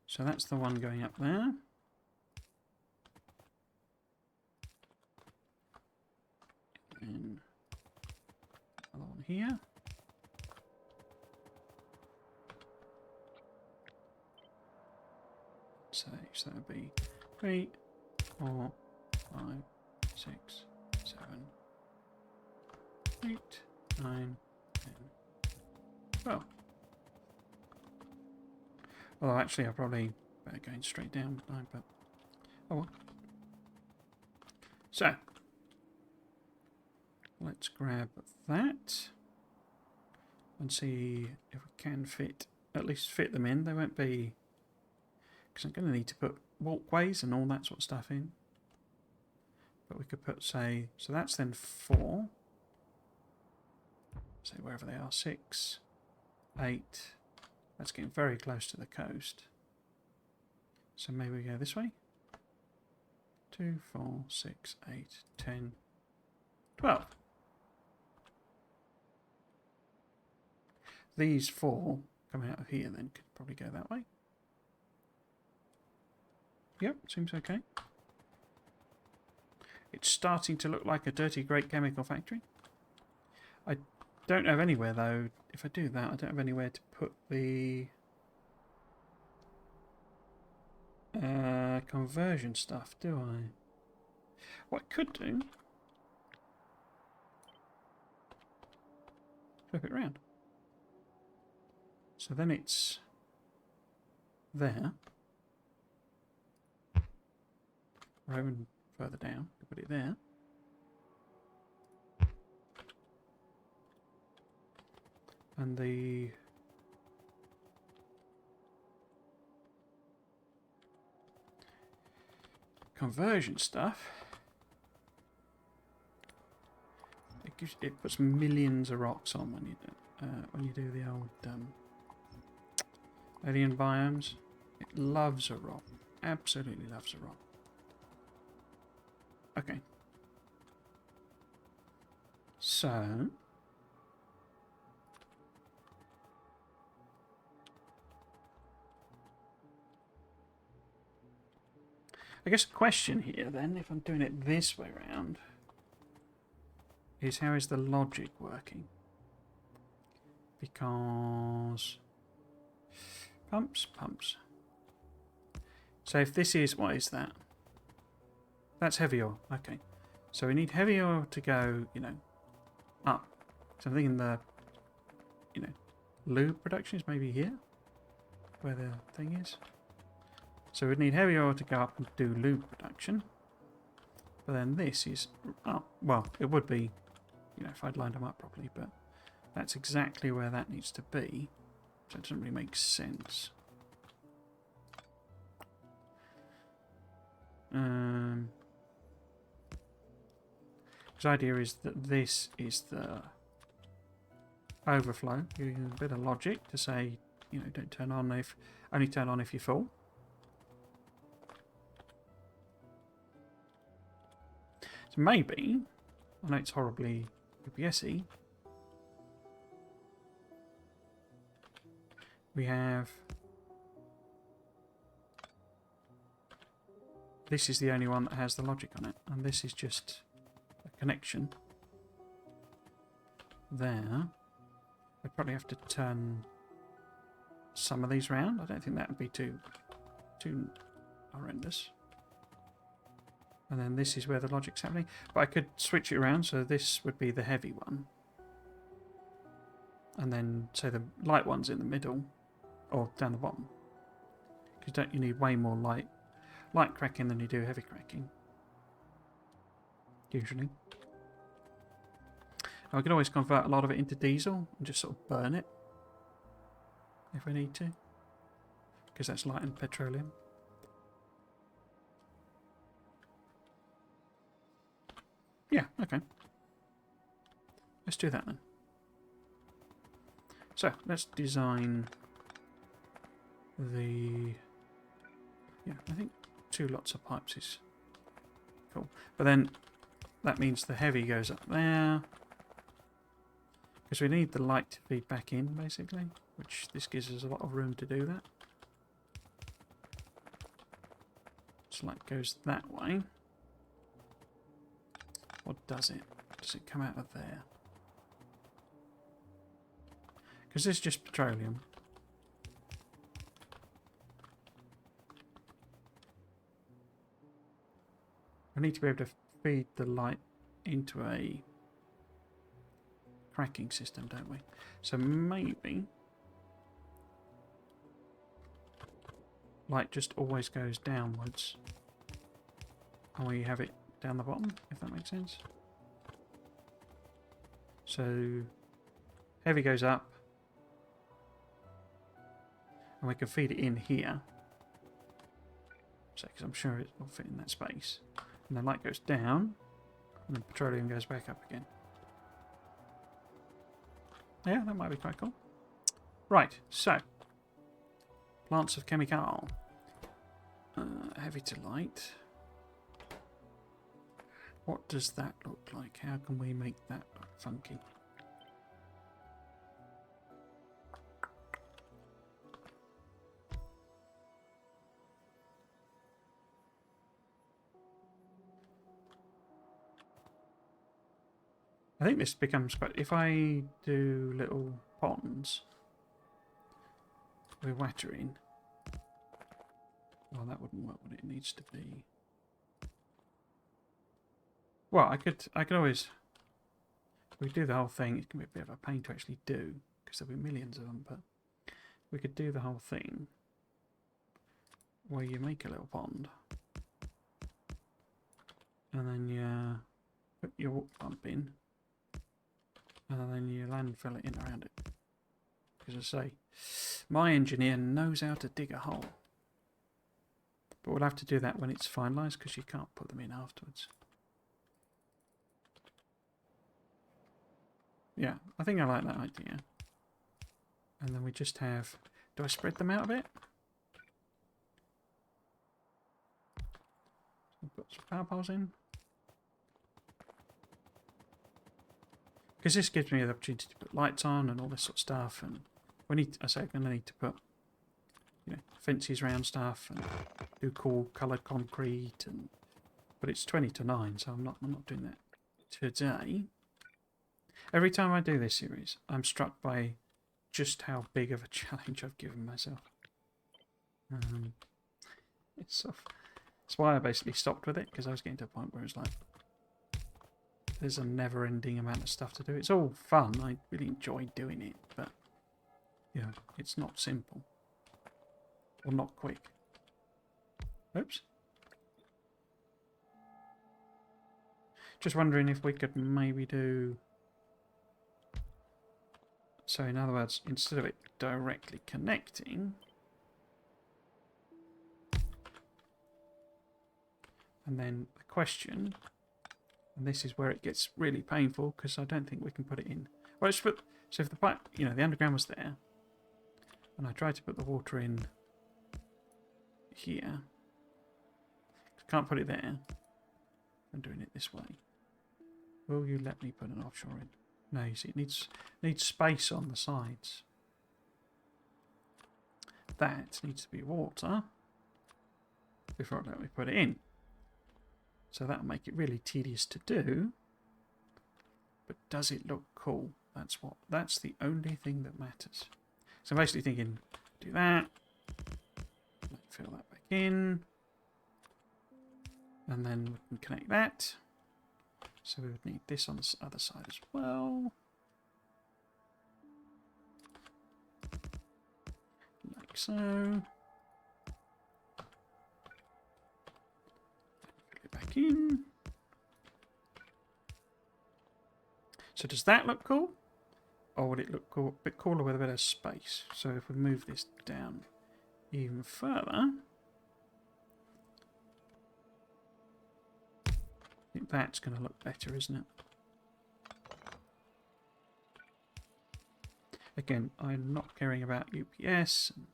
Speaker 1: So that's the one going up there. And another one here. So that would be 3, 4, 5, 6, 7, 8, 9, 10, 12. Although actually I probably better going straight down, but oh well. So let's grab that and see if we can at least fit them in. They won't be, because I'm going to need to put walkways and all that sort of stuff in. But we could put, say, so that's then 4. Say wherever they are, 6, 8. That's getting very close to the coast. So maybe we go this way. 2, 4, 6, 8, 10, 12. These 4 coming out of here then could probably go that way. Yep, seems okay. It's starting to look like a dirty great chemical factory. I don't have anywhere though, if I do that, I don't have anywhere to put the conversion stuff, do I? What I could do, flip it round. So then it's there. Or even further down, put it there. And the conversion stuff, it puts millions of rocks on when you do the old alien biomes. It loves a rock, absolutely loves a rock. Okay, so I guess the question here then, if I'm doing it this way around, is how is the logic working? Because pumps. So if this is, what is that? That's heavy oil. Okay. So we need heavy oil to go, up. So I'm thinking the, lube production is maybe here, where the thing is. So we'd need heavy oil to go up and do lube production. But then this is up. Well, it would be, if I'd lined them up properly, but that's exactly where that needs to be. So it doesn't really make sense. The idea is that this is the overflow. Using a bit of logic to say, don't turn on only turn on if you're full. So maybe, I know it's horribly UPS-y, we have, this is the only one that has the logic on it, and this is just a connection there. I'd probably have to turn some of these around. I don't think that would be too horrendous. And then this is where the logic's happening. But I could switch it around, so this would be the heavy one. And then, say the light one's in the middle, or down the bottom. Because you need way more light cracking than you do heavy cracking. Usually. Now, I could always convert a lot of it into diesel and just sort of burn it. If I need to. Because that's light and petroleum. Yeah, okay. Let's do that then. So, let's design the... Yeah, I think 2 lots of pipes is cool. But then, that means the heavy goes up there. Because we need the light to feed back in, basically. Which this gives us a lot of room to do that. So light goes that way. What does it? Does it come out of there? Because this is just petroleum. I need to be able to feed the light into a cracking system, don't we? So maybe light just always goes downwards. And we have it down the bottom, if that makes sense. So heavy goes up, and we can feed it in here. So, because I'm sure it will fit in that space. And then light goes down, and then petroleum goes back up again. Yeah, that might be quite cool. Right, so plants of chemical. Heavy to light. What does that look like? How can we make that look funky? I think this becomes quite... If I do little ponds with water in... Well, that wouldn't work, but it needs to be... Well, I could always... If we do the whole thing, it can be a bit of a pain to actually do, because there'll be millions of them, but we could do the whole thing where you make a little pond, and then you put your water pump in, and then you landfill it in around it. As I say, my engineer knows how to dig a hole. But we'll have to do that when it's finalised, because you can't put them in afterwards. Yeah, I think I like that idea. And then we just have... Do I spread them out a bit? Put some power poles in. Because this gives me the opportunity to put lights on and all this sort of stuff. And we need, I'm going to need to put, you know, fences around stuff and do cool coloured concrete. And but it's 20 to 9, so I'm not doing that today. Every time I do this series, I'm struck by just how big of a challenge I've given myself. It's why I basically stopped with it, because I was getting to a point where it's like, there's a never-ending amount of stuff to do. It's all fun. I really enjoy doing it, but you know, it's not simple or not quick. Oops. Just wondering if we could maybe do... So in other words, instead of it directly connecting, and then the question, and this is where it gets really painful, because I don't think we can put it in. Well, let's put, so if the pipe, you know, the underground was there, and I tried to put the water in here, can't put it there. I'm doing it this way. Will you let me put an offshore in? No, you see, it needs space on the sides. That needs to be water before I let me put it in. So that'll make it really tedious to do. But does it look cool? That's the only thing that matters. So I'm basically thinking, do that. Fill that back in. And then we can connect that. So we would need this on the other side as well. Like so. Put it back in. So does that look cool? Or would it look cool, a bit cooler with a bit of space? So if we move this down even further, I think that's going to look better, isn't it? Again, I'm not caring about UPS and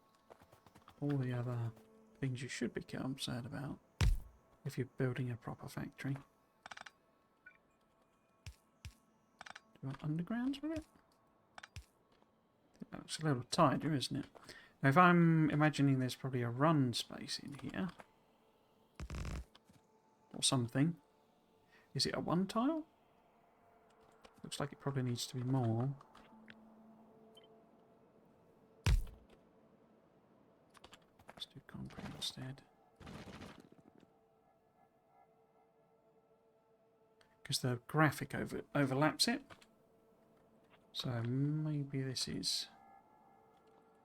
Speaker 1: all the other things you should be concerned about if you're building a proper factory. Do you want undergrounds with it? I think that looks a little tighter, isn't it? Now, if I'm imagining there's probably a run space in here or something. Is it a one tile? Looks like it probably needs to be more. Let's do concrete instead. Because the graphic overlaps it. So maybe this is...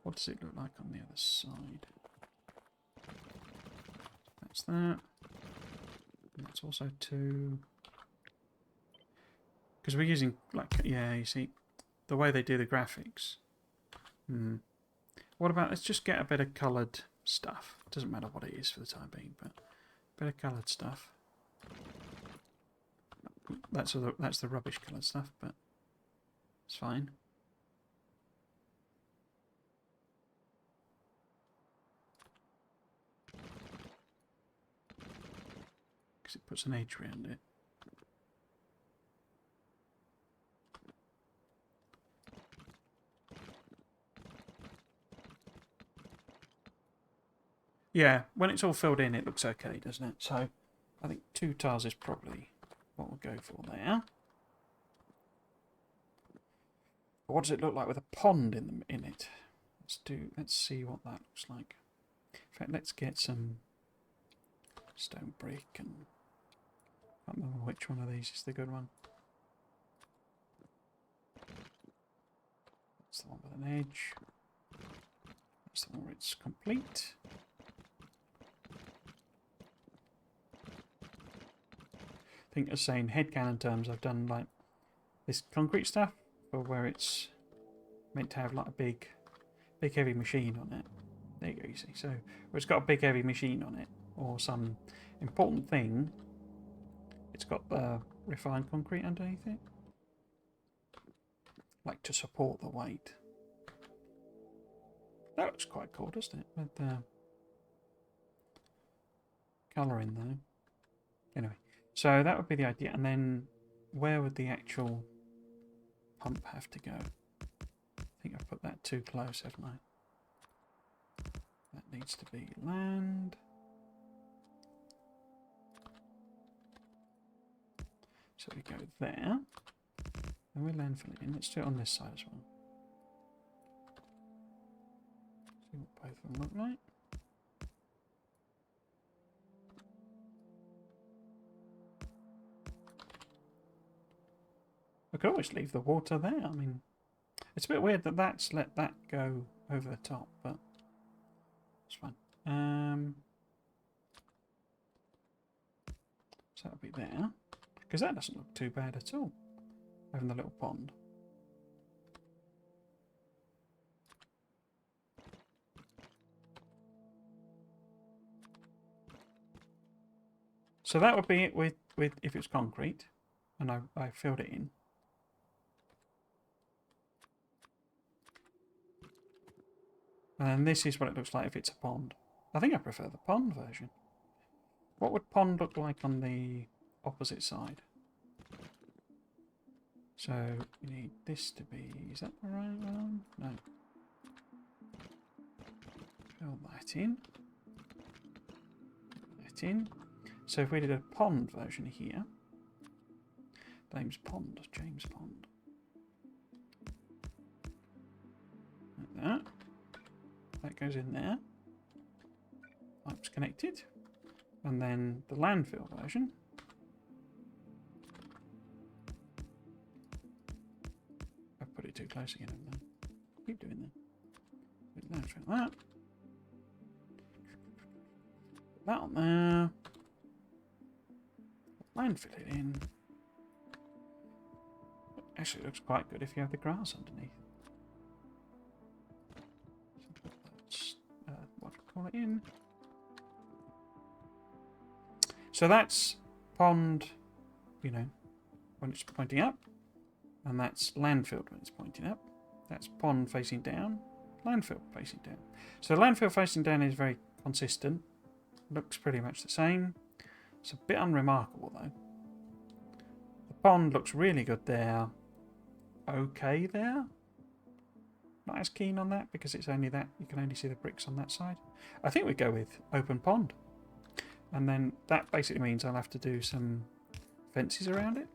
Speaker 1: What does it look like on the other side? That's that. And that's also 2. Because we're using, like, yeah, you see, the way they do the graphics. What about, let's just get a bit of coloured stuff. Doesn't matter what it is for the time being, but a bit of coloured stuff. That's the rubbish coloured stuff, but it's fine. Because it puts an edge around it. Yeah, when it's all filled in, it looks okay, doesn't it? So I think 2 tiles is probably what we'll go for there. But what does it look like with a pond in it? Let's see what that looks like. In fact, let's get some stone brick, and I can't remember which one of these is the good one. That's the one with an edge. That's the one where it's complete. I think as saying headcanon terms, I've done like this concrete stuff, or where it's meant to have like a big heavy machine on it. There you go, you see. So where it's got a big heavy machine on it, or some important thing, it's got the refined concrete underneath it, like to support the weight. That looks quite cool, doesn't it? With the colouring though. Anyway, so that would be the idea. And then where would the actual pump have to go? I think I've put that too close, haven't I? That needs to be land. So we go there. And we'll landfill it in. Let's do it on this side as well. See what both of them look like. I could always leave the water there. I mean, it's a bit weird that that's let that go over the top, but it's fine. So that'll be there. Because that doesn't look too bad at all. Having the little pond. So that would be it with if it's concrete, and I filled it in. And this is what it looks like if it's a pond. I think I prefer the pond version. What would pond look like on the opposite side? So you need this to be, is that the right one? No. Fill that in. That in. So if we did a pond version here, James Pond. Like that. That goes in there. Pipes connected. And then the landfill version. I've put it too close again, haven't I? Keep doing that. Landfill that. Put that on there. Landfill it in. Actually, it looks quite good if you have the grass underneath. What do we call it in? So that's pond, you know, when it's pointing up, and that's landfill when it's pointing up. That's pond facing down, landfill facing down. So landfill facing down is very consistent, looks pretty much the same. It's a bit unremarkable though. The pond looks really good there. Okay there. Not as keen on that because it's only that, you can only see the bricks on that side. I think we go with open pond. And then that basically means I'll have to do some fences around it.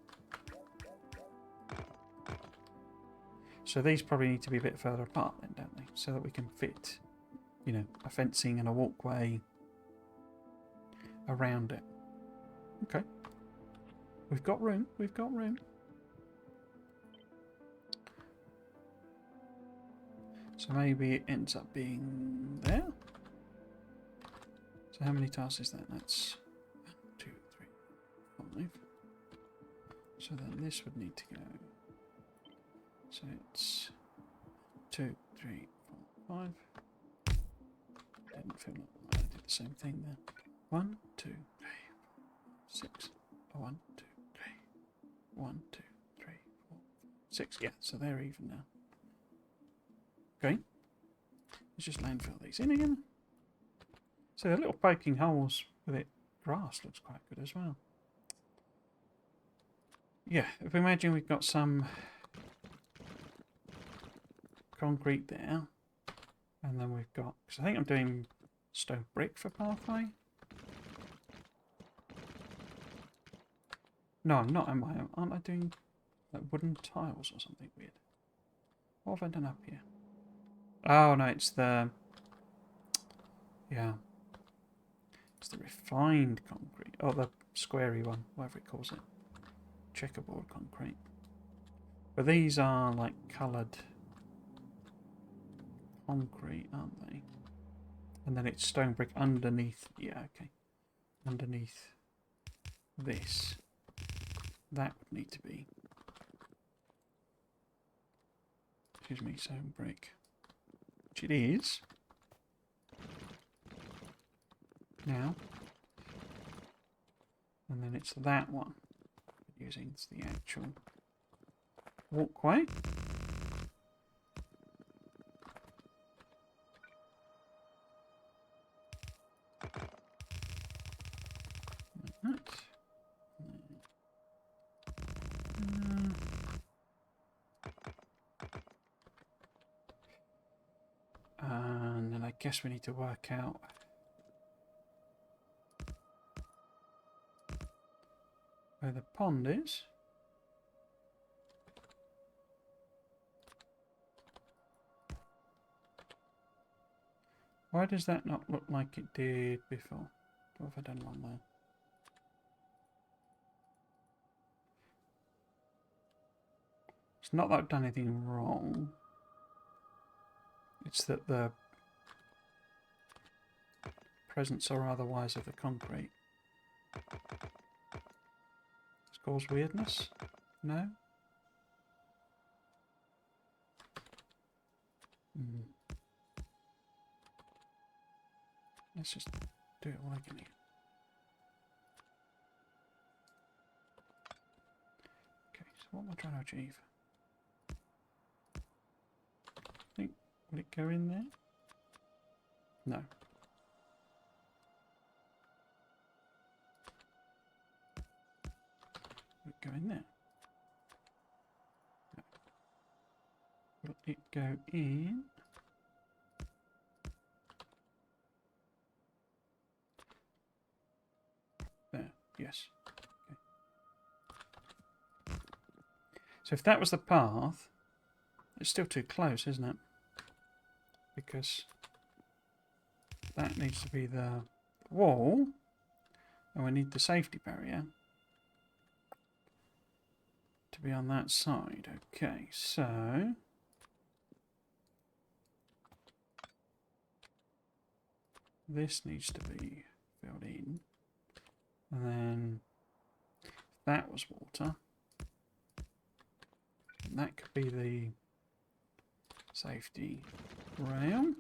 Speaker 1: So these probably need to be a bit further apart then, don't they? So that we can fit, you know, a fencing and a walkway around it. Okay. We've got room. We've got room. So maybe it ends up being there. So how many tiles is that? That's 1, 2, 3, 5. So then this would need to go. So it's 2, 3, 4, 5. Didn't feel like I did the same thing there. 1, 2, 3, 4, 6. 1, 2, 3. 1, 2, 3, 4, 6. Yeah, so they're even now. Okay. Let's just landfill these in again. So the little poking holes with it grass looks quite good as well. Yeah, if we imagine we've got some concrete there, and then we've got, because I think I'm doing stone brick for pathway. No, I'm not, am I? Aren't I doing like wooden tiles or something weird? What have I done up here? Oh no, it's the, yeah, it's the refined concrete, or the squarey one, whatever it calls it, checkerboard concrete. But these are like coloured concrete, aren't they? And then it's stone brick underneath. Yeah, okay. Underneath this. That would need to be. Excuse me, stone brick. Which it is. Now. And then it's that one. Using the actual walkway. Like that. And then I guess we need to work out where the pond is. Why does that not look like it did before? What have I done wrong there? It's not that I've done anything wrong. It's that the presence or otherwise of the concrete has caused weirdness? No? Let's just do it all again here. Okay, so what am I trying to achieve? I think, will it go in there? No. Will it go in there? No. Will it go in? There, yes. Okay. So if that was the path, it's still too close, isn't it? Because that needs to be the wall, and we need the safety barrier to be on that side. Okay, so this needs to be filled in, and then if that was water, and that could be the safety rail,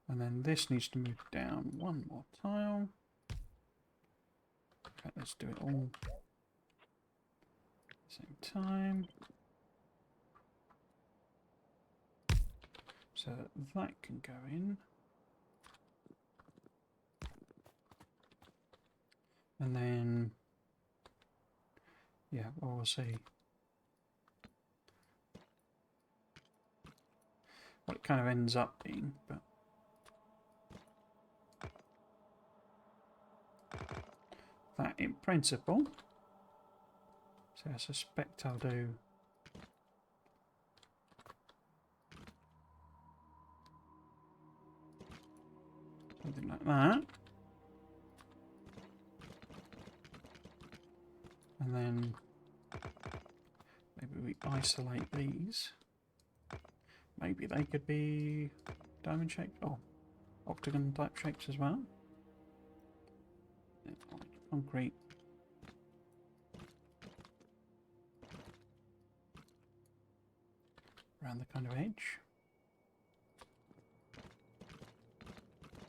Speaker 1: and then this needs to move down one more tile. Okay, let's do it all at the same time. So that can go in. And then, yeah, well, we'll see what it kind of ends up being, but that in principle. So I suspect I'll do something like that. And then maybe we isolate these. Maybe they could be diamond shaped or octagon type shapes as well. Concrete around the kind of edge.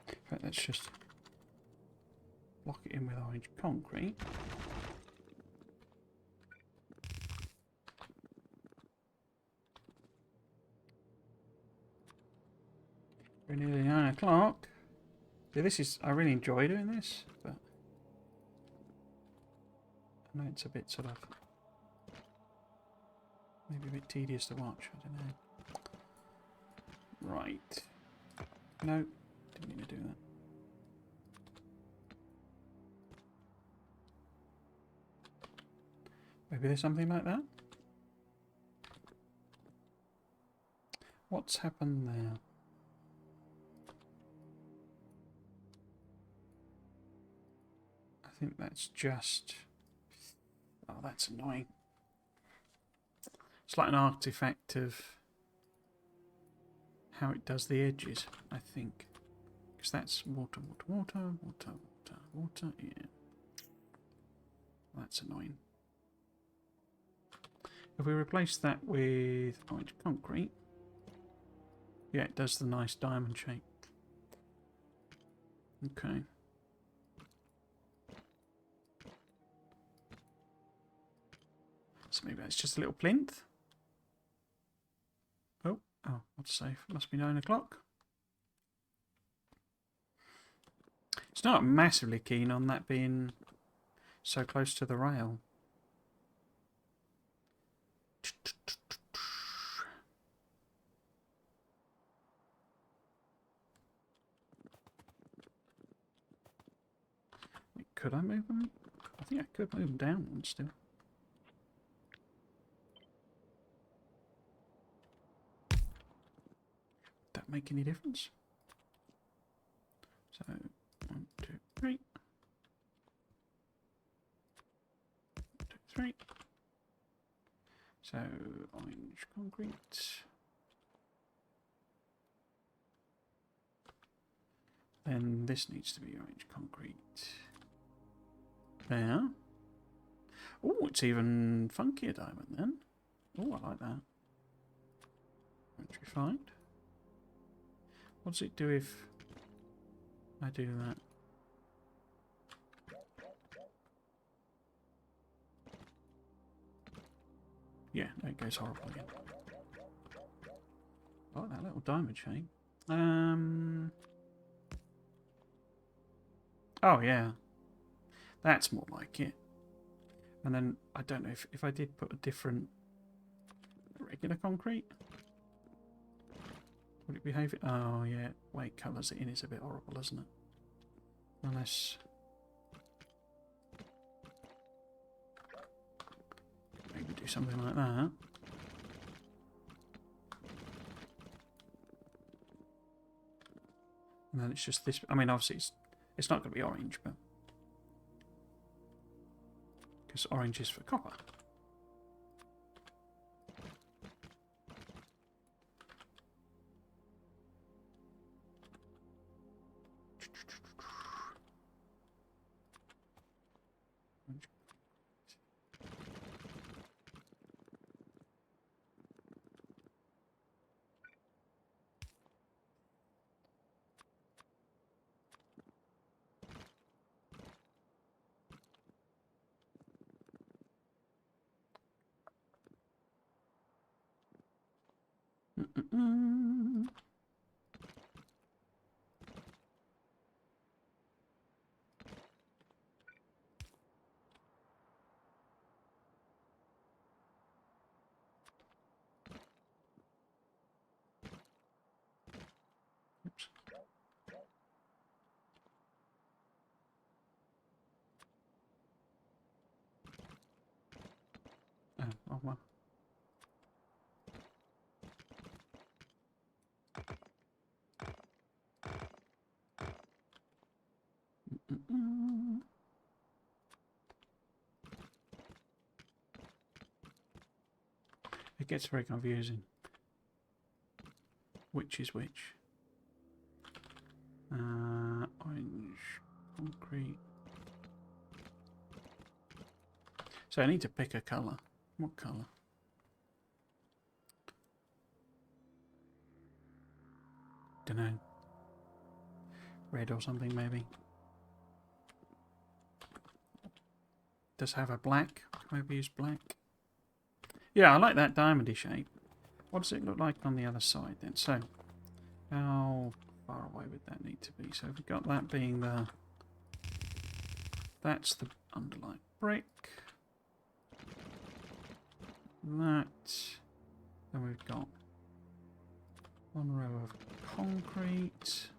Speaker 1: In fact, let's just block it in with orange concrete. We're nearly 9 o'clock. Yeah, I really enjoy doing this, but I know it's a bit sort of, maybe a bit tedious to watch, I don't know. Right. No, didn't mean to do that. Maybe there's something like that? What's happened there? I think that's just... Oh, that's annoying. It's like an artifact of how it does the edges, I think. Because that's water, water, water, water, water, water, yeah. That's annoying. If we replace that with orange concrete, yeah, it does the nice diamond shape. Okay. So maybe that's just a little plinth. Oh, what's safe? It must be 9 o'clock. It's not massively keen on that being so close to the rail. Could I move them? I think I could move them downwards still. Would that make any difference? So, 1, 2, 3. 1, 2, 3. So, orange concrete. Then this needs to be orange concrete. There. Oh, it's even funkier diamond then. Oh, I like that. Orange refined. What does it do if I do that? Yeah, there it goes horrible again. I like that little diamond shape. Oh yeah. That's more like it. And then, I don't know, if I did put a different regular concrete, would it behave? Oh yeah, way it colours it in is a bit horrible, isn't it? Unless... maybe do something like that. And then it's just this, I mean obviously it's not going to be orange, but... because orange is for copper. Oops. Oh, wrong one. It gets very confusing. Which is which? Orange, concrete. So I need to pick a colour. What colour? don't know, red or something maybe. Does have a black. Maybe use black. Yeah, I like that diamondy shape. What does it look like on the other side then? So, how far away would that need to be? So we've got that being the... That's the underlying brick. That. Then we've got one row of concrete.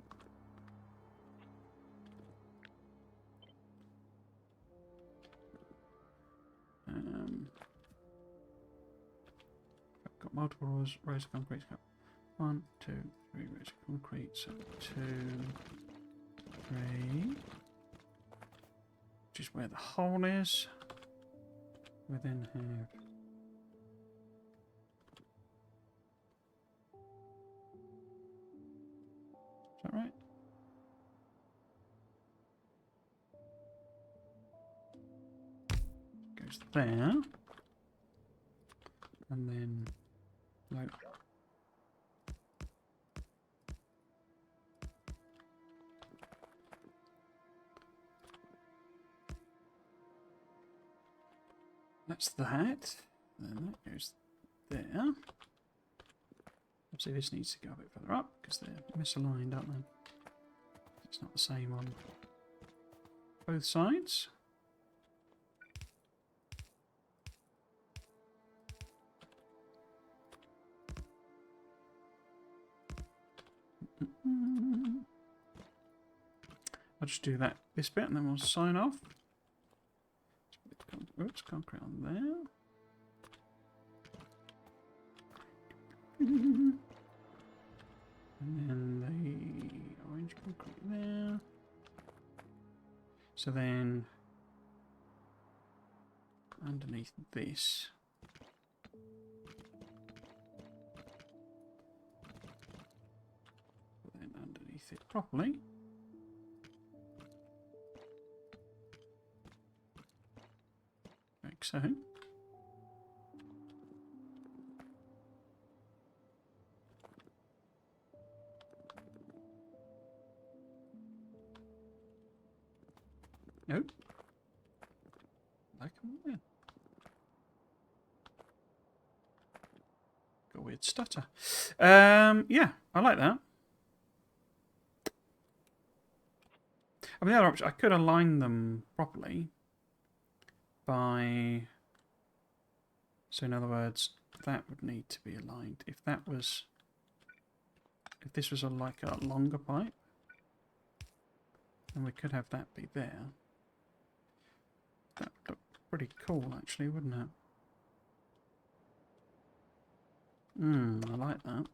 Speaker 1: I've got multiple rows of concrete. Got 1, 2, 3 rows of concrete. So 2, 3. Which is where the hole is. We then have... Is that right? Goes there. And then... No. That's that. Then that goes there. Obviously this needs to go a bit further up because they're misaligned, aren't they? It's not the same on both sides. I'll just do this bit and then we'll sign off. Oops, concrete on there. And then the orange concrete there. So then underneath this, then underneath it properly. Like so. Nope. Like them. Got a weird stutter. Yeah, I like that. I mean, the other option, I could align them properly by... So in other words, that would need to be aligned. If that was... If this was like a longer pipe, then we could have that be there. That would look pretty cool, actually, wouldn't it? I like that.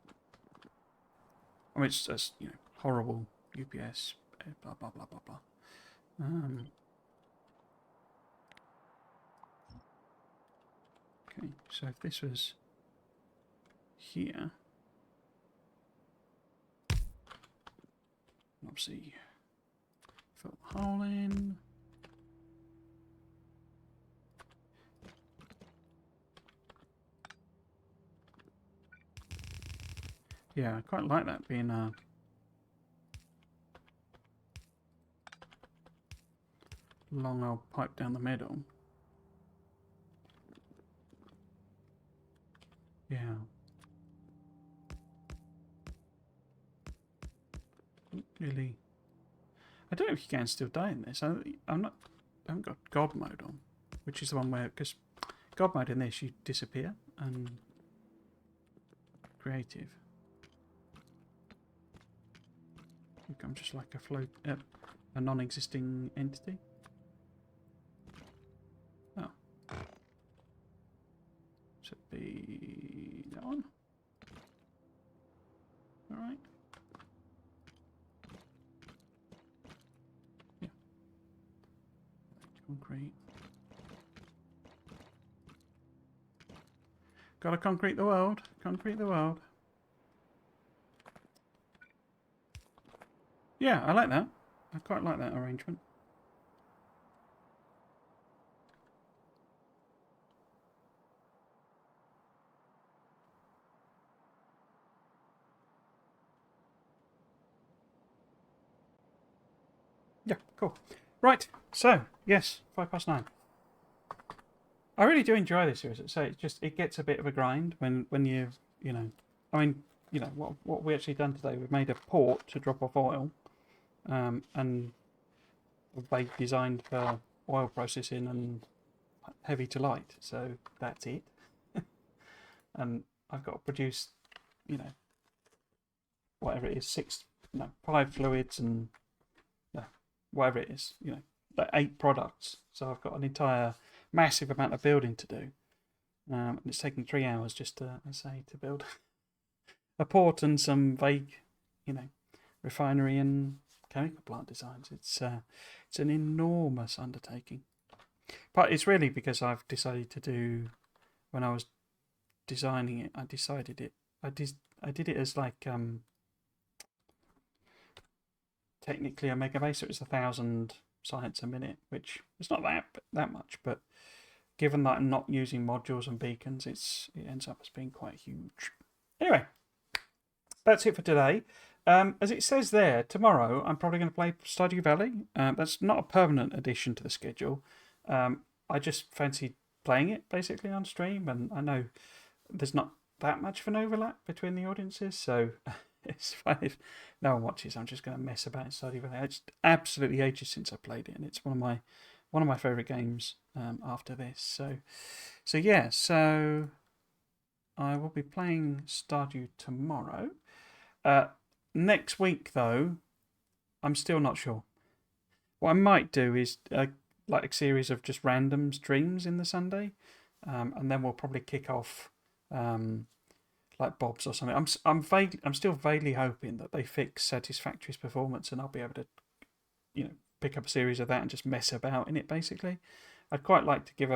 Speaker 1: I mean, it's just, you know, horrible UPS, blah, blah, blah, blah, blah. Okay, so if this was here, obviously fill the hole in. Yeah, I quite like that being a long old pipe down the middle. Yeah. Really. I don't know if you can still die in this. I haven't got God mode on, which is the one where, because God mode in this you disappear, and creative you become just like a float, a non-existing entity. Oh, should be that one. All right. Yeah. Concrete. Gotta concrete the world. Concrete the world. Yeah, I like that. I quite like that arrangement. Yeah, cool. Right, so, yes, 9:05. I really do enjoy this series. So it gets a bit of a grind when you know, I mean, what we actually done today, we've made a port to drop off oil, and they designed for oil processing and heavy to light. So that's it. And I've got to produce, whatever it is, 5 fluids and whatever it is, like 8 products. So I've got an entire massive amount of building to do. And it's taken 3 hours just to, to build a port and some vague, refinery and chemical plant designs. It's an enormous undertaking. But it's really because I've decided to do, when I was designing it, I did it as like technically a megabase, so it was 1,000 sites a minute, which is not that much, but given that I'm not using modules and beacons, it ends up as being quite huge. Anyway, that's it for today. As it says there, tomorrow I'm probably going to play Stardew Valley. That's not a permanent addition to the schedule. I just fancied playing it basically on stream, and I know there's not that much of an overlap between the audiences, so it's fine if no one watches. I'm just going to mess about in Stardew Valley. It's absolutely ages since I played it, and it's one of my favourite games after this. So yeah, so I will be playing Stardew tomorrow. Next week, though, I'm still not sure. What I might do is like a series of just random streams in the Sunday, and then we'll probably kick off like Bob's or something. I'm still vaguely hoping that they fix Satisfactory's performance, and I'll be able to, pick up a series of that and just mess about in it. Basically, I'd quite like to give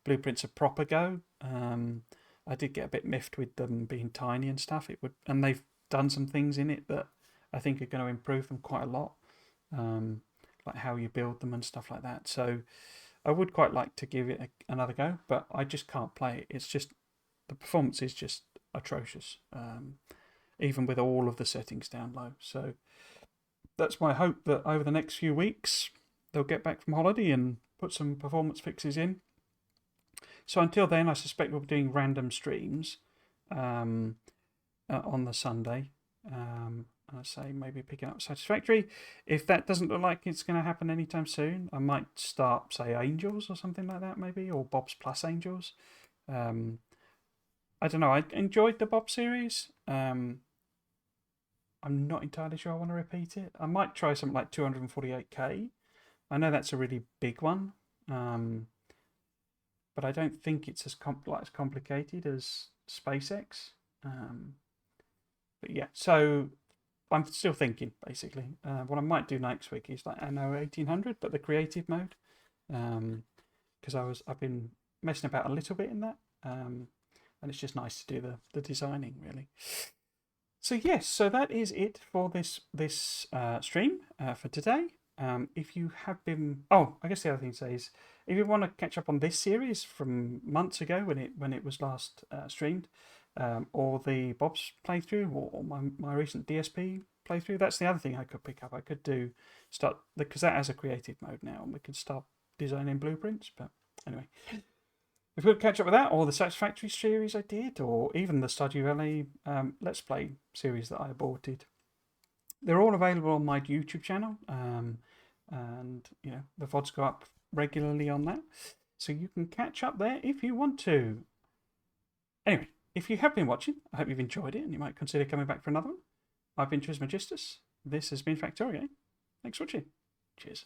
Speaker 1: Blueprints a proper go. I did get a bit miffed with them being tiny and stuff. And they've done some things in it that I think are going to improve them quite a lot, like how you build them and stuff like that. So I would quite like to give it another go, but I just can't play it. It's just the performance is just atrocious, even with all of the settings down low. So that's my hope, that over the next few weeks they'll get back from holiday and put some performance fixes in. So until then, I suspect we'll be doing random streams on the Sunday. I say maybe picking up Satisfactory. If that doesn't look like it's going to happen anytime soon, I might start, say, Angels or something like that, maybe, or Bob's Plus Angels. I don't know. I enjoyed the Bob series. I'm not entirely sure I want to repeat it. I might try something like 248k. I know that's a really big one, but I don't think it's as complicated as SpaceX. But yeah, so I'm still thinking, basically. What I might do next week is like Anno 1800, but the creative mode, because I've been messing about a little bit in that, and it's just nice to do the designing, really. So yes, so that is it for this stream for today. If you have been, I guess the other thing to say is, if you want to catch up on this series from months ago when it was last streamed, or the Bob's playthrough, or my recent DSP playthrough, that's the other thing I could pick up. I could start, because that has a creative mode now, and we could start designing blueprints. But anyway, if you want to catch up with that, or the Satisfactory series I did, or even the Stardew Valley Let's Play series that I aborted, they're all available on my YouTube channel, and the VODs go up regularly on that, so you can catch up there if you want to. Anyway, if you have been watching, I hope you've enjoyed it, and you might consider coming back for another one. I've been Trismegistus. This has been Factorio. Thanks for watching. Cheers.